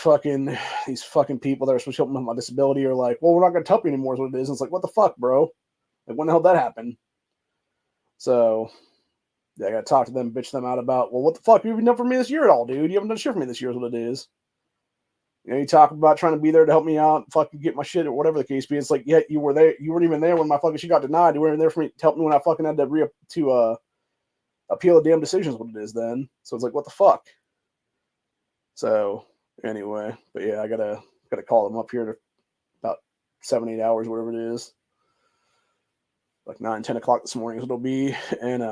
these fucking people that are supposed to help me with my disability are like, well, we're not going to help you anymore is what it is. And it's like, what the fuck, bro? Like, when the hell did that happen? So, yeah, I got to talk to them, bitch them out about, well, what the fuck? You haven't done for me this year at all, dude. You haven't done shit for me this year is what it is. You talk about trying to be there to help me out, fucking get my shit or whatever the case be. It's like, yeah, you were there. You weren't even there when my fucking shit got denied. You weren't there for me to help me when I fucking had to appeal the damn decisions. What it is then. So it's like, what the fuck? So anyway, but yeah, I gotta call them up here in about 7-8 hours, whatever it is. Like 9-10 o'clock this morning is what it'll be, and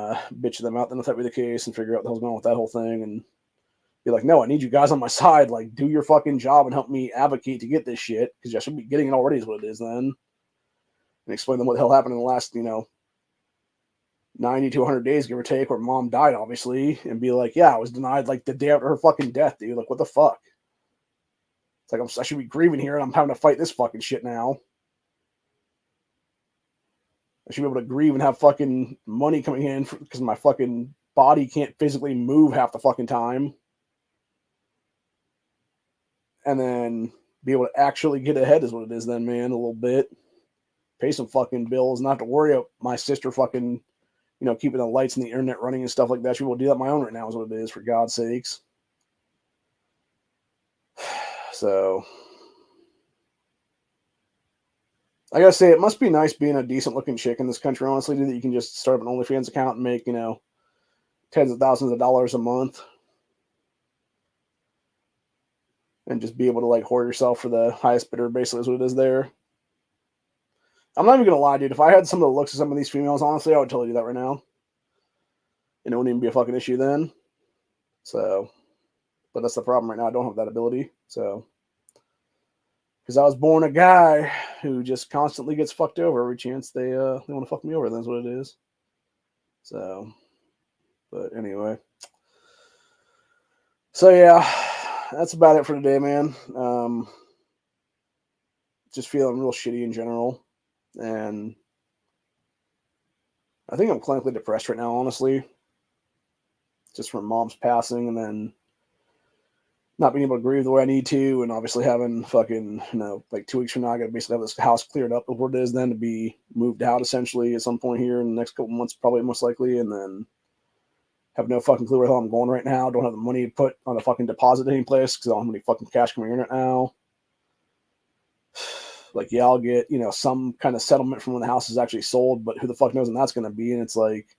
bitch them out then if that be the case, and figure out what the hell's going on with that whole thing, and be like, no, I need you guys on my side. Like, do your fucking job and help me advocate to get this shit, because I should be getting it already is what it is then. And explain them what the hell happened in the last, 90 to 100 days, give or take, where mom died, obviously, and be like, yeah, I was denied like the day after her fucking death, dude. Like, what the fuck? It's like I should be grieving here, and I'm having to fight this fucking shit now. I should be able to grieve and have fucking money coming in because my fucking body can't physically move half the fucking time. And then be able to actually get ahead is what it is then, man, a little bit. Pay some fucking bills, not have to worry about my sister fucking, keeping the lights and the internet running and stuff like that. She will do that on my own right now is what it is, for God's sakes. So, I gotta say, it must be nice being a decent looking chick in this country, honestly, dude, that you can just start up an OnlyFans account and make, tens of thousands of dollars a month. And just be able to, like, whore yourself for the highest bidder, basically, is what it is there. I'm not even gonna lie, dude. If I had some of the looks of some of these females, honestly, I would totally do that right now. And it wouldn't even be a fucking issue then. So, but that's the problem right now. I don't have that ability. So, because I was born a guy who just constantly gets fucked over every chance they want to fuck me over. That's what it is. So, but anyway. So yeah, that's about it for today, man. Just feeling real shitty in general, and I think I'm clinically depressed right now, honestly. Just from mom's passing, and then not being able to grieve the way I need to, and obviously having fucking, like 2 weeks from now, I got to basically have this house cleared up before it is then to be moved out essentially at some point here in the next couple months, probably most likely, and then have no fucking clue where the hell I'm going right now. Don't have the money to put on a fucking deposit any place because I don't have any fucking cash coming in right now. Like, yeah, I'll get, some kind of settlement from when the house is actually sold, but who the fuck knows when that's going to be? And it's like,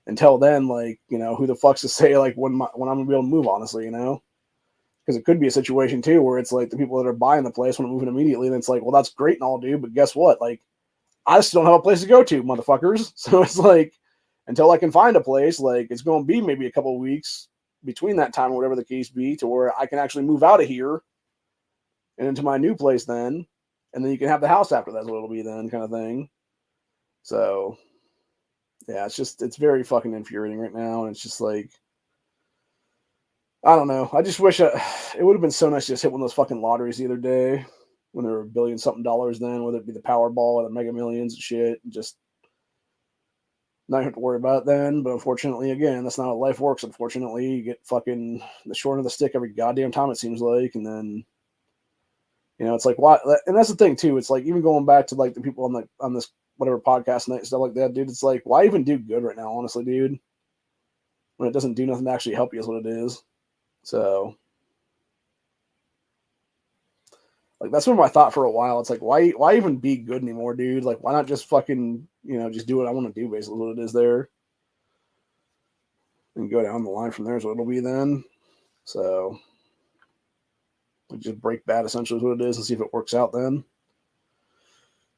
until then, like, who the fuck's to say, like, when I'm going to be able to move, honestly, Because it could be a situation, too, where it's like the people that are buying the place want to move in immediately, and it's like, well, that's great and all, dude, but guess what? Like, I just don't have a place to go to, motherfuckers. So it's like, until I can find a place, like, it's going to be maybe a couple of weeks between that time or whatever the case be to where I can actually move out of here and into my new place then, and then you can have the house after that's what it'll be then, kind of thing. So, yeah, it's very fucking infuriating right now, and it's just like, I don't know. I just wish it would have been so nice to just hit one of those fucking lotteries the other day when there were $1 billion something then, whether it be the Powerball or the Mega Millions and shit, and just not have to worry about it then. But unfortunately, again, that's not how life works. Unfortunately, you get fucking the short of the stick every goddamn time, it seems like, and then, it's like, why? And that's the thing too. It's like, even going back to like the people on this whatever podcast night and stuff like that, dude. It's like, why even do good right now, honestly, dude? When it doesn't do nothing to actually help you is what it is. So, like, that's been my thought for a while. It's like, why even be good anymore, dude? Like, why not just fucking, just do what I want to do, basically, what it is there. And go down the line from there is what it'll be then. So, like, just break bad, essentially, is what it is, and see if it works out then.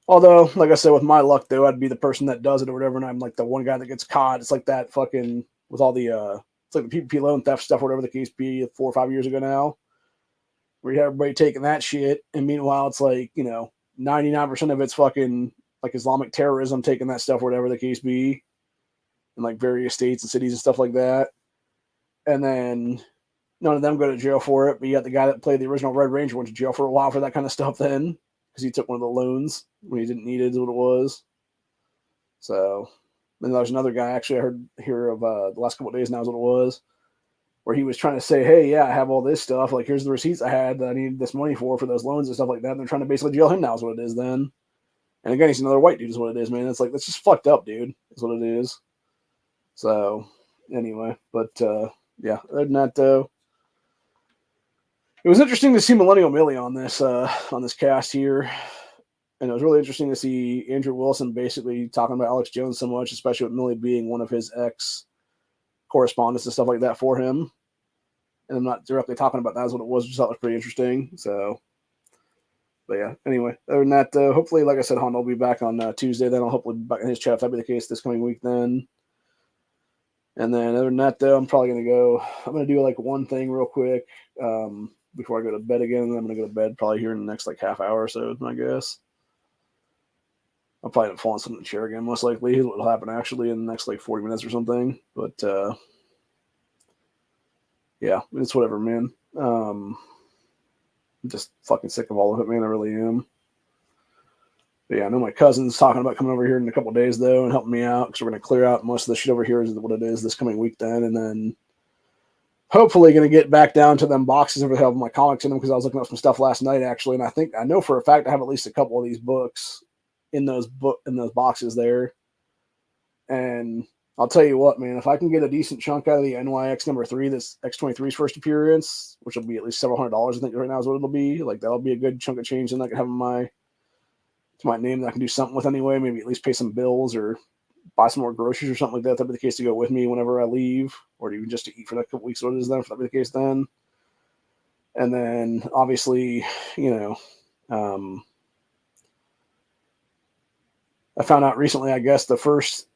Although, like I said, with my luck, though, I'd be the person that does it or whatever, and I'm like the one guy that gets caught. It's like that fucking, with all the, it's like the PPP loan theft stuff, whatever the case be, 4 or 5 years ago now, where you have everybody taking that shit, and meanwhile, it's like, 99% of it's fucking, like, Islamic terrorism taking that stuff, whatever the case be, in, like, various states and cities and stuff like that. And then none of them go to jail for it, but you got the guy that played the original Red Ranger went to jail for a while for that kind of stuff then, because he took one of the loans when he didn't need it, is what it was. So, then there's another guy, actually, I hear of the last couple of days now is what it was, where he was trying to say, hey, yeah, I have all this stuff. Like, here's the receipts I had that I needed this money for those loans and stuff like that. And they're trying to basically jail him now is what it is then. And again, he's another white dude is what it is, man. It's like, that's just fucked up, dude, is what it is. So, anyway, but, yeah, other than that, though, it was interesting to see Millennial Millie on this cast here. And it was really interesting to see Andrew Wilson basically talking about Alex Jones so much, especially with Millie being one of his ex-correspondents and stuff like that for him. And I'm not directly talking about that as what it was, which I thought was pretty interesting. So, but yeah, anyway, other than that, hopefully, like I said, Hondo will be back on Tuesday. Then I'll hopefully be back in his chat if that'll be the case this coming week then. And then other than that, though, I'm going to do like one thing real quick before I go to bed again. And I'm going to go to bed probably here in the next like half hour or so, I guess. I'll probably end up falling asleep in the chair again, most likely. It'll happen actually in the next like 40 minutes or something. But yeah, it's whatever, man. I'm just fucking sick of all of it, man. I really am. But yeah, I know my cousin's talking about coming over here in a couple of days though and helping me out because we're gonna clear out most of the shit over here is what it is this coming week then, and then hopefully gonna get back down to them boxes over have my comics in them because I was looking up some stuff last night actually, and I know for a fact I have at least a couple of these books in those boxes there. And I'll tell you what, man, if I can get a decent chunk out of the NYX number 3, this X-23's first appearance, which will be at least several $100s, I think right now is what it'll be. Like that'll be a good chunk of change, and I can have in my name that I can do something with anyway. Maybe at least pay some bills or buy some more groceries or something like that. That'd be the case to go with me whenever I leave, or even just to eat for the couple weeks. What it is then, if that'd be the case then. And then obviously, I found out recently, I guess the first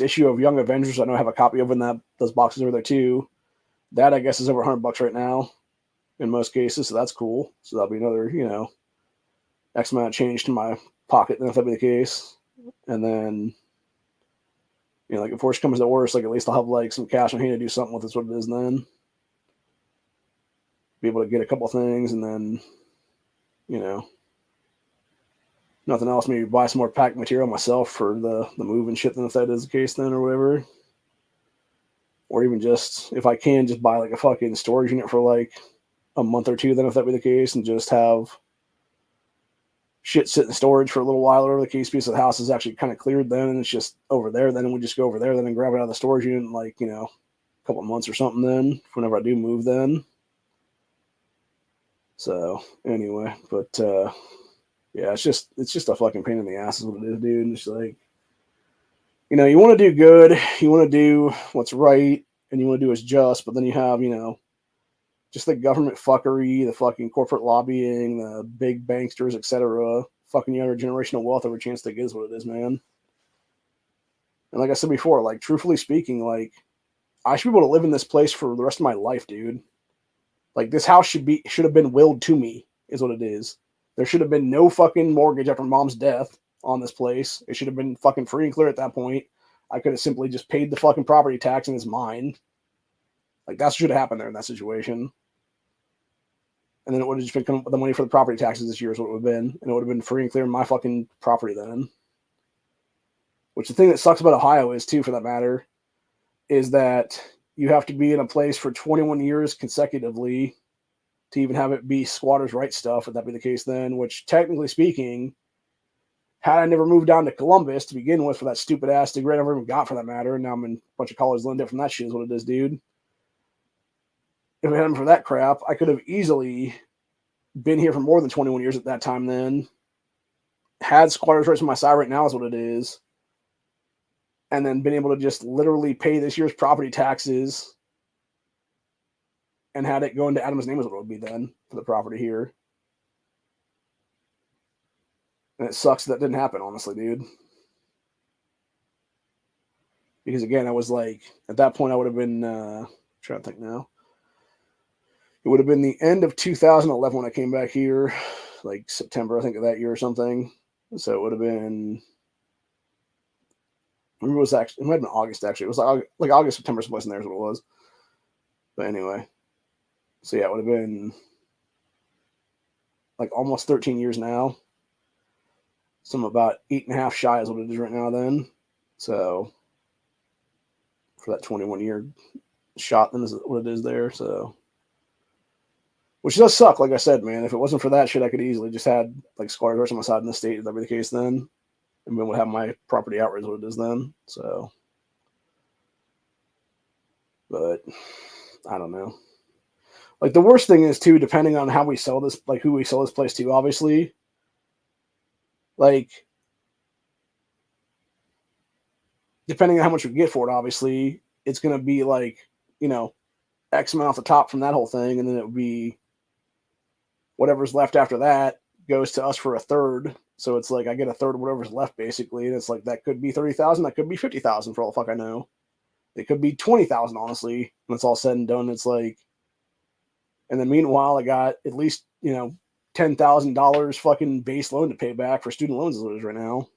issue of Young Avengers, I know I have a copy of in those boxes over there too. That I guess is over $100 right now in most cases, so that's cool. So that'll be another, X amount of change to my pocket then if that be the case. And then, like if worse comes to worse, like at least I'll have like some cash on hand to do something with. Is what it is then. Be able to get a couple things, and then, nothing else. Maybe buy some more pack material myself for the move and shit. Then if that is the case, then or whatever. Or even just if I can, just buy like a fucking storage unit for like a month or two. Then if that be the case, and just have shit sit in storage for a little while, or the case piece of the house is actually kind of cleared then, and it's just over there. Then we just go over there, then and grab it out of the storage unit in like, a couple of months or something then, whenever I do move then. So anyway, but yeah, it's just a fucking pain in the ass is what it is, dude. And it's like, you want to do good, you want to do what's right, and you want to do what's just, but then you have, just the government fuckery, the fucking corporate lobbying, the big banksters, etc. Fucking younger generational wealth every chance they get is what it is, man. And like I said before, like truthfully speaking, like I should be able to live in this place for the rest of my life, dude. Like this house should have been willed to me, is what it is. There should have been no fucking mortgage after mom's death on this place. It should have been fucking free and clear at that point. I could have simply just paid the fucking property tax and it's mine. Like that should have happened there in that situation. And then it would have just been the money for the property taxes this year is what it would have been. And it would have been free and clear in my fucking property then. Which the thing that sucks about Ohio is too, for that matter, is that you have to be in a place for 21 years consecutively to even have it be squatters' rights stuff, if that be the case then, which technically speaking, had I never moved down to Columbus to begin with for that stupid ass degree I never even got for that matter, and now I'm in a bunch of college learned it from that shit is what it is, dude. If it hadn't for that crap, I could have easily been here for more than 21 years at that time then. Had squatters' rights on my side right now is what it is. And then been able to just literally pay this year's property taxes and had it go into Adam's name is what it would be then for the property here. And it sucks that didn't happen, honestly, dude. Because again, I was like, at that point I would have been, trying to think now. It would have been the end of 2011 when I came back here, like September, I think, of that year or something. So it would have been, it might have been August, actually. It was like August, September, someplace in there is what it was. But anyway. So yeah, it would have been like almost 13 years now. So I'm about 8.5 shy is what it is right now then. So for that 21-year shot, then is what it is there. So, which does suck, like I said, man. If it wasn't for that shit, I could easily just had like squatters' rights on my side in the state. If that be the case then, and then would have my property outright is what it is then. So, but I don't know. Like the worst thing is too, depending on how we sell this, like who we sell this place to, obviously. Like, depending on how much we get for it, obviously, it's gonna be like, X amount off the top from that whole thing, and then it would be whatever's left after that goes to us for a third. So it's like I get a third of whatever's left, basically, and it's like that could be 30,000, that could be 50,000 for all the fuck I know. It could be 20,000, honestly, when it's all said and done. It's like, and then meanwhile, I got at least $10,000 fucking base loan to pay back for student loans as it is right now.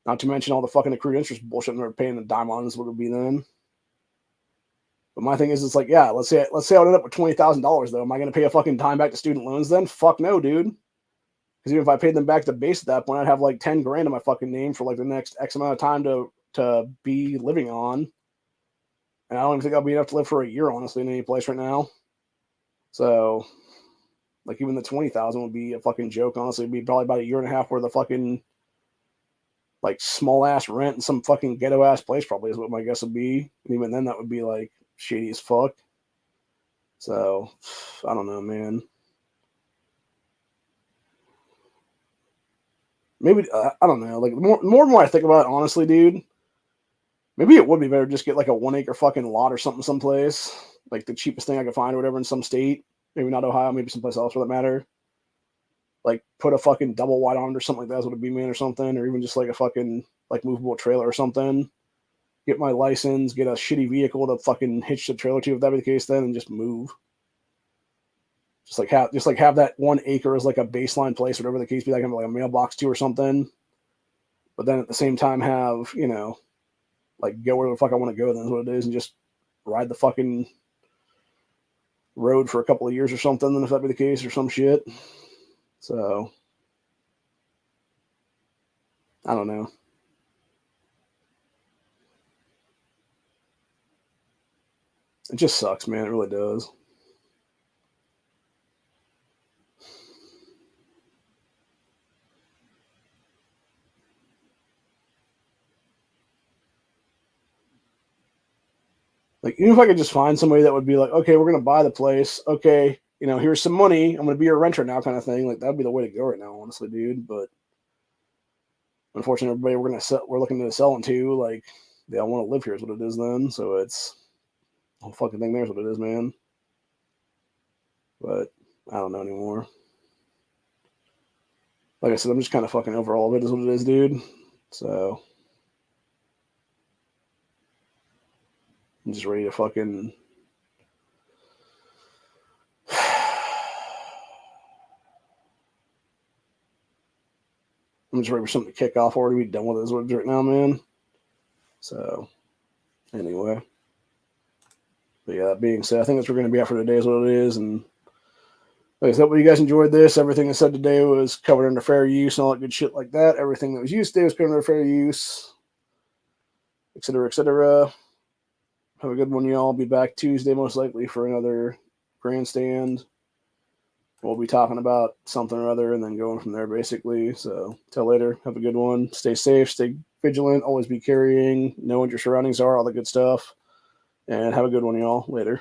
Not to mention all the fucking accrued interest bullshit they're paying a dime on is what it would be then. But my thing is, it's like, yeah, let's say I ended up with $20,000 though. Am I going to pay a fucking dime back to student loans then? Fuck no, dude. Because even if I paid them back to base at that point, I'd have like 10 grand in my fucking name for like the next X amount of time to be living on. And I don't even think I'll be enough to live for a year, honestly, in any place right now. So, like, even the 20,000 would be a fucking joke, honestly. It'd be probably about a year and a half worth of fucking, like, small-ass rent in some fucking ghetto-ass place, probably, is what my guess would be. And even then, that would be, like, shady as fuck. So, I don't know, man. Maybe, I don't know. Like, more and more I think about it, honestly, dude, maybe it would be better to just get, like, a 1 acre fucking lot or something someplace. Like, the cheapest thing I could find or whatever in some state. Maybe not Ohio, maybe someplace else for that matter. Like, put a fucking double wide on it or something like that, would it be, man, or something, or even just like a fucking like movable trailer or something. Get my license, get a shitty vehicle to fucking hitch the trailer to, if that be the case, then, and just move. Just like have that 1 acre as like a baseline place, whatever the case be, like a mailbox to or something. But then at the same time have, you know, like go where the fuck I want to go, then is what it is, and just ride the fucking road for a couple of years or something, then if that be the case, or some shit. So I don't know. It just sucks, man. It really does. Like, even if I could just find somebody that would be like, okay, we're gonna buy the place. Okay, you know, here's some money. I'm gonna be your renter now, kind of thing. Like, that'd be the way to go right now, honestly, dude. But unfortunately, everybody we're looking to sell into, like, they all want to live here, is what it is then. So it's the whole fucking thing. There's what it is, man. But I don't know anymore. Like I said, I'm just kind of fucking over all of it, is what it is, dude. So I'm just ready to fucking. I'm just ready for something to kick off already. Be done with it, is what it is right now, man. So anyway. But yeah, that being said, I think that's what we're going to be at for today, is what it is. And like I said, hope you guys enjoyed this. Everything I said today was covered under fair use and all that good shit like that. Everything that was used today was covered under fair use, et cetera, et cetera. Have a good one, y'all. I'll be back Tuesday, most likely, for another Grandstand. We'll be talking about something or other and then going from there, basically. So, till later. Have a good one. Stay safe. Stay vigilant. Always be carrying. Know what your surroundings are. All the good stuff. And have a good one, y'all. Later.